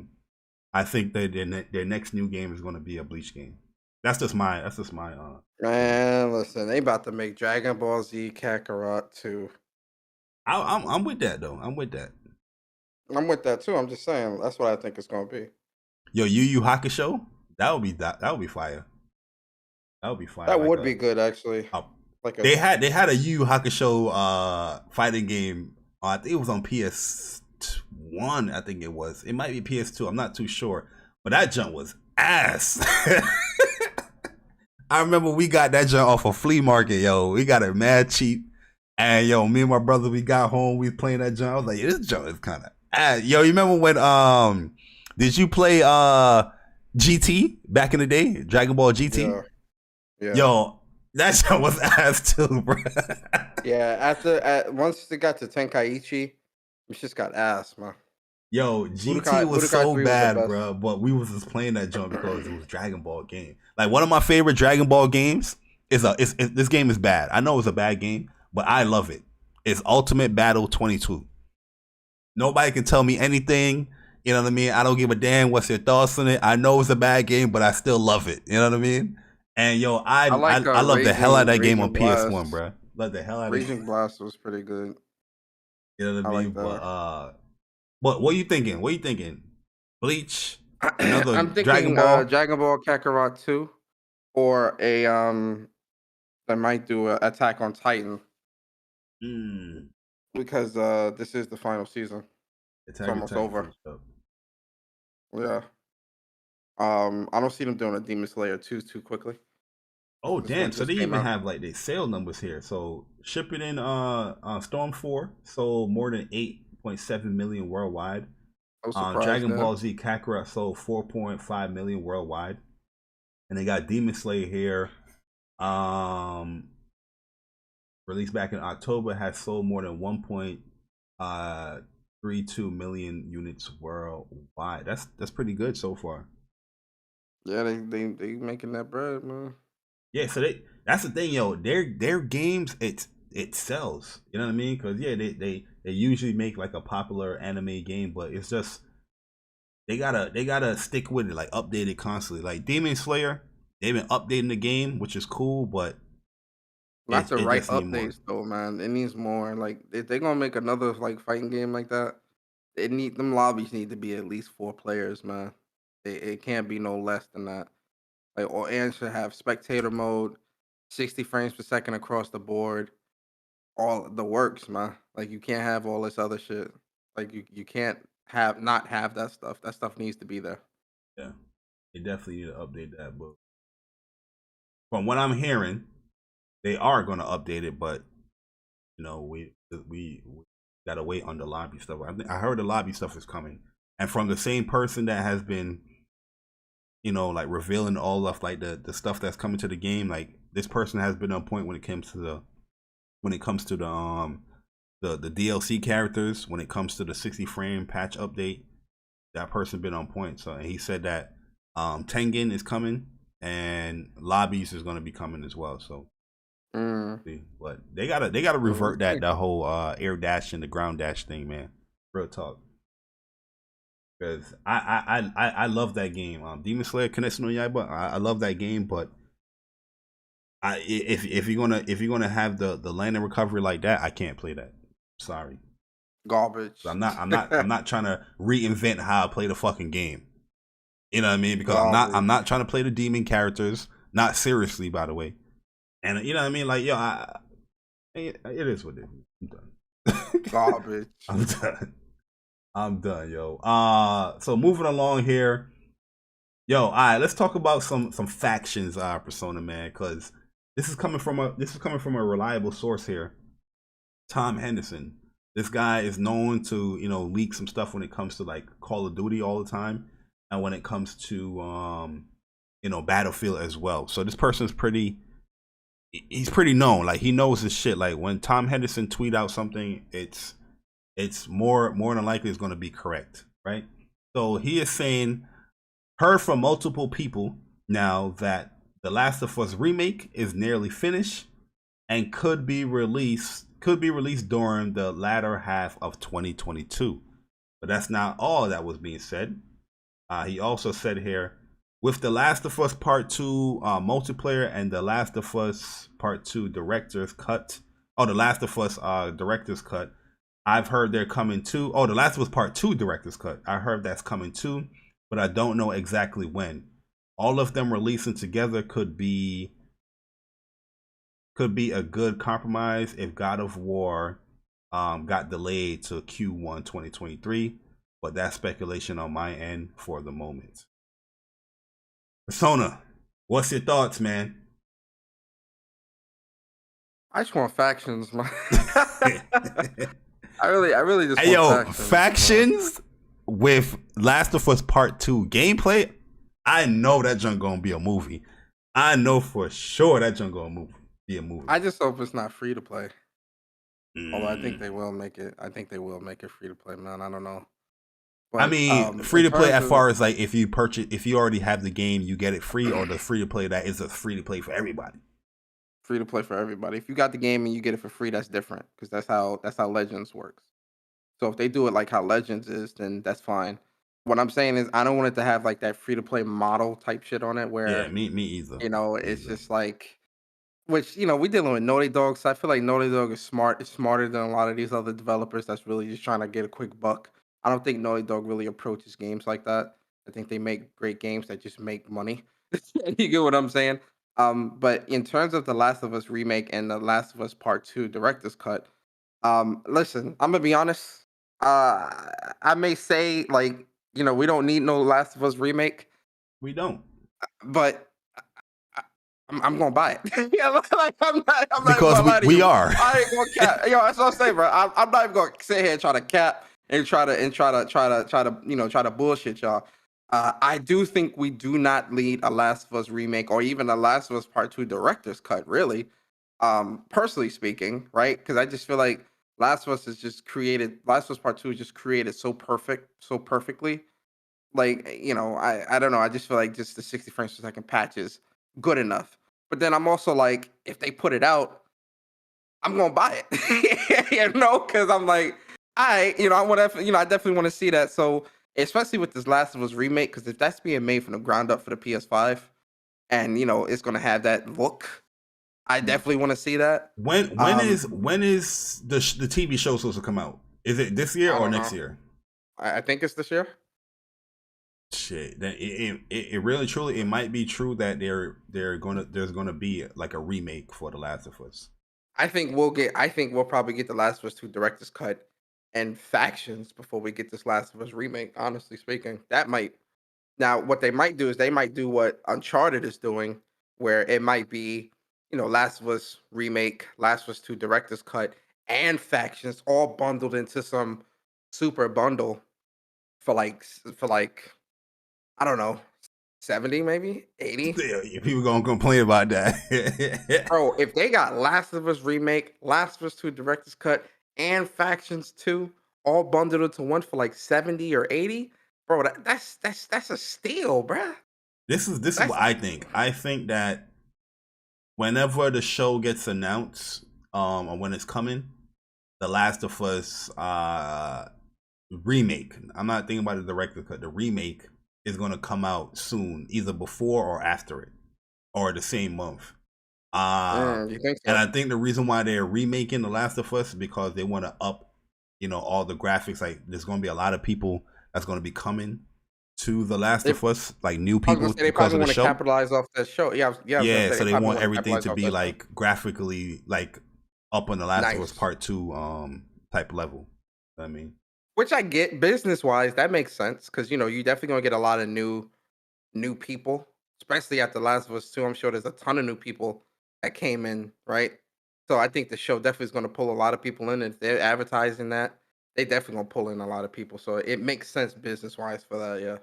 think that their next new game is going to be a Bleach game. That's just my man. Listen, they about to make Dragon Ball Z Kakarot 2. I'm with that though. I'm with that too. I'm just saying that's what I think it's going to be. Yo, Yu Yu Hakusho, that would be fire. That would be fire. That would be good, actually. They had a Yu Yu Hakusho fighting game. I think it was on PS1. I think it was. It might be PS2. I'm not too sure. But that jump was ass. I remember we got that jump off a flea market, yo. We got it mad cheap. And yo, me and my brother, we got home. We was playing that jump. I was like, this jump is kind of ass. Yo, you remember when did you play GT back in the day? Dragon Ball GT? Yeah. Yo. That shit was ass too, bro. Yeah, once they got to Tenkaichi, it just got ass, man. Yo, GT was so bad, bro. But we was just playing that jump because it was Dragon Ball game. Like, one of my favorite Dragon Ball games is this game is bad. I know it's a bad game, but I love it. It's Ultimate Battle 22. Nobody can tell me anything. You know what I mean? I don't give a damn what's your thoughts on it. I know it's a bad game, but I still love it. You know what I mean? And yo, I love the hell out of that game on PS1, bro. Love the hell out of it. Raging Blast was pretty good. You know what I mean? But what are you thinking? What are you thinking? Bleach? Another I'm thinking Dragon Ball? Dragon Ball Kakarot 2, or I might do a Attack on Titan. Because this is the final season. It's almost over. Yeah. I don't see them doing a Demon Slayer 2 too quickly. Oh damn! So they even have like the sale numbers here. So shipping in Storm 4 sold more than 8.7 million worldwide. Dragon Ball Z Kakarot sold 4.5 million worldwide, and they got Demon Slayer here. Released back in October, has sold more than 1.32 million units worldwide. That's pretty good so far. Yeah, they making that bread, man. Yeah, so that's the thing, yo. Their games, it sells. You know what I mean? Because yeah, they usually make like a popular anime game, but it's just they gotta stick with it, like update it constantly. Like Demon Slayer, they've been updating the game, which is cool, but lots of right updates though, man. It needs more. Like if they're gonna make another like fighting game like that, them lobbies need to be at least 4 players, man. It can't be no less than that. Like, and should have spectator mode, 60 frames per second across the board, all the works, man. Like you can't have all this other shit. Like you can't not have that stuff. That stuff needs to be there. Yeah, they definitely need to update that. But from what I'm hearing, they are going to update it. But you know, we gotta wait on the lobby stuff. I heard the lobby stuff is coming, and from the same person that has been, you know, like revealing all of like the stuff that's coming to the game. Like this person has been on point when it comes to the DLC characters. When it comes to the 60 frame patch update, that person been on point. So and he said that Tengen is coming and lobbies is going to be coming as well. So, but they gotta revert that whole air dash and the ground dash thing, man. Real talk. Because I love that game. Demon Slayer Kimetsu no Yaiba, I love that game, but If you're gonna have the landing recovery like that, I can't play that. Sorry. Garbage. So I'm not trying to reinvent how I play the fucking game. You know what I mean? Because Garbage. I'm not trying to play the demon characters. Not seriously, by the way. And you know what I mean? Like, yo, it is what it is. I'm done. Garbage. I'm done, yo. So moving along here. Yo, all right, let's talk about some factions, Persona, man, because this is coming from a reliable source here. Tom Henderson. This guy is known to, you know, leak some stuff when it comes to like Call of Duty all the time, and when it comes to you know, Battlefield as well. So this person's he's pretty known. Like, he knows his shit. Like, when Tom Henderson tweet out something, it's more than likely it's going to be correct, right? So he is saying, heard from multiple people now that The Last of Us remake is nearly finished and could be released during the latter half of 2022. But that's not all that was being said. He also said here, with The Last of Us Part 2 multiplayer and The Last of Us Part 2 director's cut. Oh, The Last of Us director's cut. I've heard they're coming too. Oh, The Last of Us Part 2 director's cut. I heard that's coming too, but I don't know exactly when. All of them releasing together could be a good compromise if God of War got delayed to Q1 2023, but that's speculation on my end for the moment. Persona, what's your thoughts, man? I just want factions, man. I really just want factions with Last of Us Part 2 gameplay. I know that junk gonna be a movie. I know for sure that junk gonna be a movie. I just hope it's not free to play. Although I think they will make it. I think they will make it free to play, man. I don't know. But, I mean, free to play as far as like if you already have the game, you get it free, or the free to play that is a free to play for everybody. Free to play for everybody. If you got the game and you get it for free, that's different, because that's how Legends works. So if they do it like how Legends is, then that's fine. What I'm saying is, I don't want it to have like that free to play model type shit on it, where me either. You know, it's just like, which, you know, we dealing with Naughty Dog, so I feel like Naughty Dog is smarter than a lot of these other developers that's really just trying to get a quick buck. I don't think Naughty Dog really approaches games like that. I think they make great games that just make money. You get what I'm saying? But in terms of The Last of Us remake and The Last of Us Part 2 director's cut, listen, I'm gonna be honest. I may say, like, you know, we don't need no Last of Us remake. We don't. But I'm gonna buy it. Yeah, like, I'm not because gonna lie to we you. are. I ain't gonna cap. Yo, that's what I'm saying, bro. I'm not even gonna sit here and try to cap and try to bullshit y'all. I do think we do not need a Last of Us remake or even a Last of Us Part 2 director's cut, really. Personally speaking, right? Because I just feel like Last of Us Part 2 is just created so perfectly. Like, you know, I don't know. I just feel like just the 60 frames per second patch is good enough. But then I'm also like, if they put it out, I'm gonna buy it. You know, because I'm like, I definitely want to see that. So especially with this Last of Us remake, because if that's being made from the ground up for the PS5, and you know it's gonna have that look, I definitely want to see that. When is the TV show supposed to come out? Is it this year or next year? I think it's this year. Shit, that it really truly it might be true that there's gonna be like a remake for The Last of Us. I think we'll probably get The Last of Us 2 director's cut and factions before we get this Last of Us remake. Honestly speaking, now what they might do is they might do what Uncharted is doing, where it might be, you know, Last of Us remake, Last of Us 2 director's cut, and factions all bundled into some super bundle for like I don't know, 70 maybe 80. Yeah, people gonna complain about that. Bro, if they got Last of Us remake, Last of Us 2 director's cut, and factions 2 all bundled into one for like 70 or 80, bro, that's a steal, bruh. This is what I think. I think that whenever the show gets announced, or when it's coming, The Last of Us remake. I'm not thinking about the director's cut. The remake is going to come out soon, either before or after it, or the same month. You think so? And I think the reason why they're remaking The Last of Us is because they want to up, all the graphics. Like, there's going to be a lot of people that's going to be coming to The Last of Us, like new people they because probably of the want to show. capitalize off that show. Yeah. So they want everything capitalize to off be that like graphically like up on The Last of Us Nice. Part 2 type level. I mean, Which I get business wise, that makes sense because you definitely gonna get a lot of new people, especially at The Last of Us 2. I'm sure there's a ton of new people that came in, right? So I think the show definitely is gonna pull a lot of people in. If they're advertising that, they definitely gonna pull in a lot of people. So it makes sense business wise for that, yeah.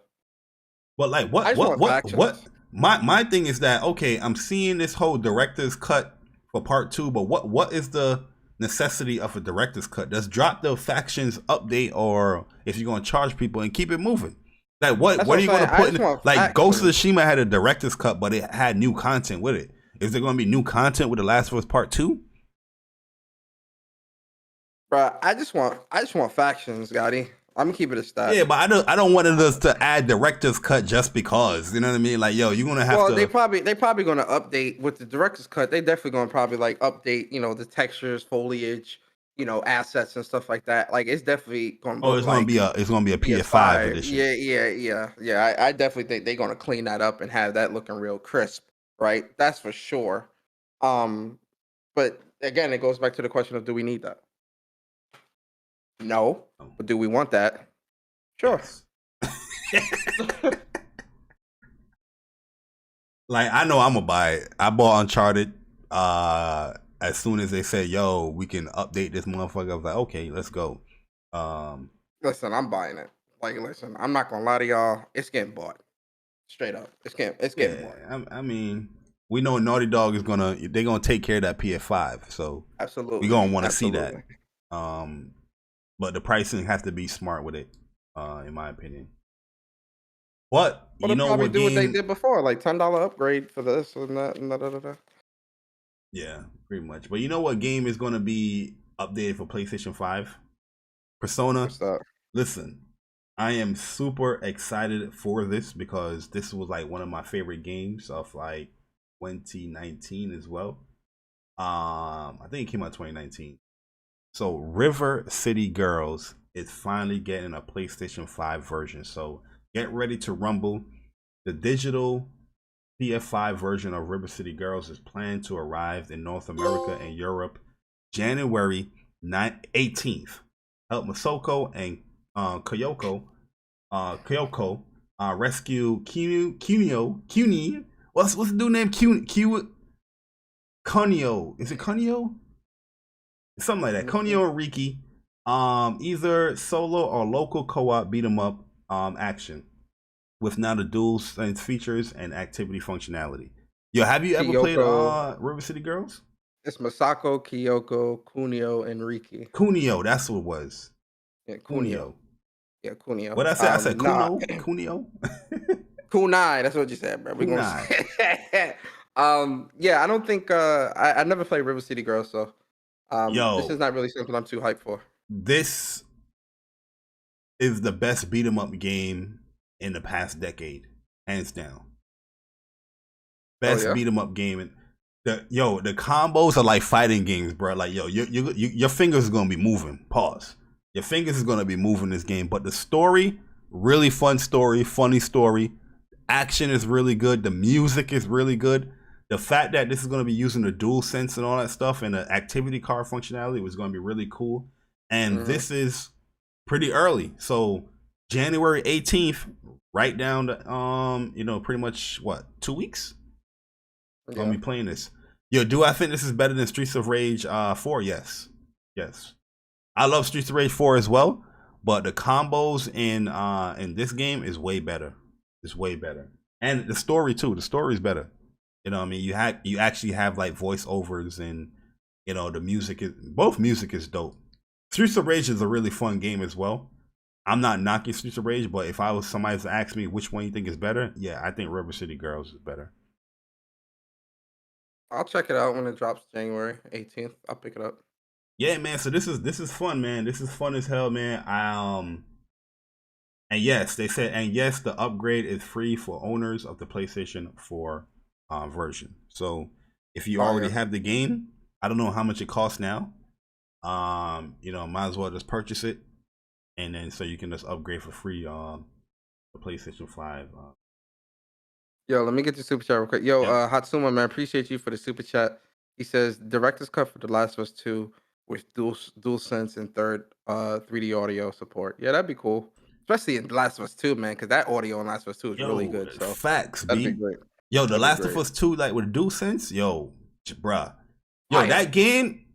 but like I just want what factions. my thing is that, okay, I'm seeing this whole director's cut for Part 2, but what is the necessity of a director's cut? Just drop the factions update, or if you're gonna charge people and keep it moving. Like what That's are what you I'm gonna saying. I put just in? want Like Ghost of factions. Tsushima had a director's cut, but it had new content with it. Is there gonna be new content with The Last of Us Part 2? Bruh, I just want factions, Gotti. I'm gonna keep it a stat. Yeah, but I don't want us to add director's cut just because. You know what I mean? Like, yo, you're gonna have Well, to. they probably gonna update with the director's cut. They definitely gonna probably like update, the textures, foliage, assets and stuff like that. Like it's definitely gonna Oh, look like it's gonna be a PS5 PS5. edition. Yeah. I definitely think they're gonna clean that up and have that looking real crisp, right? That's for sure. But again, it goes back to the question of, do we need that? No, but do we want that? Sure. Like, I know I'm gonna buy it. I bought Uncharted. As soon as they said, "Yo, we can update this motherfucker," I was like, "Okay, let's go." Listen, I'm buying it. Like, listen, I'm not gonna lie to y'all. It's getting bought. Straight up, it's getting bought. I mean, we know Naughty Dog is gonna take care of that PS5, so Absolutely, we gonna want to see that. But the pricing has to be smart with it, in my opinion. But Well, you they'll know probably what do what they game? did before, like $10 upgrade for this and that and da. Yeah, pretty much. But you know what game is gonna be updated for PlayStation 5? Persona. What's that? Listen, I am super excited for this because this was like one of my favorite games of like 2019 as well. I think it came out 2019. So River City Girls is finally getting a PlayStation 5 version. So get ready to rumble. The digital PS5 version of River City Girls is planned to arrive in North America and Europe January 18th. Help Masako and Kyoko rescue Kuni. What's the dude name? Kunio. Is it Kunio? Something like that. Kunio and Riki. Either solo or local co-op beat 'em up action with now the dual sense features and activity functionality. Yo, have you ever played River City Girls? It's Masako, Kyoko, Kunio, and Riki. Kunio, that's what it was. Yeah, Kunio. Yeah, Kunio. What I said? I said Kuno. Kunio. Kunai. That's what you said, bro. We gonna say. Yeah, I don't think I never played River City Girls, so this is not really something I'm too hyped for. This is the best beat 'em up game in the past decade, hands down. Best beat 'em up game. And the combos are like fighting games, bro. Like, your fingers are gonna be moving. Pause. Your fingers is gonna be moving this game, but the story, really fun story, funny story. Action is really good. The music is really good. The fact that this is gonna be using the dual sense and all that stuff and the activity card functionality was gonna be really cool. And this is pretty early, so January 18th, right down to pretty much 2 weeks. Gonna be playing this. Yo, do I think this is better than Streets of Rage 4? Yes. I love Streets of Rage 4 as well, but the combos in this game is way better. It's way better. And the story too. The story is better. You know what I mean? You actually have like voiceovers, and the music is dope. Streets of Rage is a really fun game as well. I'm not knocking Streets of Rage, but if I was somebody to ask me which one you think is better, yeah, I think River City Girls is better. I'll check it out when it drops January 18th. I'll pick it up. Yeah, man. So this is fun, man. This is fun as hell, man. And yes, they said, and yes, the upgrade is free for owners of the PlayStation 4 version. So if you already have the game, I don't know how much it costs now. You know, might as well just purchase it, and then so you can just upgrade for free the PlayStation 5. Yo, let me get your super chat real quick. Yo, Hatsuma, man, appreciate you for the super chat. He says director's cut for The Last of Us 2 with dual sense and third 3D audio support. Yeah, that'd be cool. Especially in The Last of Us 2, man, because that audio in Last of Us 2 is really good. So facts, that'd B. be great. Yo, The That'd be Last great. of Us 2, like with dual sense, yo, bruh. Yo, Fire. that game,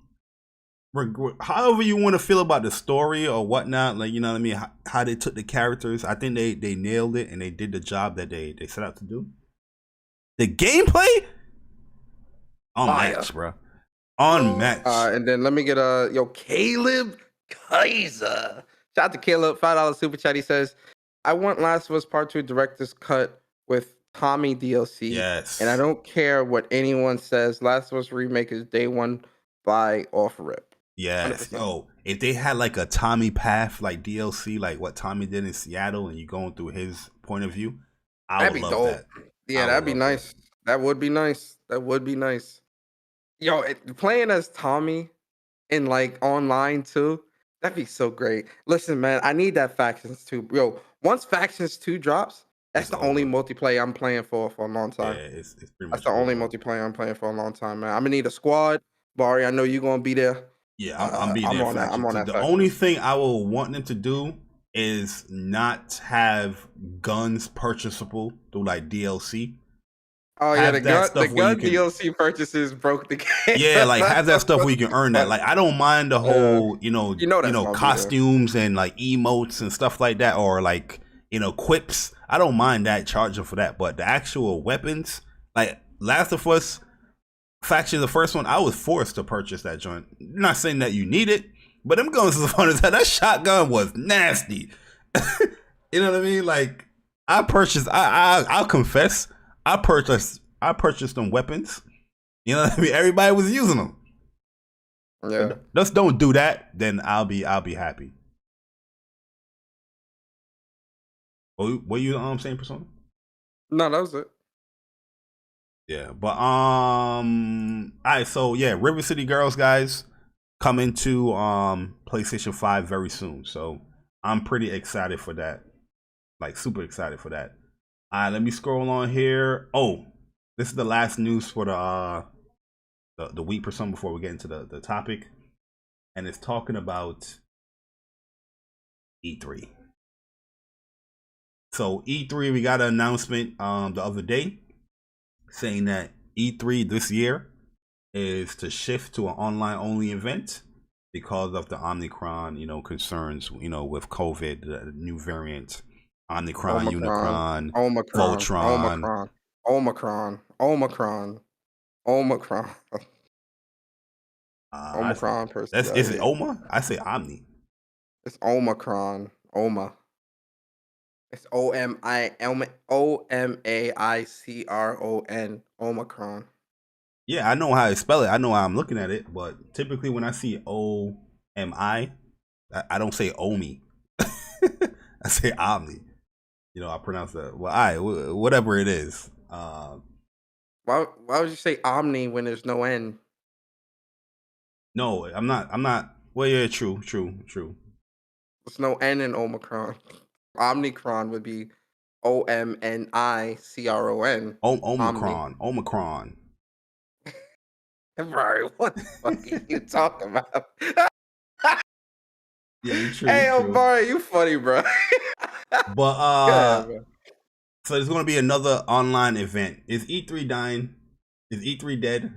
however you want to feel about the story or whatnot, like, you know what I mean, how they took the characters, I think they nailed it and they did the job that they set out to do. The gameplay, unmatched, bro. Unmatched. And then let me get Caleb Kaiser. Shout out to Caleb, $5 super chat. He says, I want Last of Us Part 2 director's cut with Tommy DLC. Yes. And I don't care what anyone says. Last of Us remake is day one buy off rip. Yes. 100%. Yo, if they had like a Tommy path, like DLC, like what Tommy did in Seattle, and you going through his point of view, That'd be dope. that. Yeah, that'd be nice. That would be nice. That would be nice. Yo, playing as Tommy in like online too, that'd be so great. Listen, man, I need that Factions 2. Yo, once Factions 2 drops, that's the only multiplayer I'm playing for a long time. Yeah, it's pretty much that's the only multiplayer I'm playing for a long time, man. I'm gonna need a squad. Bari, I know you're gonna be there. Yeah, I'm being there. I'm on that. The only thing I will want them to do is not have guns purchasable through like DLC. Oh yeah, the gun DLC purchases broke the game. Yeah, like have that stuff where you can earn that. Like I don't mind the whole, costumes and like emotes and stuff like that, or like quips. I don't mind that charging for that, but the actual weapons, like Last of Us Faction, the first one, I was forced to purchase that joint. Not saying that you need it, but them guns is fun as hell. That shotgun was nasty. You know what I mean? Like I purchased. I'll confess. I purchased them weapons. You know what I mean? Everybody was using them. Yeah. Just don't do that, then I'll be happy. What you saying, Persona? No, that was it. Yeah, but alright, so yeah, River City Girls, guys, coming to PlayStation 5 very soon. So I'm pretty excited for that. Like super excited for that. Alright, let me scroll on here. Oh, this is the last news for the week or something before we get into the topic. And it's talking about E3. So E3, we got an announcement the other day saying that E3 this year is to shift to an online only event because of the Omicron, concerns, with COVID, the new variant. Omicron, Unicron, Voltron, Omicron. Omicron person. Is it Oma? I say Omni. It's Omicron. It's OMAICRON. Omicron. Yeah, I know how to spell it. I know how I'm looking at it, but typically when I see OMI, I don't say Omi. I say Omni. I pronounce that. Well, whatever it is. Why would you say Omni when there's no N? No, I'm not. Well, yeah, true. There's no N in Omicron. Omnicron would be OMNICRON. Omicron. Bro, what the fuck are you talking about? Yeah, true. Hey, Bari, you funny, bro. But so there's gonna be another online event. Is E3 dying? Is E3 dead?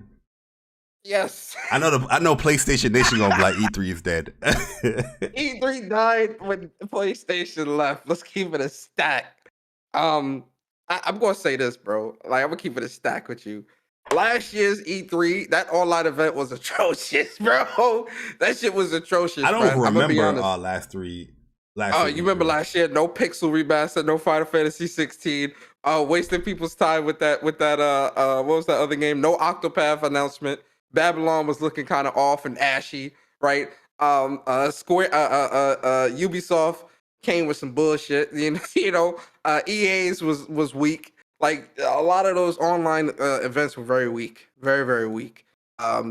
Yes. I know PlayStation Nation gonna be like E3 is dead. E3 died when PlayStation left. Let's keep it a stack. I'm gonna say this, bro. Like I'm gonna keep it a stack with you. Last year's E3, that online event was atrocious, bro. That shit was atrocious. I don't remember last year. You remember last year? No Pixel remaster, no Final Fantasy 16. Wasting people's time with that. What was that other game? No Octopath announcement. Babylon was looking kind of off and ashy, right? Ubisoft came with some bullshit. EA's was weak. Like a lot of those online events were very weak, very very weak.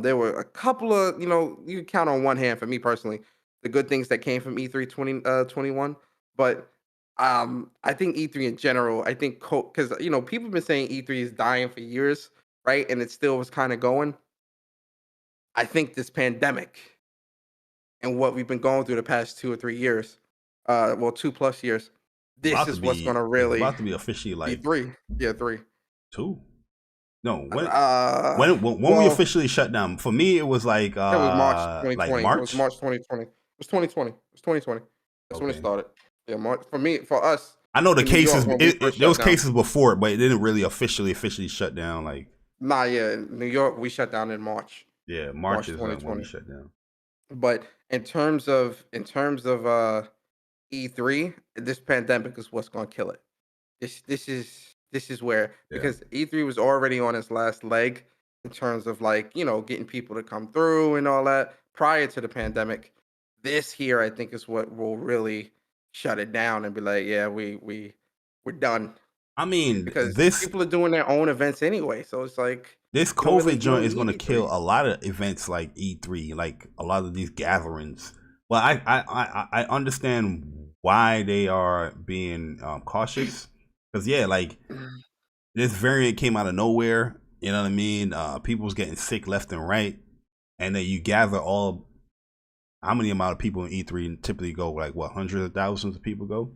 There were a couple of you can count on one hand for me personally the good things that came from E3 2021, but I think E3 in general, I think because people have been saying E3 is dying for years, right? And it still was kind of going. I think this pandemic and what we've been going through the past 2 or 3 years, well 2+ years, this is what's going to it's really about to be officially like E3, yeah 3. 2. No, when we Well, officially shut down? For me, it was like it was March 2020. It was March. March 2020. It was 2020. It was 2020. That's when it Okay. started. Yeah, March for us. I know the in New York, cases. when we first There was shut down. cases before it, but it didn't really officially shut down. Like Nah, yeah, in New York we shut down in March. yeah, March March is when we 2020. shut down. But in terms of E3, this pandemic is what's going to kill it. This is where Yeah. because E3 was already on its last leg in terms of like getting people to come through and all that prior to the pandemic. This here, I think, is what will really shut it down and be like, yeah, we're done I mean, because this people are doing their own events anyway. So it's like you don't COVID really, you joint don't is going to need kill E3. a lot of events like E3, like a lot of these gatherings. Well, I understand why they are being cautious because yeah, like this variant came out of nowhere. You know what I mean? People was getting sick left and right, and then you gather all. How many amount of people in E3 typically go? Like what, hundreds of thousands of people go?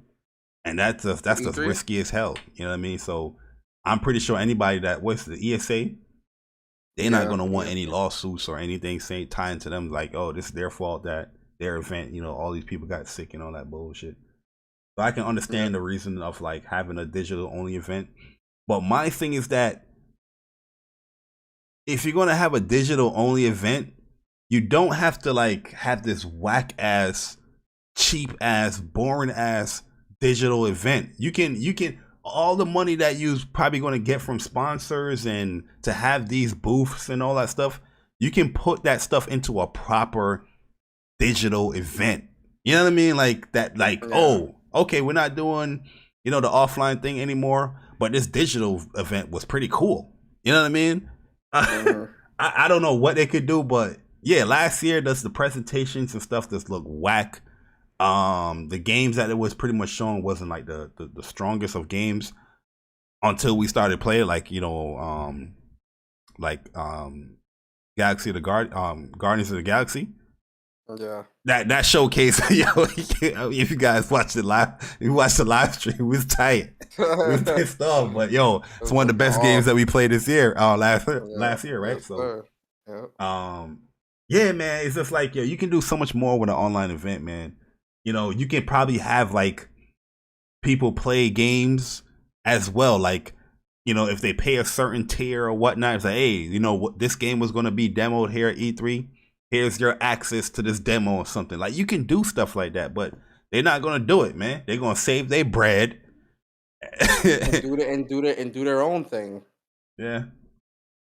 And that's just E3? risky as hell. You know what I mean? So I'm pretty sure anybody that was the ESA, they're not gonna want any lawsuits or anything saying tying to them like, oh, this is their fault that their event, all these people got sick and all that bullshit. So I can understand the reason of like having a digital only event. But my thing is that if you're gonna have a digital only event, you don't have to like have this whack ass, cheap ass, boring ass digital event. You can all the money that you're probably going to get from sponsors and to have these booths and all that stuff, you can put that stuff into a proper digital event. You know what I mean? Like that, like, oh, okay, we're not doing, the offline thing anymore, but this digital event was pretty cool. You know what I mean? I don't know what they could do, but yeah, last year the presentations and stuff just look whack. The games that it was pretty much shown wasn't like the strongest of games until we started playing, like Galaxy of the Guardians of the Galaxy. Yeah. That showcase, if you guys watched the live stream, it was tight. We was pissed off, but it's one of the best games that we played this year. Last year, right? Yes, So, yeah. yeah, man, it's just like you can do so much more with an online event, man. You can probably have like people play games as well, like if they pay a certain tier or whatnot. It's like, hey, what, this game was going to be demoed here at E3. Here's your access to this demo or something. Like you can do stuff like that, but they're not going to do it, man. They're going to save their bread and do their own thing. Yeah.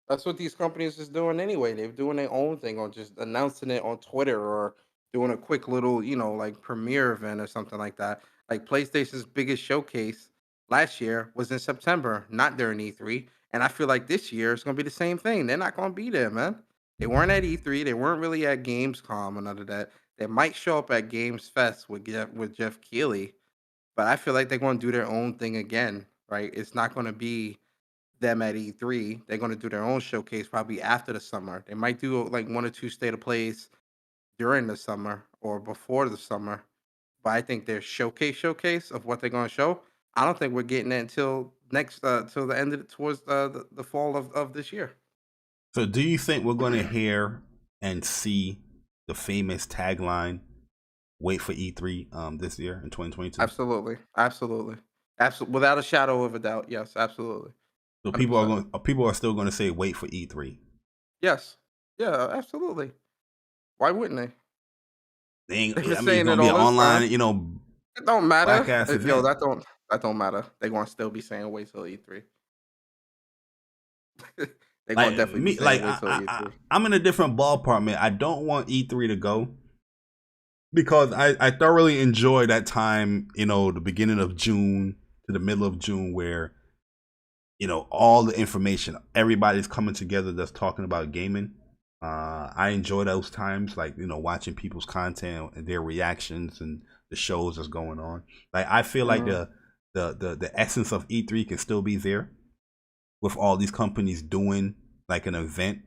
That's what these companies is doing anyway. They're doing their own thing or just announcing it on Twitter or doing a quick little, like premiere event or something like that. Like PlayStation's biggest showcase last year was in September, not during E3. And I feel like this year it's gonna be the same thing. They're not gonna be there, man. They weren't at E3. They weren't really at Gamescom or none of that. They might show up at Games Fest with Jeff Keighley, but I feel like they're gonna do their own thing again, right? It's not gonna be them at E3. They're gonna do their own showcase probably after the summer. They might do like one or two state of plays during the summer or before the summer. But I think their showcase of what they're going to show, I don't think we're getting it until till the end of towards the fall of this year. So do you think we're going to hear and see the famous tagline, wait for E3 this year in 2022? Absolutely. Without a shadow of a doubt. Yes, absolutely. So 100%. people are still going to say wait for E3. Yes. Yeah, absolutely. Why wouldn't they? They've been it's saying going it to be all this online, time. It don't matter. Podcast Yo, event. that don't matter. They're gonna still be saying wait till E3. They're Like gonna definitely me, be saying like wait till E3. I'm in a different ballpark, man. I don't want E3 to go because I thoroughly enjoy that time, the beginning of June to the middle of June where you know, all the information. Everybody's coming together that's talking about gaming. I enjoy those times, like, you know, watching people's content and their reactions and the shows that's going on. Like, I feel like the essence of E3 can still be there with all these companies doing like an event.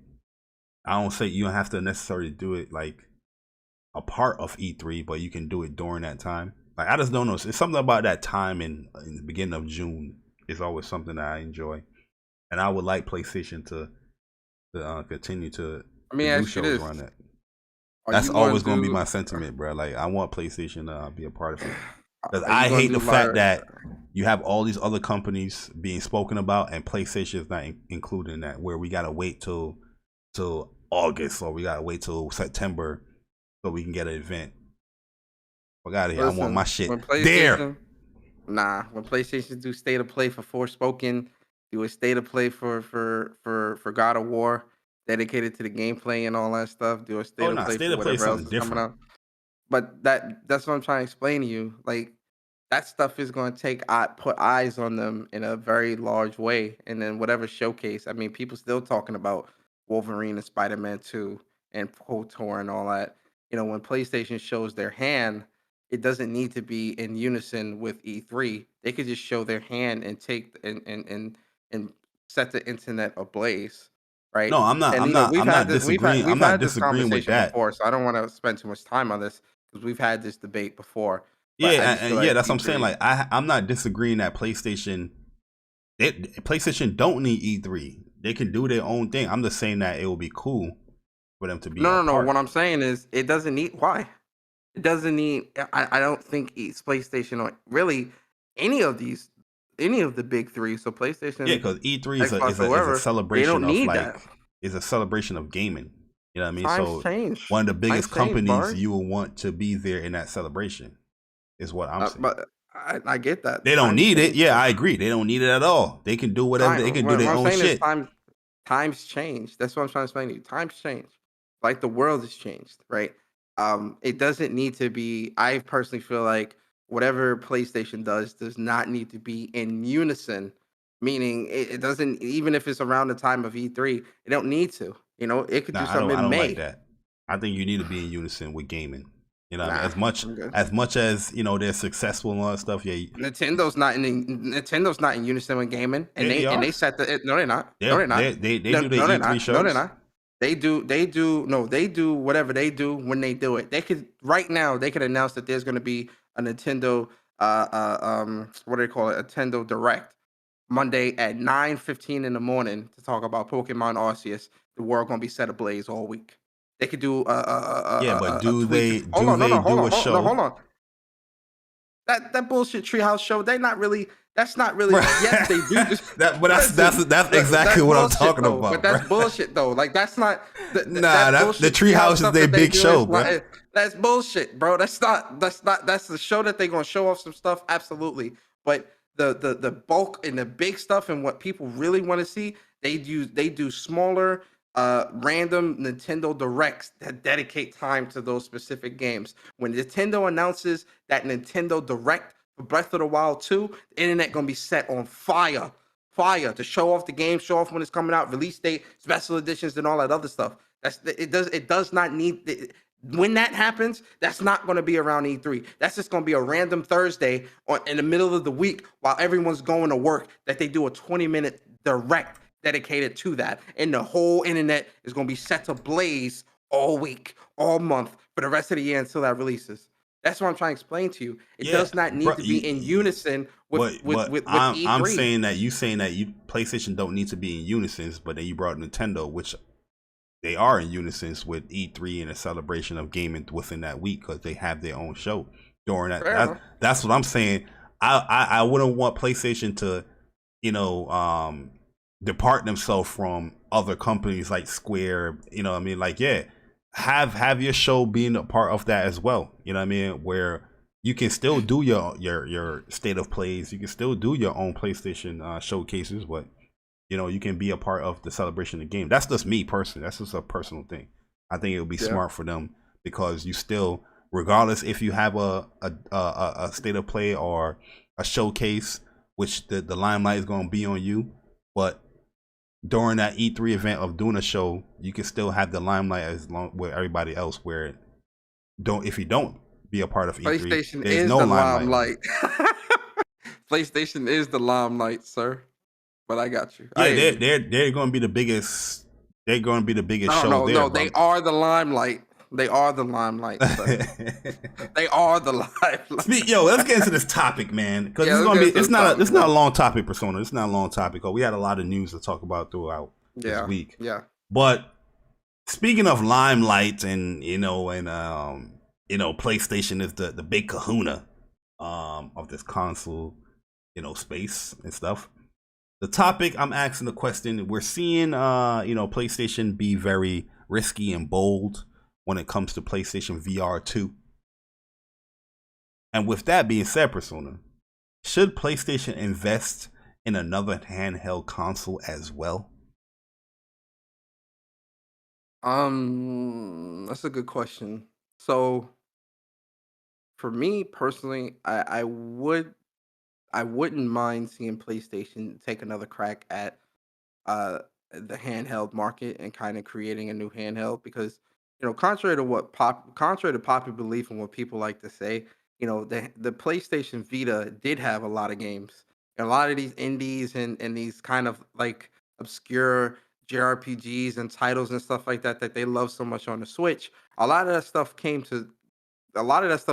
I don't say you don't have to necessarily do it like a part of E3, but you can do it during that time. Like, I just don't know. It's something about that time in the beginning of June is always something that I enjoy, and I would like PlayStation to continue to do shows around that. That's always going to be my sentiment, bro. Like, I want PlayStation to be a part of it. Because I hate the fact that you have all these other companies being spoken about and PlayStation is not included in that, where we got to wait till August or we got to wait till September so we can get an event. Fuck out of here. I want my shit there. Nah, when PlayStation do state of play for Forspoken, do a state of play for God of War, dedicated to the gameplay and all that stuff. Do a state of play for whatever else is coming out. But that's what I'm trying to explain to you. Like, that stuff is going to put eyes on them in a very large way. And then whatever showcase, I mean, people still talking about Wolverine and Spider-Man 2 and KOTOR and all that. You know, when PlayStation shows their hand, it doesn't need to be in unison with E3. They could just show their hand and take and set the internet ablaze, right? No, I'm not. I'm not disagreeing. I'm not disagreeing with that. Before, so I don't want to spend too much time on this because we've had this debate before. Yeah, that's what I'm saying. Like, I'm not disagreeing that PlayStation don't need E3. They can do their own thing. I'm just saying that it will be cool for them to be. No. What I'm saying is, it doesn't need. Why? It doesn't need. I don't think it's PlayStation or really any of the big three. So PlayStation, yeah, because E3 is a celebration of like is a celebration of gaming. You know what I mean? Times change. One of the biggest companies you will want to be there in that celebration is what I'm saying. But I get that. They don't need it. Yeah, I agree. They don't need it at all. They can do whatever. They can do their own shit. Times change. That's what I'm trying to explain to you. Times change. Like, the world has changed, right? It doesn't need to be. I personally feel like whatever PlayStation does not need to be in unison. Meaning, it doesn't. Even if it's around the time of E3, it don't need to. You know, it could do something in May. Like that. I think you need to be in unison with gaming. You know, as much as you know they're successful and all that stuff. Yeah, Nintendo not in unison with gaming, and they set the. No, they're not. No, they're not. They do the E3 shows. No, they're not. They do whatever they do when they do it. They could right now. They could announce that there's going to be a Nintendo what do they call it? A Nintendo Direct Monday at 9:15 in the morning to talk about Pokemon Arceus. The world going to be set ablaze all week. They could do but do they do a show? Hold on. That bullshit Treehouse show. They're not really. That's not really. Yes, they do. That's exactly what I'm talking about. But that's bullshit though. Like, that's not. The Treehouse is their big show, bro. That's bullshit, bro. That's the show that they're gonna show off some stuff. Absolutely, but the bulk and the big stuff and what people really want to see, they do smaller. Random Nintendo Directs that dedicate time to those specific games. When Nintendo announces that Nintendo Direct for Breath of the Wild 2, the internet gonna be set on fire to show off the game, show off when it's coming out, release date, special editions, and all that other stuff. It does not need. When that happens, that's not going to be around E3. That's just going to be a random Thursday or in the middle of the week while everyone's going to work, that they do a 20-minute direct dedicated to that, and the whole internet is going to be set to blaze all week, all month, for the rest of the year until that releases. That's what I'm trying to explain to you. It does not need to be in unison with E3. I'm saying that PlayStation don't need to be in unison, but then you brought Nintendo, which they are in unison with E3 and a celebration of gaming within that week because they have their own show during that. That's what I'm saying. I wouldn't want PlayStation to, depart themselves from other companies like Square, you know what I mean? Like, yeah, have your show being a part of that as well. You know what I mean? Where you can still do your state of plays, you can still do your own PlayStation showcases, but you can be a part of the celebration of the game. That's just me personally. That's just a personal thing. I think it would be smart for them because you still, regardless if you have a state of play or a showcase, which the limelight is going to be on you, but during that E3 event of doing a show, you can still have the limelight as long with everybody else. Where if you don't be a part of E3, PlayStation there's is no the limelight. PlayStation is the limelight, sir. But I got you. Yeah, they're going to be the biggest. They're going to be the biggest show. No, they are the limelight. They are the limelight, sir. They are the limelight. Yo, let's get into this topic, man. Because it's not a long topic, Persona. It's not a long topic. We had a lot of news to talk about throughout this week. Yeah. But speaking of limelight, and PlayStation is the big kahuna of this console, space and stuff. The topic, I'm asking the question, we're seeing PlayStation be very risky and bold when it comes to PlayStation VR2. And with that being said, Persona, should PlayStation invest in another handheld console as well? That's a good question. So for me personally, I wouldn't mind seeing PlayStation take another crack at the handheld market and kind of creating a new handheld, because contrary to popular belief and what people like to say, the PlayStation Vita did have a lot of games, and a lot of these indies and these kind of like obscure JRPGs and titles and stuff like that they love so much on the Switch. A lot of that stuff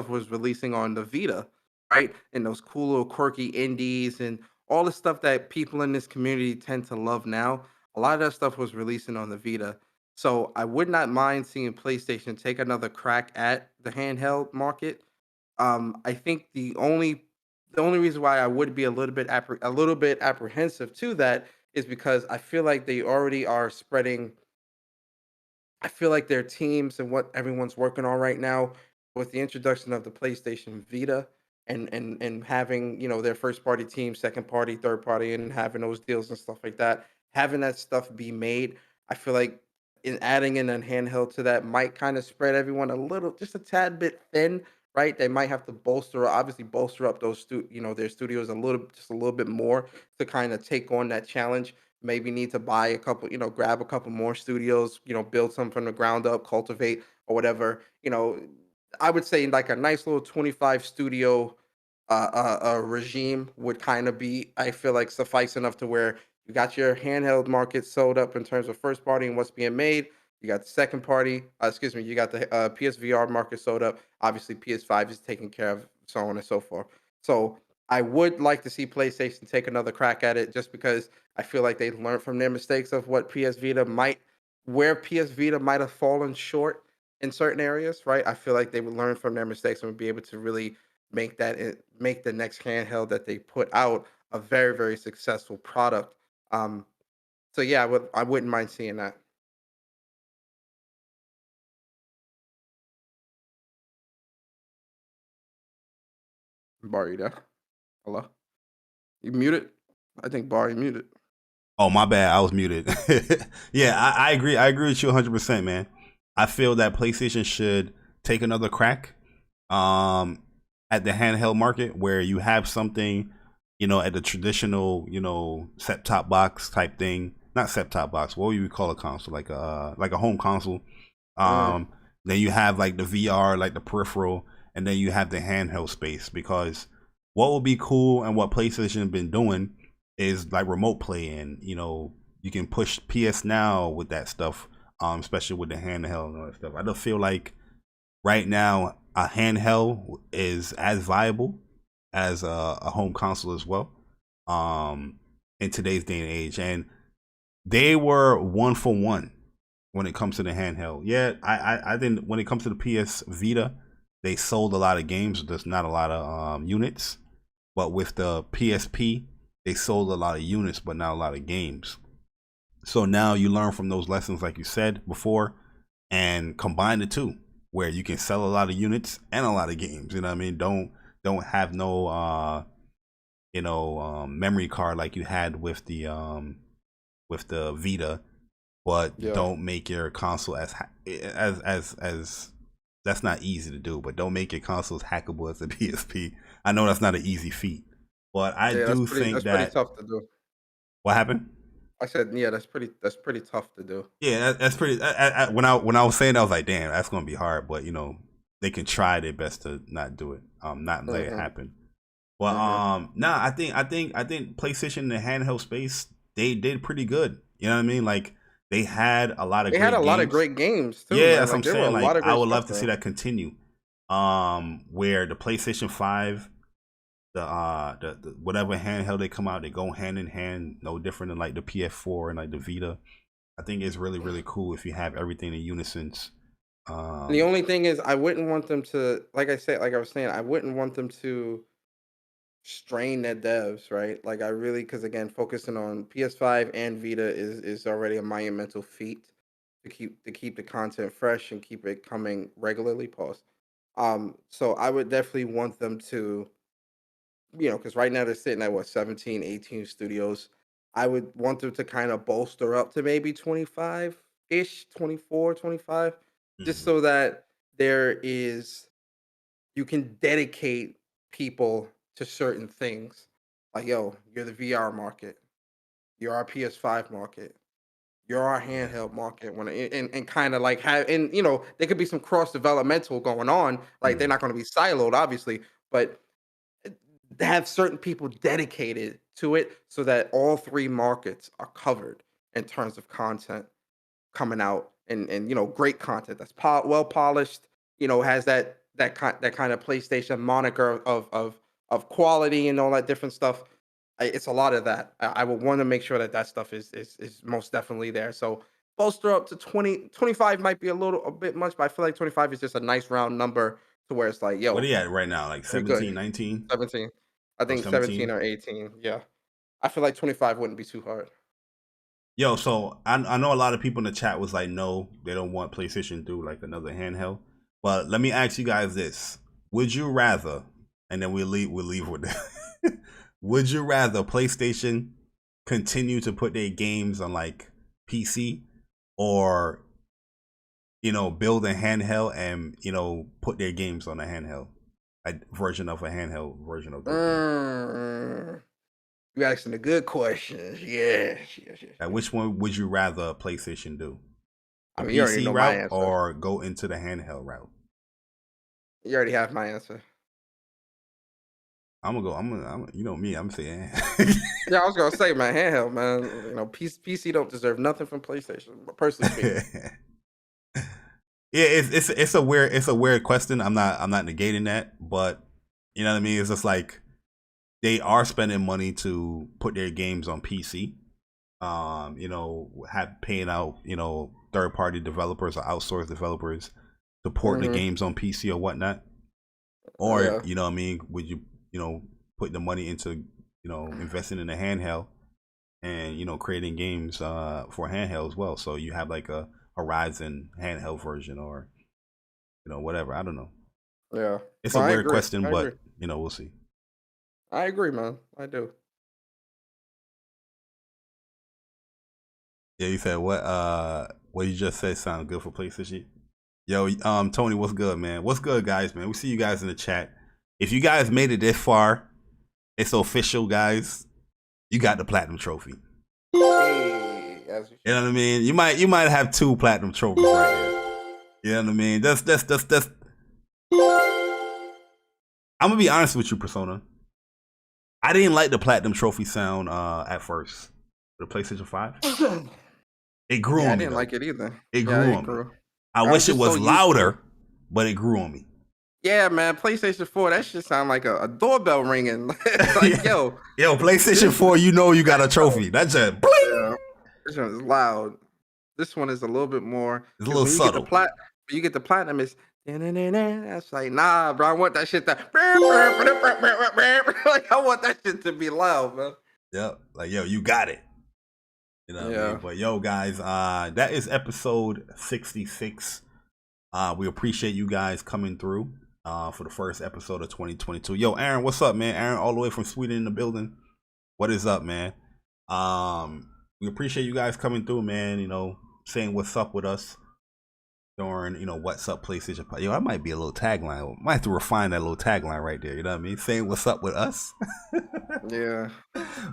was releasing on the Vita, right? And those cool little quirky indies and all the stuff that people in this community tend to love now. A lot of that stuff was releasing on the Vita. So I would not mind seeing PlayStation take another crack at the handheld market. I think the only reason why I would be a little bit apprehensive to that is because I feel like they already are spreading. I feel like their teams and what everyone's working on right now with the introduction of the PlayStation Vita and having their first party team, second party, third party, and having those deals and stuff like that, having that stuff be made, I feel like in adding in a handheld to that might kind of spread everyone just a tad bit thin, right? They might have to bolster up those their studios a little bit more to kind of take on that challenge. Maybe need to buy a couple, grab a couple more studios, build some from the ground up, cultivate or whatever. I would say like a nice little 25 studio regime would kind of be, I feel like, suffice enough to where you got your handheld market sold up in terms of first party and what's being made. You got the second party, you got the PSVR market sold up. Obviously, PS5 is taken care of, so on and so forth. So I would like to see PlayStation take another crack at it, just because I feel like they learned from their mistakes of where PS Vita might have fallen short in certain areas, right? I feel like they would learn from their mistakes and would be able to really make the next handheld that they put out a very, very successful product. So yeah, I wouldn't mind seeing that. Bari, you there? Hello? You muted? I think Bari muted. Oh, my bad. I was muted. Yeah, I agree. I agree with you 100%, man. I feel that PlayStation should take another crack at the handheld market, where you have something, at the traditional, set-top box type thing. Not set-top box. What would you call a console? Like a home console. Then you have like the VR, like the peripheral, and then you have the handheld space. Because what would be cool and what PlayStation has been doing is like remote play, and you can push PS Now with that stuff, especially with the handheld and all that stuff. I don't feel like right now a handheld is as viable as a home console as well, in today's day and age. And they were 1-for-1 when it comes to the handheld. Yeah, I think when it comes to the PS Vita, they sold a lot of games, there's not a lot of units. But with the PSP, they sold a lot of units, but not a lot of games. So now you learn from those lessons, like you said before, and combine the two, where you can sell a lot of units and a lot of games. You know what I mean? Don't have no memory card like you had with the Vita, but don't make your console as that's not easy to do, but don't make your console as hackable as the PSP. I know that's not an easy feat, but I do think that's pretty tough to do. What happened? I said, yeah, that's pretty tough to do. Yeah, that's pretty. When I was saying that, I was like, damn, that's gonna be hard. But you know, they can try their best to not do it, not let it happen. Well, nah, I think PlayStation in the handheld space, they did pretty good. You know what I mean? Like they had a lot of lot of great games too. Yeah, man. that's what I'm saying. Like I would love to there. see that continue. Where the PlayStation 5, the whatever handheld they come out, they go hand in hand, no different than like the PS4 and like the Vita. I think it's really, really cool if you have everything in unison. The only thing is, I wouldn't want them to, like I was saying, I wouldn't want them to strain their devs, right? Like I really, because again, focusing on PS5 and Vita is already a monumental feat to keep the content fresh and keep it coming regularly. Pause. So I would definitely want them to, because right now they're sitting at what 17, 18 studios. I would want them to kind of bolster up to maybe 25 ish, 24, 25, just so that you can dedicate people to certain things. Like, yo, you're the VR market, you're our PS5 market, you're our handheld market. And kind of like have, and there could be some cross developmental going on. Like they're not going to be siloed, obviously, but have certain people dedicated to it so that all three markets are covered in terms of content coming out, and great content that's well polished, has that kind of PlayStation moniker of quality and all that different stuff. It's a lot of that. I would want to make sure that stuff is most definitely there. So bolster up to 20, 25 might be a bit much, but I feel like 25 is just a nice round number to where it's like, yo, what are you at right now? Like 17, 19? 17. I think 17 or 18. Yeah. I feel like 25 wouldn't be too hard. Yo, so I know a lot of people in the chat was like, no, they don't want PlayStation to do like another handheld. But let me ask you guys this: would you rather? And then we'll leave with that. Would you rather PlayStation continue to put their games on like PC, or build a handheld and put their games on a handheld, a version of the You're asking the good questions. Yes. Which one would you rather PlayStation do? I mean, you already know my answer. Or go into the handheld route? You already have my answer. I'm you know me, I'm saying. Yeah, I was gonna say, man, handheld, man. PC don't deserve nothing from PlayStation, personally speaking. Yeah, it's a weird question. I'm not negating that, but you know what I mean. It's just like they are spending money to put their games on PC. Paying out third party developers or outsourced developers to port the games on PC or whatnot. Or you know what I mean? Would you put the money into investing in a handheld and creating games for handheld as well? So you have like a Horizon handheld version, or whatever. I don't know. Yeah, it's a weird question, but we'll see. I agree, man. I do. Yeah, you said what you just said sounded good for PlayStation. Yo, Tony, what's good, man? What's good, guys, man? We see you guys in the chat. If you guys made it this far, it's official, guys. You got the platinum trophy. Hey, you know what I mean? You might have 2 platinum trophies right there. You know what I mean? That's I'm gonna be honest with you, Persona. I didn't like the platinum trophy sound at first for the PlayStation 5. It grew on me. I didn't like it either. It grew on me. I wish it was louder, but it grew on me. Yeah, man, PlayStation 4, that shit sound like a doorbell ringing. Like, yo, PlayStation 4, you got a trophy. That's just bling. Yeah, this one is loud. This one is a little bit more. It's a little subtle. You get the platinum, it's that's like, nah, bro. I want that shit like, I want that shit to be loud, man. Yep, like, yo, you got it. You know what I mean? But yo, guys, that is episode 66. We appreciate you guys coming through for the first episode of 2022. Yo, Aaron, what's up, man? Aaron, all the way from Sweden in the building. What is up, man? We appreciate you guys coming through, man. Saying what's up with us. during, what's up PlayStation. Yo, that might be a little tagline. Might have to refine that little tagline right there. You know what I mean? Saying what's up with us. Yeah.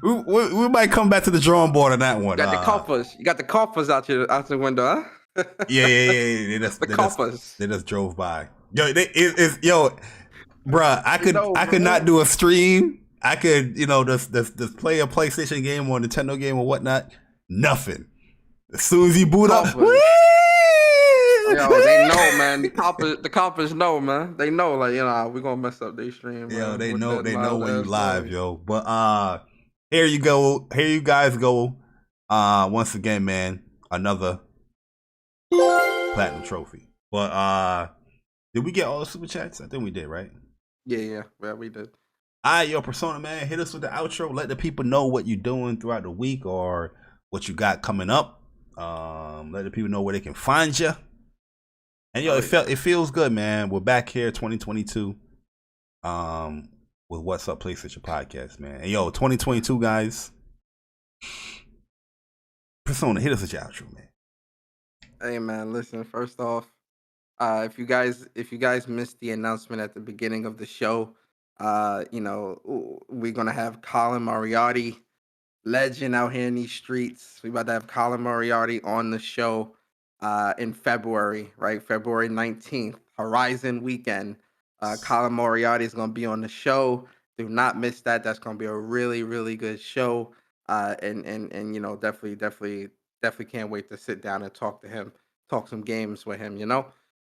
We might come back to the drawing board on that one. You got the coffers. You got the coffers out the window, huh? Yeah. They just drove by. Yo, bruh, I could not do a stream. I could, just play a PlayStation game or a Nintendo game or whatnot. Nothing. As soon as you boot up, Yo, they know, man. The coppers know, man. They know, like, we're gonna mess up their stream. Yo, man. they know when you live, noise. yo. But here you go. Here you guys go. Once again, man, another platinum trophy. But did we get all the super chats? I think we did, right? Yeah, we did. All right, yo, Persona, man, hit us with the outro. Let the people know what you're doing throughout the week or what you got coming up. Let the people know where they can find you. And yo, it feels good, man. We're back here, 2022, with What's Up PlayStation Podcast, man. And yo, 2022, guys. Persona, hit us with your outro, man. Hey, man, listen. First off, if you guys missed the announcement at the beginning of the show, we're gonna have Colin Moriarty, legend out here in these streets. We about to have Colin Moriarty on the show in February, right? February 19th, Horizon weekend. Colin Moriarty is gonna be on the show. Do not miss that. That's gonna be a really, really good show. And definitely can't wait to sit down and talk to him, talk some games with him.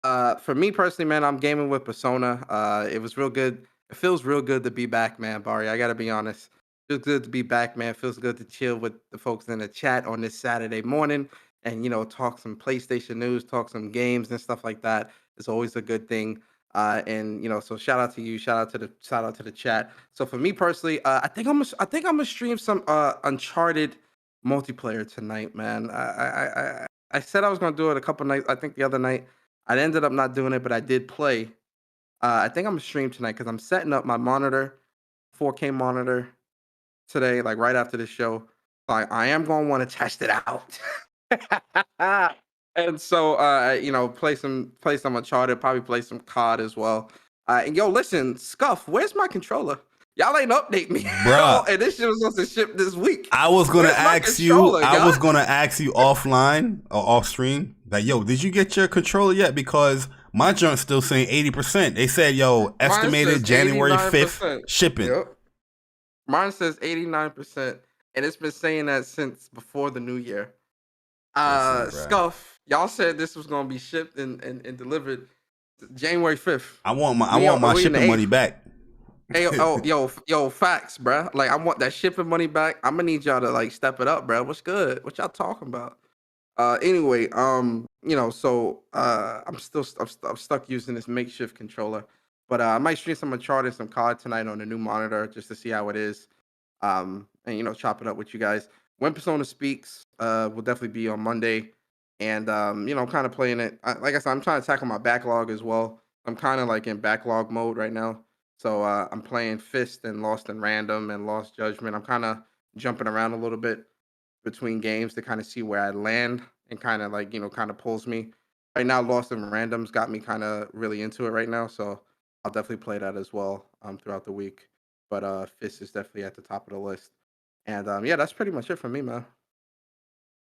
For me personally, man, I'm gaming with Persona. It was real good. It feels real good to be back, man, Bari. I gotta be honest. Feels good to be back, man. Feels good to chill with the folks in the chat on this Saturday morning and talk some PlayStation news, talk some games and stuff like that. It's always a good thing. So shout out to you, shout out to the chat. So for me personally, I think I'm gonna stream some Uncharted multiplayer tonight, man. I said I was gonna do it a couple nights. I think the other night I ended up not doing it, but I did play. I think I'm gonna stream tonight because I'm setting up my monitor, 4K monitor today, like right after the show. I am gonna want to test it out. And so play some Uncharted, probably play some COD as well. And yo, listen, Scuff, where's my controller? Y'all ain't update me, bro. And this shit was supposed to ship this week. I was gonna ask you offline or off stream, like, yo, did you get your controller yet? Because my junk's still saying 80%. They said, yo, estimated January 5th shipping. Yep. Mine says 89%, and it's been saying that since before the new year. Scuff, y'all said this was gonna be shipped and delivered January 5th. I want my shipping money back. Hey, yo, facts, bruh. Like, I want that shipping money back. I'm gonna need y'all to like step it up, bruh. What's good? What y'all talking about? Anyway, I'm stuck using this makeshift controller, but I might stream some Uncharted, some COD tonight on the new monitor just to see how it is, and chop it up with you guys. When Persona speaks, will definitely be on Monday, and I'm kind of playing it. Like I said, I'm trying to tackle my backlog as well. I'm kind of like in backlog mode right now, so I'm playing Fist and Lost in Random and Lost Judgment. I'm kind of jumping around a little bit between games to kind of see where I land and kind of like, kind of pulls me. Right now, Lost in Random's got me kind of really into it right now, so I'll definitely play that as well throughout the week. But Fist is definitely at the top of the list. And that's pretty much it for me, man.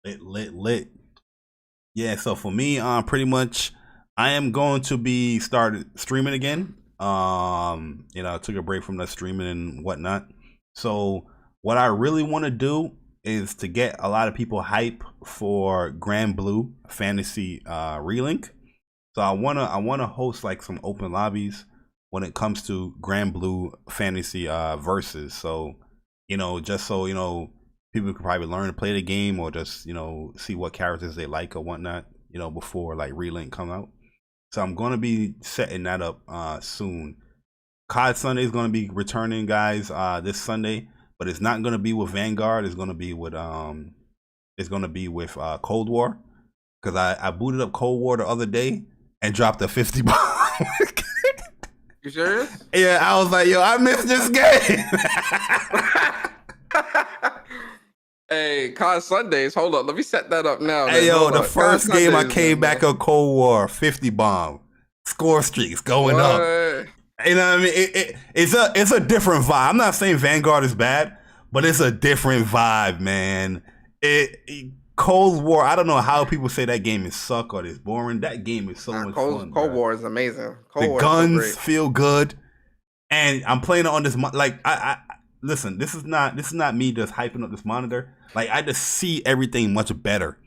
Lit. Yeah, so for me, pretty much I am going to be started streaming again. I took a break from the streaming and whatnot. So what I really want to do is to get a lot of people hype for Grand Blue Fantasy Relink. So I wanna host like some open lobbies when it comes to Grand Blue Fantasy versus. So just so people can probably learn to play the game or just see what characters they like or whatnot before like Relink come out. So I'm gonna be setting that up soon. COD Sunday is gonna be returning, guys, this Sunday, but it's not gonna be with Vanguard. It's gonna be with Cold War, because I booted up Cold War the other day and dropped a 50 bomb. You serious? Yeah, I was like, yo, I missed this game. Hey, COD Sundays. Hold up. Let me set that up now. Hey, yo, the first game I Sundays, came back of Cold War, 50 bomb. Score streaks going up. You know what I mean? It's a different vibe. I'm not saying Vanguard is bad, but it's a different vibe, man. Cold War, I don't know how people say that game is suck or it's boring. That game is so much fun. Cold War is amazing. The guns feel good. And I'm playing it on this, like, I listen, this is not me just hyping up this monitor. Like, I just see everything much better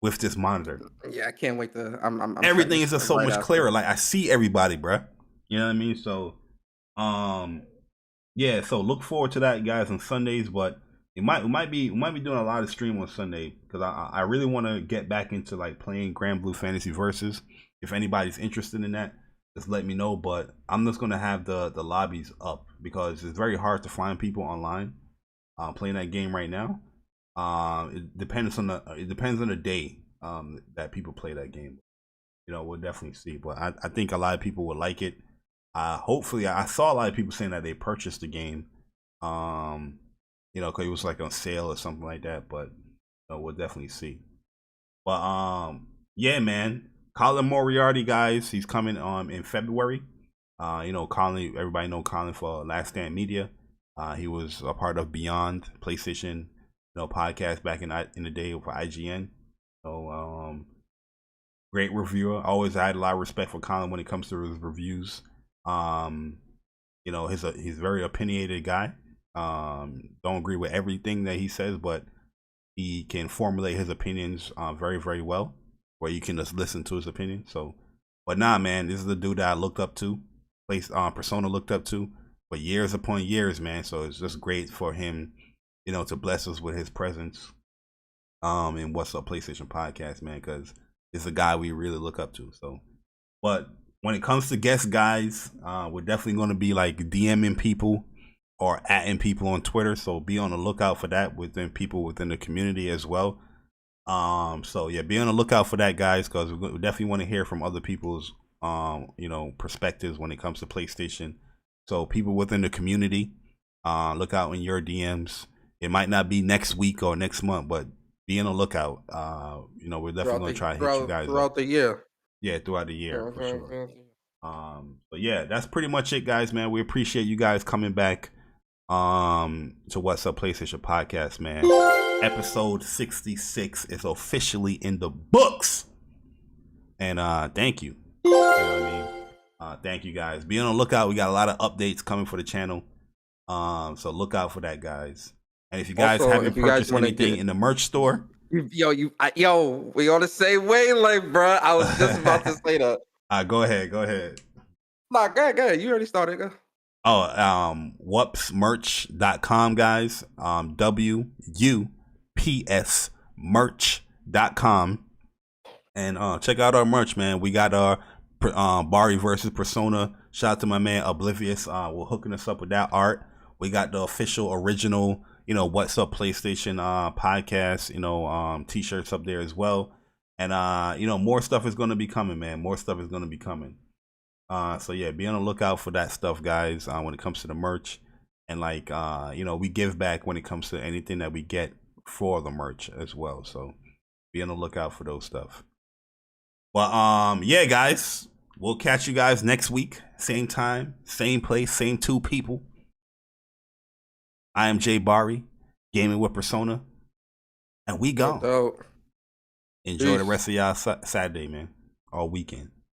with this monitor. Yeah, I can't wait to. I'm everything is just so much clearer. Like, I see everybody, bruh. You know what I mean? So, yeah. So look forward to that, guys, on Sundays. But we might be doing a lot of stream on Sunday because I really want to get back into like playing Grand Blue Fantasy Versus. If anybody's interested in that, just let me know. But I'm just gonna have the lobbies up because it's very hard to find people online playing that game right now. It depends on the day that people play that game. You know, we'll definitely see. But I think a lot of people would like it. Hopefully, I saw a lot of people saying that they purchased the game. You know, because it was like on sale or something like that. But we'll definitely see. But yeah, man. Colin Moriarty, guys, he's coming in February. You know, Colin, everybody know Colin for Last Stand Media. He was a part of Beyond PlayStation, podcast back in the day for IGN. So great reviewer. I always had a lot of respect for Colin when it comes to his reviews. You know, he's a very opinionated guy. Don't agree with everything that he says, but he can formulate his opinions very, very well, where you can just listen to his opinion. So, but nah, man, this is the dude that I looked up to, Persona looked up to for years upon years, man. So it's just great for him, to bless us with his presence in What's Up PlayStation podcast, man, because it's a guy we really look up to. So, but when it comes to guests, guys, we're definitely going to be like DMing people or atting people on Twitter. So be on the lookout for that within people within the community as well. So yeah, be on the lookout for that, guys, because we definitely want to hear from other people's perspectives when it comes to PlayStation. So people within the community, look out in your DMs. It might not be next week or next month, but be on the lookout. We're definitely going to try to hit you guys throughout the year. Yeah, throughout the year, for sure. But yeah, that's pretty much it, guys, man. We appreciate you guys coming back to What's Up PlayStation podcast, man. Episode 66 is officially in the books. And thank you. You know what I mean? Thank you, guys. Be on the lookout. We got a lot of updates coming for the channel. So look out for that, guys. And if you guys haven't purchased anything in the merch store, we on the same wavelength, bro. I was just about to say that. Go ahead. Nah, go ahead. You already started. Go. WUPSmerch.com, guys. WUPSmerch.com. And check out our merch, man. We got our Bari versus Persona. Shout out to my man Oblivious. We're hooking us up with that art. We got the official original, What's Up PlayStation podcast, t-shirts up there as well. And more stuff is gonna be coming, man. More stuff is gonna be coming. So yeah, be on the lookout for that stuff, guys, when it comes to the merch. And we give back when it comes to anything that we get for the merch as well. So be on the lookout for those stuff. But yeah, guys, we'll catch you guys next week. Same time, same place, same two people. I am Jay Bari, Gaming with Persona. And we gone. Enjoy the rest of y'all Saturday, man. All weekend.